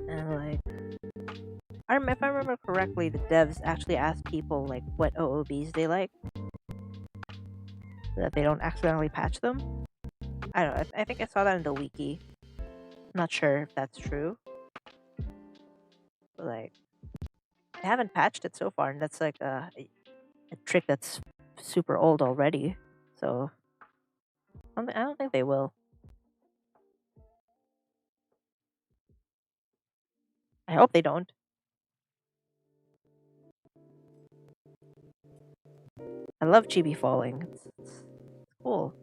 And like if I remember correctly, the devs actually asked people like what OOBs they like so that they don't accidentally patch them. I don't know. I think I saw that in the wiki. Not sure if that's true. But like they haven't patched it so far, and that's like a trick that's super old already. So I don't think they will. I hope they don't. I love chibi falling. It's cool.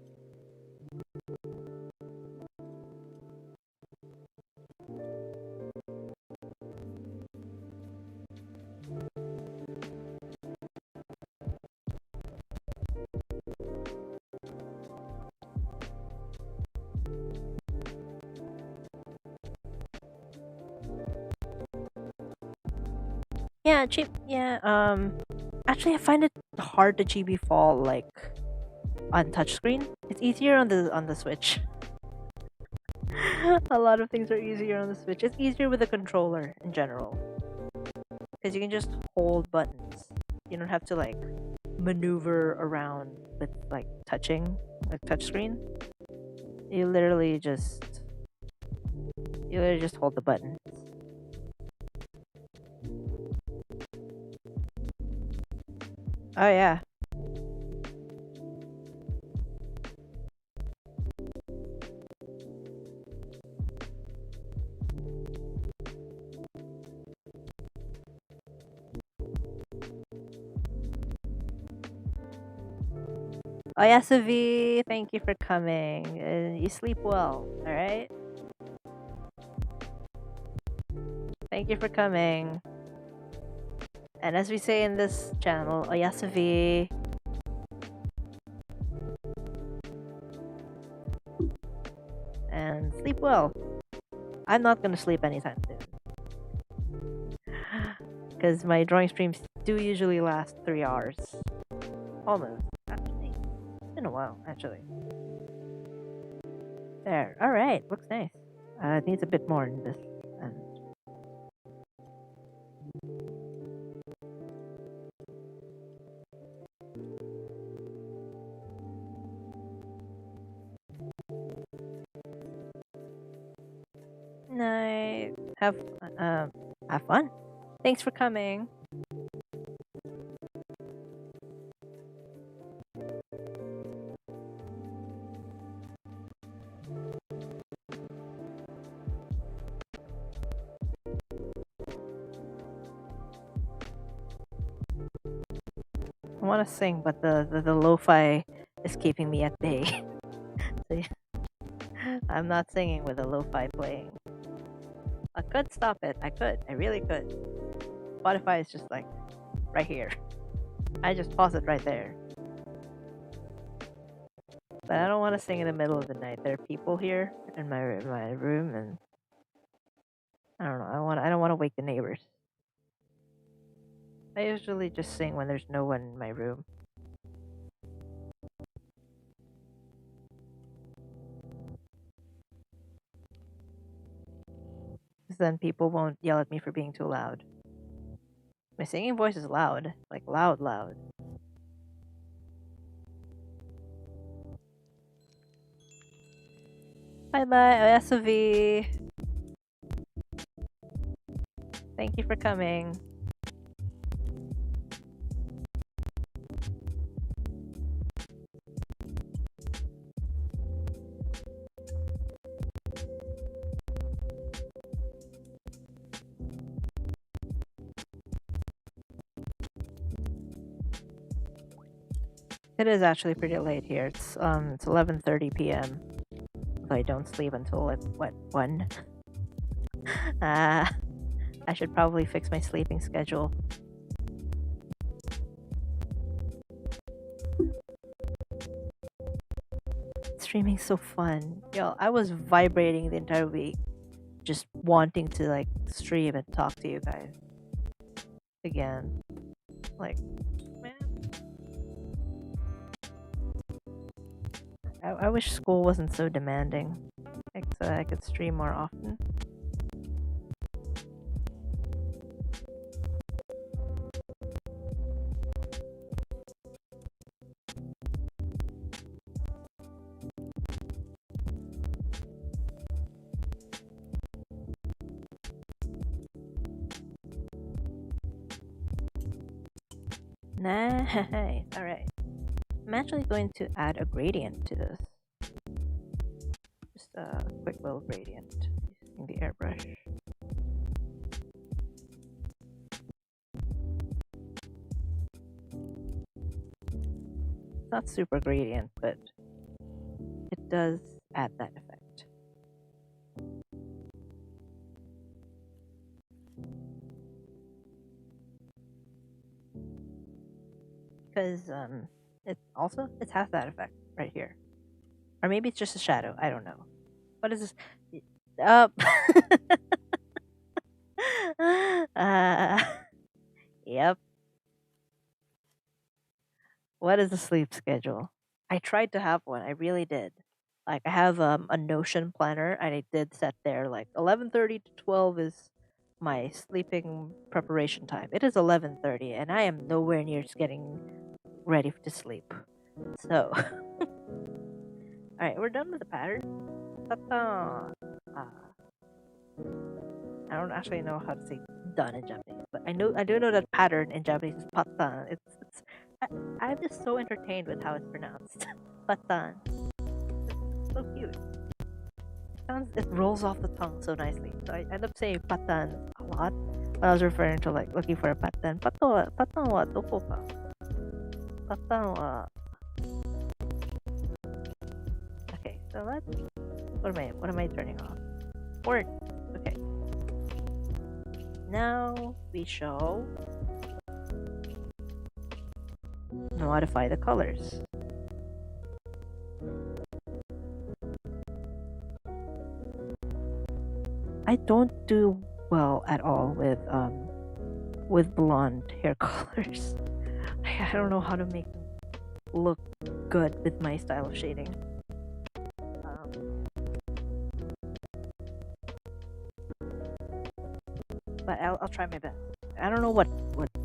Yeah, yeah, actually I find it hard to chibi fall like on touchscreen. It's easier on the Switch. A lot of things are easier on the Switch. It's easier with the controller in general. Because you can just hold buttons. You don't have to like maneuver around with like touching like touchscreen. You literally just hold the button. Oh yeah. Oh yeah, Savi, thank you for coming. You sleep well, all right? Thank you for coming. And as we say in this channel, Oyasavi. And sleep well. I'm not gonna sleep anytime soon. Because my drawing streams do usually last 3 hours. Almost, actually. It's been a while, actually. There. Alright, looks nice. It needs a bit more in this. And nice. Have fun. Thanks for coming. I want to sing, but the lo-fi is keeping me at bay. So, I'm not singing with the lo-fi playing. I could stop it. I could. I really could. Spotify is just like right here. I just pause it right there. But I don't want to sing in the middle of the night. There are people here in my room, and I don't know. I don't want to wake the neighbors. I usually just sing when there's no one in my room. Because then people won't yell at me for being too loud. My singing voice is loud. Like loud, loud. Bye-bye, Oyasavi. Thank you for coming. It is actually pretty late here. It's 11:30 p.m. If I don't sleep until like what 1. I should probably fix my sleeping schedule. Streaming's so fun. Yo, I was vibrating the entire week, just wanting to like stream and talk to you guys again. Like, man, I wish school wasn't so demanding. Like, so I could stream more often. Nice. All right. I'm actually going to add a gradient to this. Just a quick little gradient using the airbrush. Not super gradient, but it does add that effect. Because it has that effect right here, or maybe it's just a shadow. I don't know. What is this? Yep. What is the sleep schedule? I tried to have one. I really did. Like I have a Notion planner, and I did set there like 11:30 to 12 is my sleeping preparation time. It is 11:30, and I am nowhere near getting ready to sleep. So, all right, we're done with the pattern. Ta-ta. I don't actually know how to say done in Japanese, but I do know that pattern in Japanese is patan. I'm just so entertained with how it's pronounced. Patan. It's so cute. It rolls off the tongue so nicely. So I end up saying patan a lot when I was referring to like looking for a patan. Patan wa doko ka? Patan wa. Okay, so what am I turning off? Word. Okay. Now we shall modify the colors. I don't do well at all with blonde hair colors. I don't know how to make them look good with my style of shading. But I'll try my best. I don't know what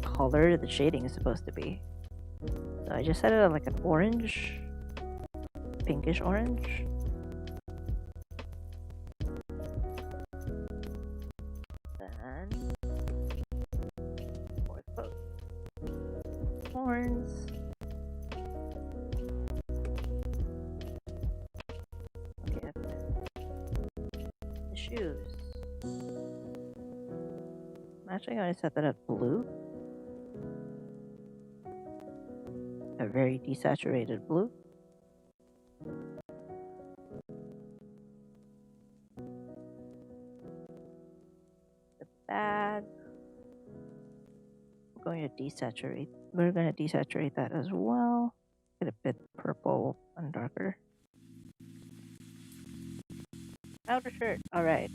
color the shading is supposed to be. So I just set it at like an orange, pinkish orange. Then fourth boat. Horns. Okay. The shoes. I'm actually going to set that at blue. A very desaturated blue. The bag. We're going to desaturate that as well. Get a bit purple and darker. Outer shirt. All right.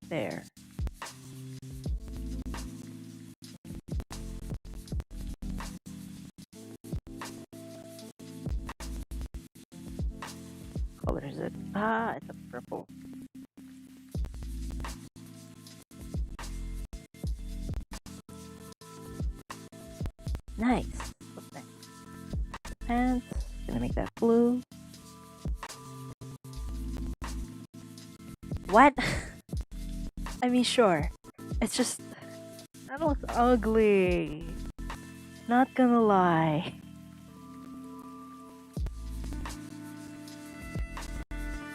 There. Color is it? It's a purple. Nice. What's next? Pants. Gonna make that blue. What? I mean, sure. It's just that looks ugly. Not gonna lie.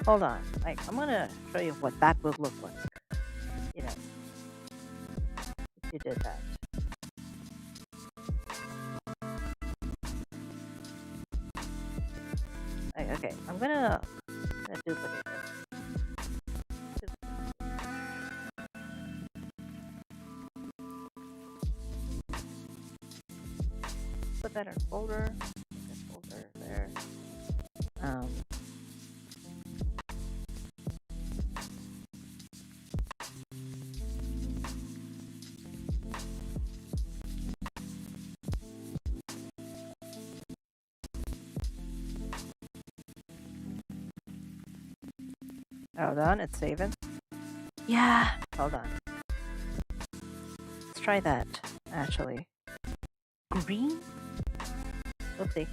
Hold on. Like, I'm gonna show you what that would look like. You know, if you did that. Okay, I'm gonna duplicate this. Put that in a folder. Put this folder there. Hold on, it's saving. Yeah, hold on. Let's try that, actually. Green? Oopsie.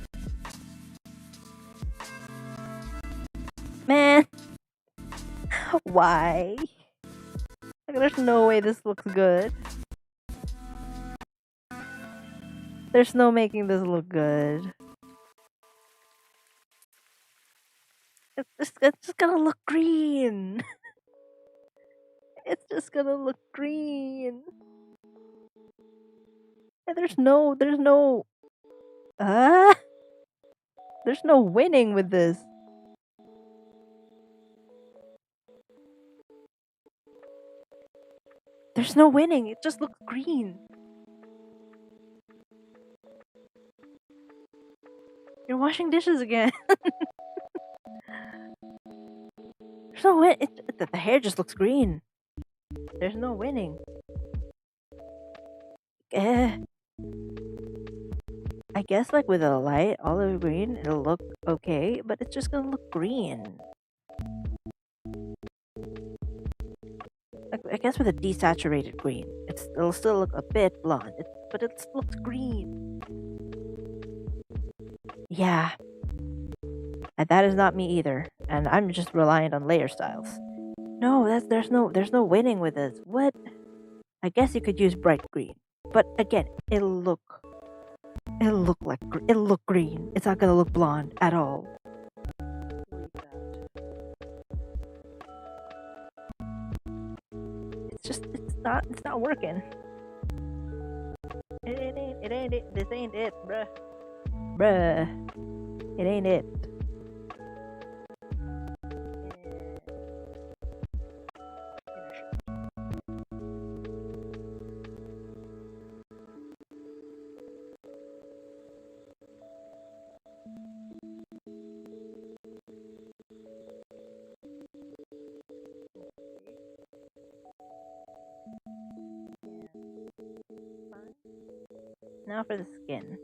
Man! Why? Like, there's no way this looks good. There's no making this look good. It's just gonna look green. It's just gonna look green. And there's no winning with this. There's no winning. It just looks green. You're washing dishes again. There's no win. The hair just looks green. There's no winning. I guess like with a light olive green, it'll look okay, but it's just gonna look green. Like, I guess with a desaturated green, it'll still look a bit blonde, but it looks green. Yeah. And that is not me either, and I'm just reliant on layer styles. No, there's no winning with this. What? I guess you could use bright green, but again, it'll look green. It's not gonna look blonde at all. It's not working. It ain't it. This ain't it, bruh. It ain't it. Now for the skin.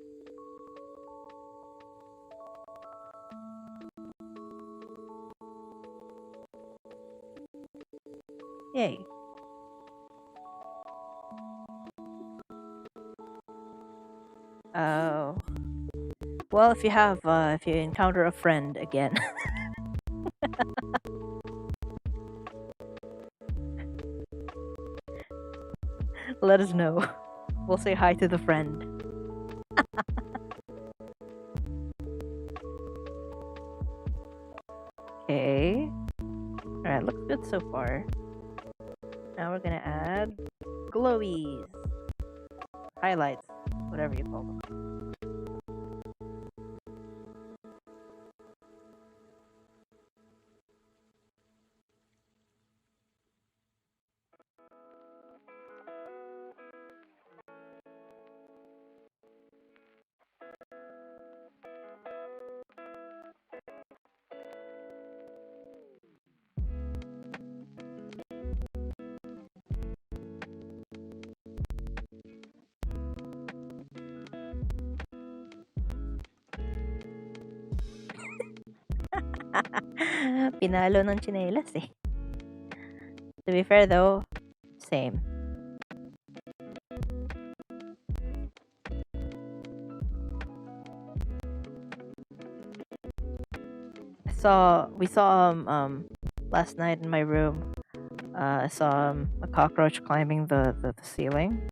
Yay. Oh. Well, if you encounter a friend again. Let us know. We'll say hi to the friend. Okay. Alright, looks good so far. Now we're gonna add glowies. Highlights. Whatever you call them. Pinalo ng tsinelas eh. To be fair though, same. We saw last night in my room. I saw a cockroach climbing the ceiling.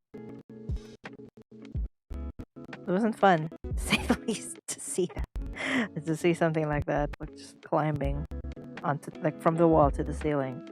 It it wasn't fun, to say the least, to see that. To see something like that, like just climbing onto, like, from the wall to the ceiling.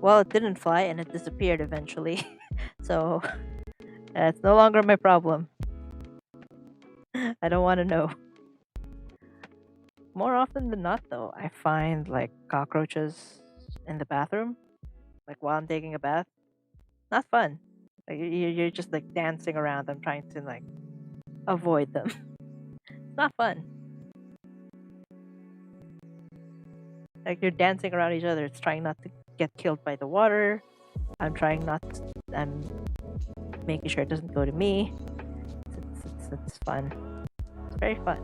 Well, it didn't fly and it disappeared eventually. So, it's no longer my problem. I don't want to know. More often than not, though, I find like cockroaches in the bathroom, like while I'm taking a bath. Not fun. Like you're just like dancing around them, trying to like avoid them. It's not fun. Like you're dancing around each other. It's trying not to get killed by the water. I'm trying not. I'm making sure it doesn't go to me. It's fun. It's very fun.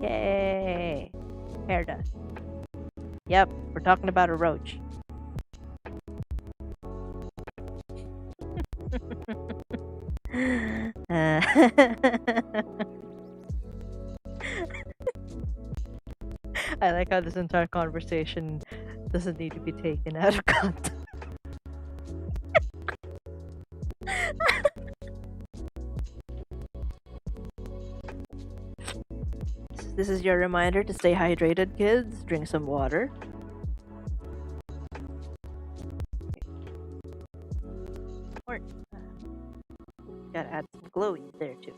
Yay! Hair dust. Yep, we're talking about a roach. I like how this entire conversation doesn't need to be taken out of context. This is your reminder to stay hydrated, kids. Drink some water. Or gotta add some glowy there too.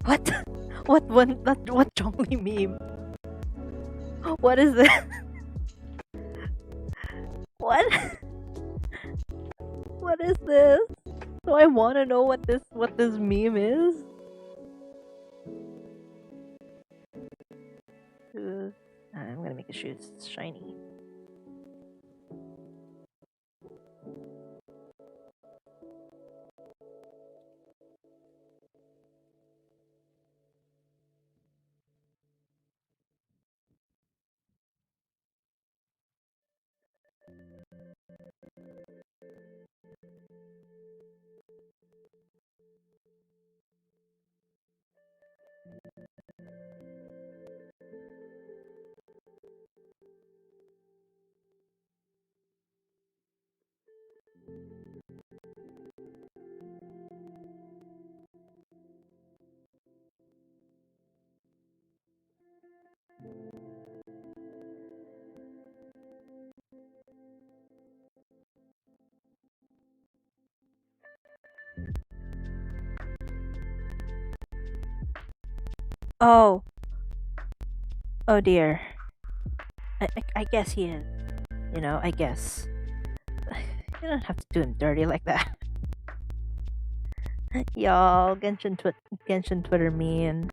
What? What Zhongli meme? What is this? What? What is this? Do I want to know what this meme is? I'm gonna make the shoes shiny. Oh. Oh dear. I guess he is. You know, I guess. You don't have to do him dirty like that. Y'all, Genshin Twitter me and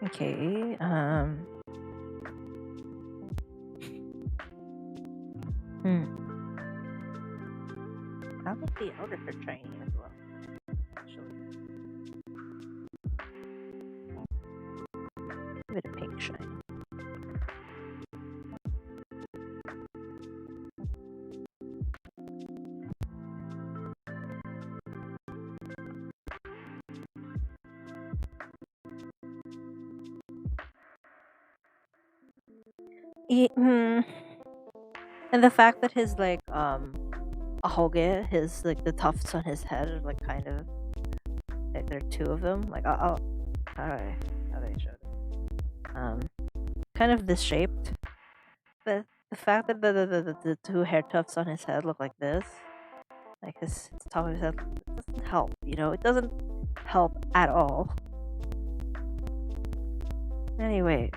Okay. How about the elders are shiny as well? Actually, give it a pink shine. And the fact that his like ahoge, his like the tufts on his head are like kind of like there are two of them. Like how do I show it? Kind of this shaped. The fact that the two hair tufts on his head look like this, like his top of his head, doesn't help. You know, it doesn't help at all. Anyway,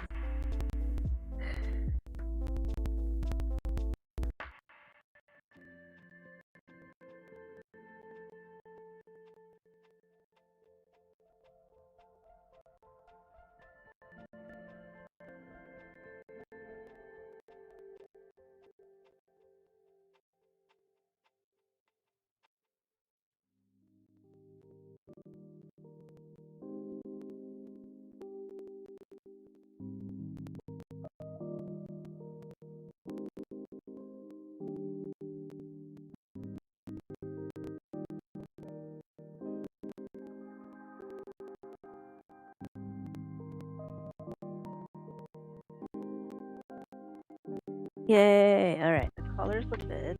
yay! All right, the colors look good.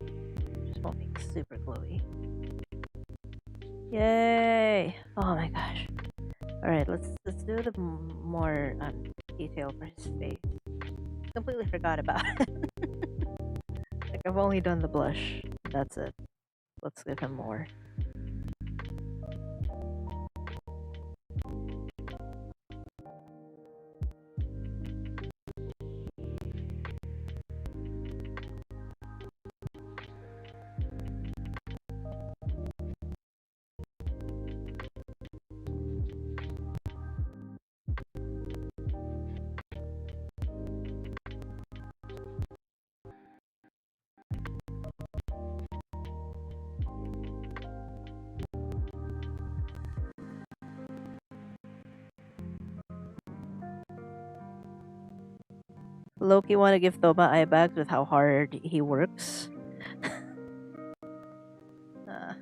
Just won't make it super glowy. Yay! Oh my gosh! All right, let's do the more detail for his face. Completely forgot about it. Like I've only done the blush. That's it. Let's give him more. Loki want to give Thoma eye bags with how hard he works. uh,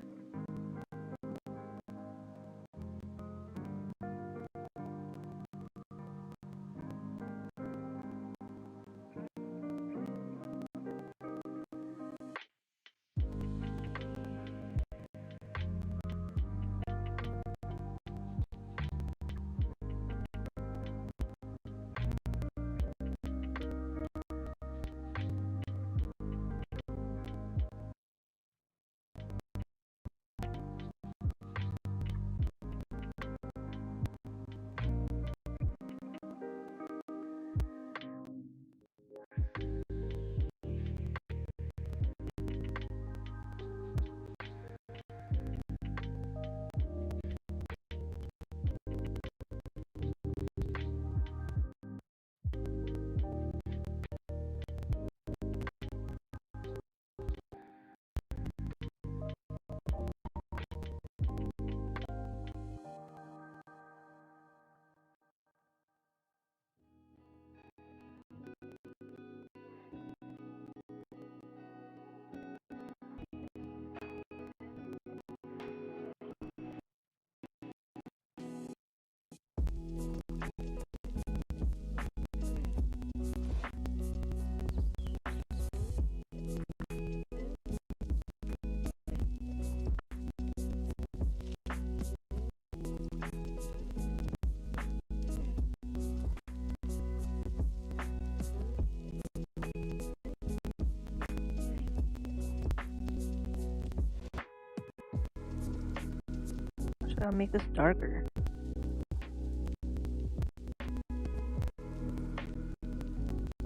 Actually, I'll make this darker.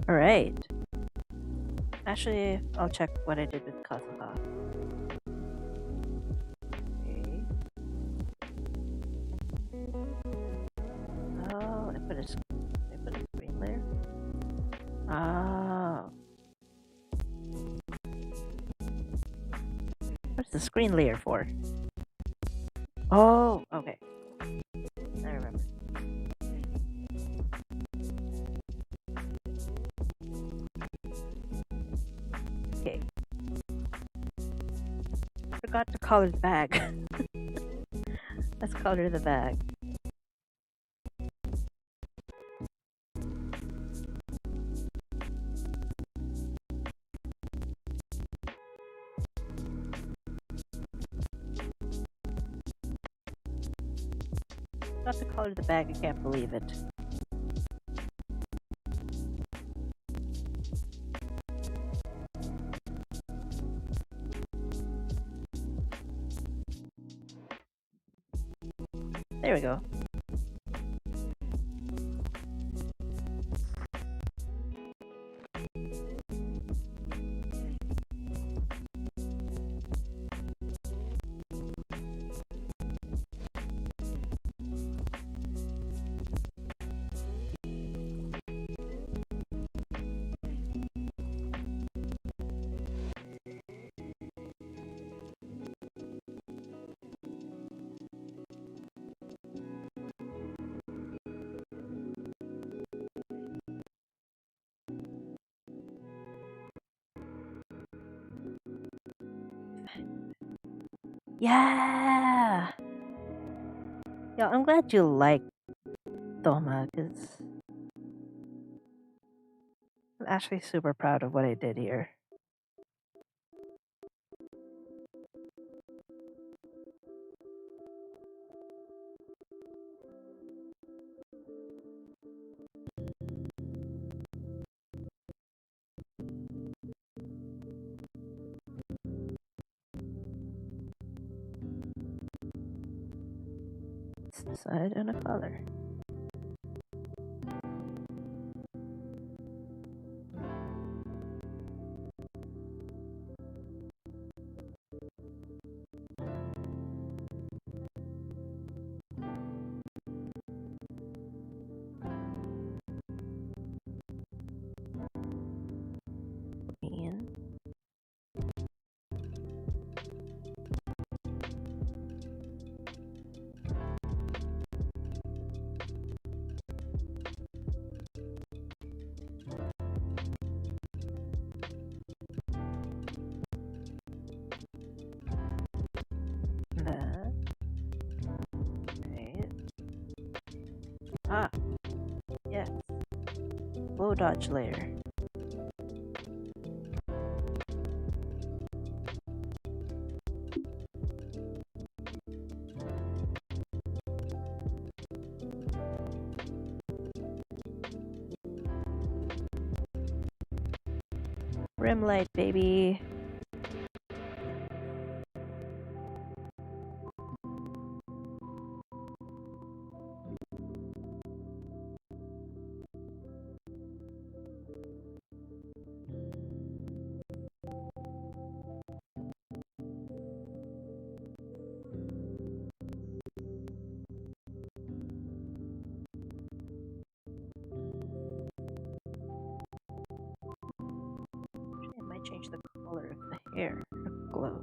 All right. Actually, I'll check what I did with Kazuha. Okay. Oh, I put a What's the screen layer for? Oh, okay. I remember. Okay. Forgot to color the bag. Let's color the bag. Forgot to color the bag, I can't believe it. There we go. Yeah! Yeah, I'm glad you like Thoma, because I'm actually super proud of what I did here. Decide on a color. Green. That. Right. Ah, yes. Low dodge layer. Rim light, baby. It might change the color of the hair. Glow.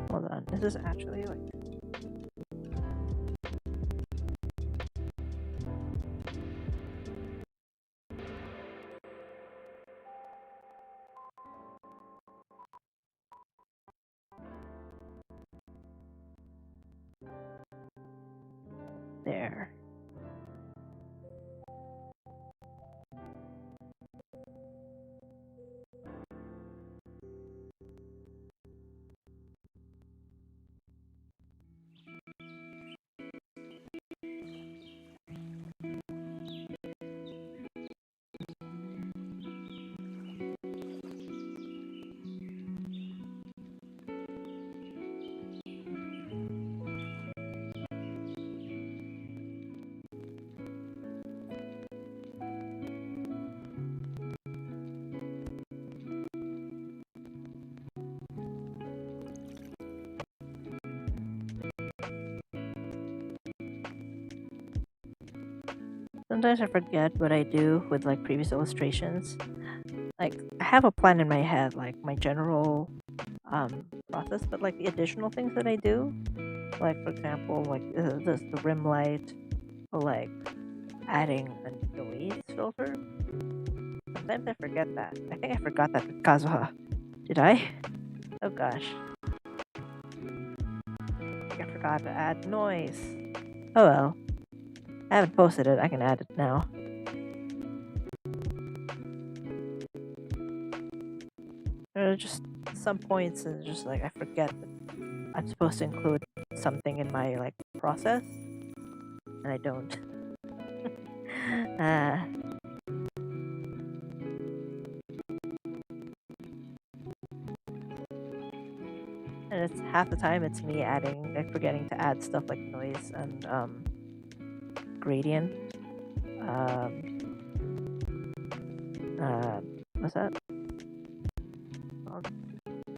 Hold on, is this actually like... There. Sometimes I forget what I do with like previous illustrations. Like I have a plan in my head, like my general process, but like the additional things that I do, like for example, like the rim light, or like adding a noise filter. Sometimes I forget that. I think I forgot that with Kazuha. Did I? Oh gosh. I think I forgot to add noise. Oh well. I haven't posted it. I can add it now. There are just some points and just like I forget that I'm supposed to include something in my like process, and I don't. And it's half the time it's me adding, like forgetting to add stuff like noise and gradient. What's that?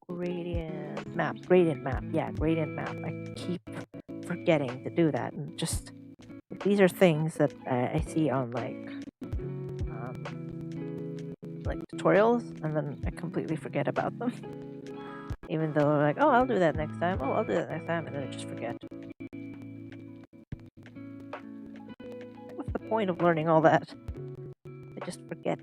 Gradient map. Yeah, gradient map. I keep forgetting to do that, and just these are things that I see on like tutorials, and then I completely forget about them. Even though like, oh, I'll do that next time. Oh, I'll do that next time, and then I just forget. What's the point of learning all that? I just forget.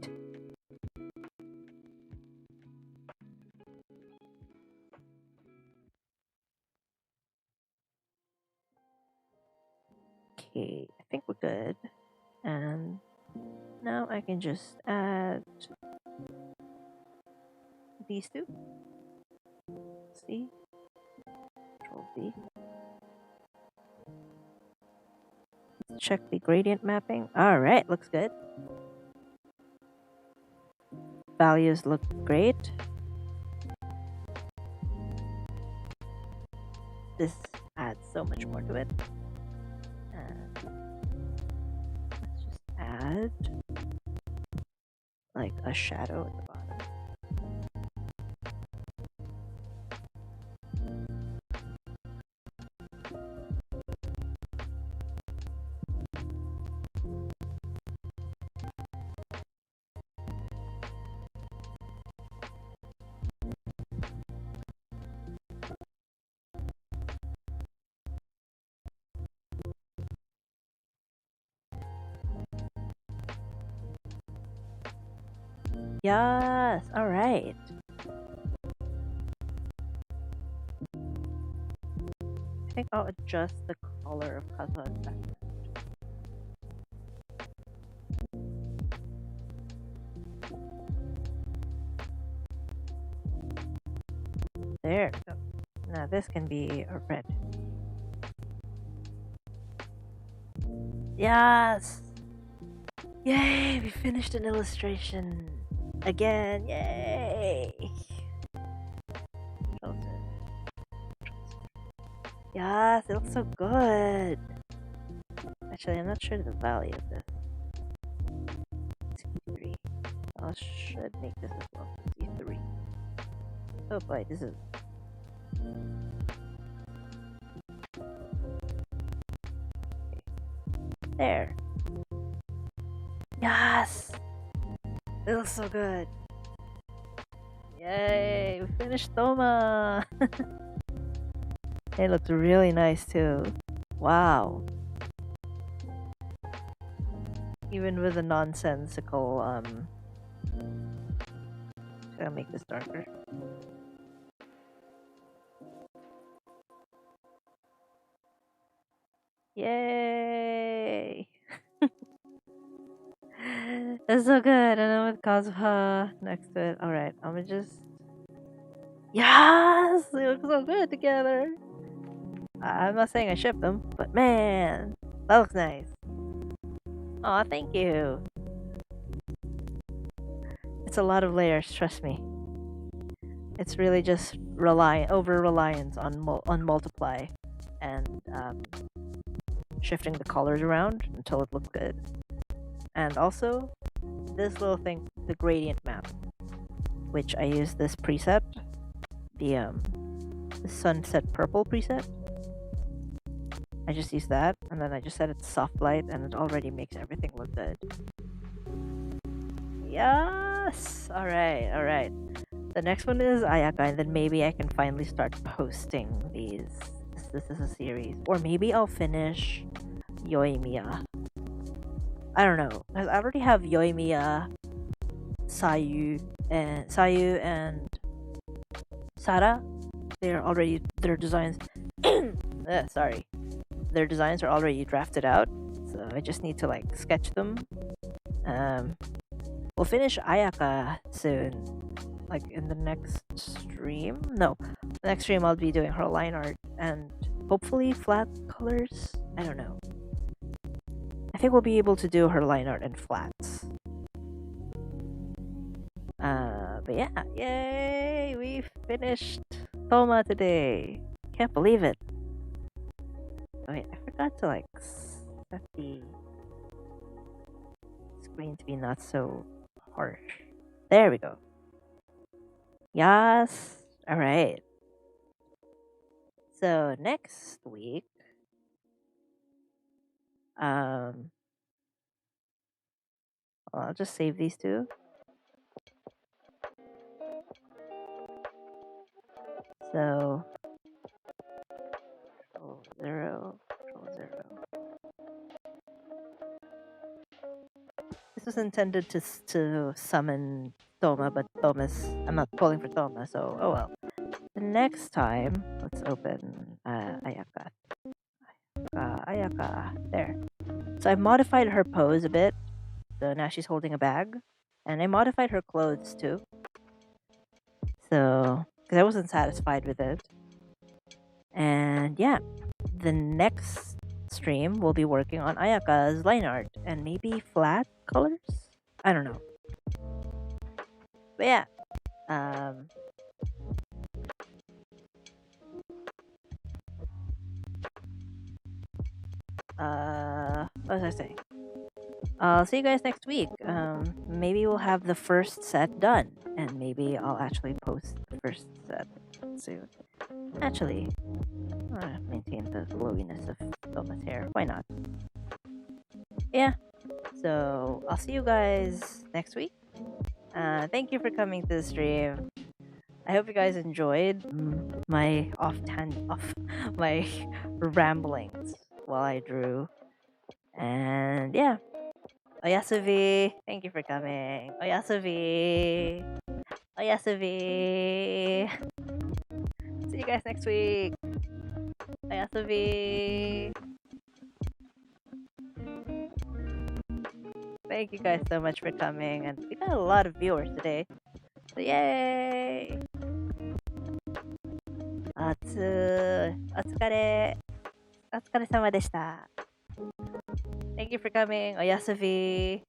Okay, I think we're good. And now I can just add these two. See? Control V. Let's check the gradient mapping. Alright, looks good. Values look great. This adds so much more to it. Let's just add like a shadow at the bottom. Yes, alright. I think I'll adjust the color of Kazuha's background. There we go. Now this can be a red. Yes! Yay! We finished an illustration! Again! Yay! Yes, it looks so good! Actually, I'm not sure the value of this. C3. I should make this as well. C3. Oh boy, this is... There! Yes! It looks so good! Yay! We finished Thoma! It looks really nice too. Wow! Even with the nonsensical, I'll make this darker. Yay! That's so good. And then with Kazuha next to it. Alright, I'm gonna just... Yes! They look so good together! I'm not saying I ship them, but man! That looks nice. Aw, thank you! It's a lot of layers, trust me. It's really just over-reliance on multiply and shifting the colors around until it looks good. And also, this little thing, the gradient map, which I use this preset, the sunset purple preset. I just use that, and then I just set it to soft light, and it already makes everything look good. Yes! Alright. The next one is Ayaka, and then maybe I can finally start posting these. This is a series. Or maybe I'll finish Yoimiya. I don't know. 'Cause I already have Yoimiya, Sayu, and Sara. Their designs sorry. Their designs are already drafted out. So I just need to like sketch them. We'll finish Ayaka soon. Like in the next stream? No. The next stream I'll be doing her line art and hopefully flat colors. I don't know. I think we'll be able to do her line art and flats. But yeah, yay! We finished Thoma today. Can't believe it. Oh, wait, I forgot to like set the screen to be not so harsh. There we go. Yes. All right. So next week, I'll just save these two. So, control 0. This was intended to summon Thoma, but I'm not pulling for Thoma, so oh well. The next time, let's open Ayaka. Ayaka. There. So I modified her pose a bit. So now she's holding a bag. And I modified her clothes too. So, because I wasn't satisfied with it. And yeah, the next stream we'll be working on Ayaka's line art and maybe flat colors? I don't know. But yeah. What was I saying? I'll see you guys next week. Maybe we'll have the first set done, and maybe I'll actually post the first set soon. Actually, maintain the glowiness of Thoma's hair. Why not? Yeah. So I'll see you guys next week. Thank you for coming to the stream. I hope you guys enjoyed my my ramblings while I drew. And yeah. Oyasuvi, thank you for coming. Oyasuvi. See you guys next week. Oyasuvi. Thank you guys so much for coming, and we got a lot of viewers today. So yay! Otsukare sama deshita. Thank you for coming. Oyasuvi.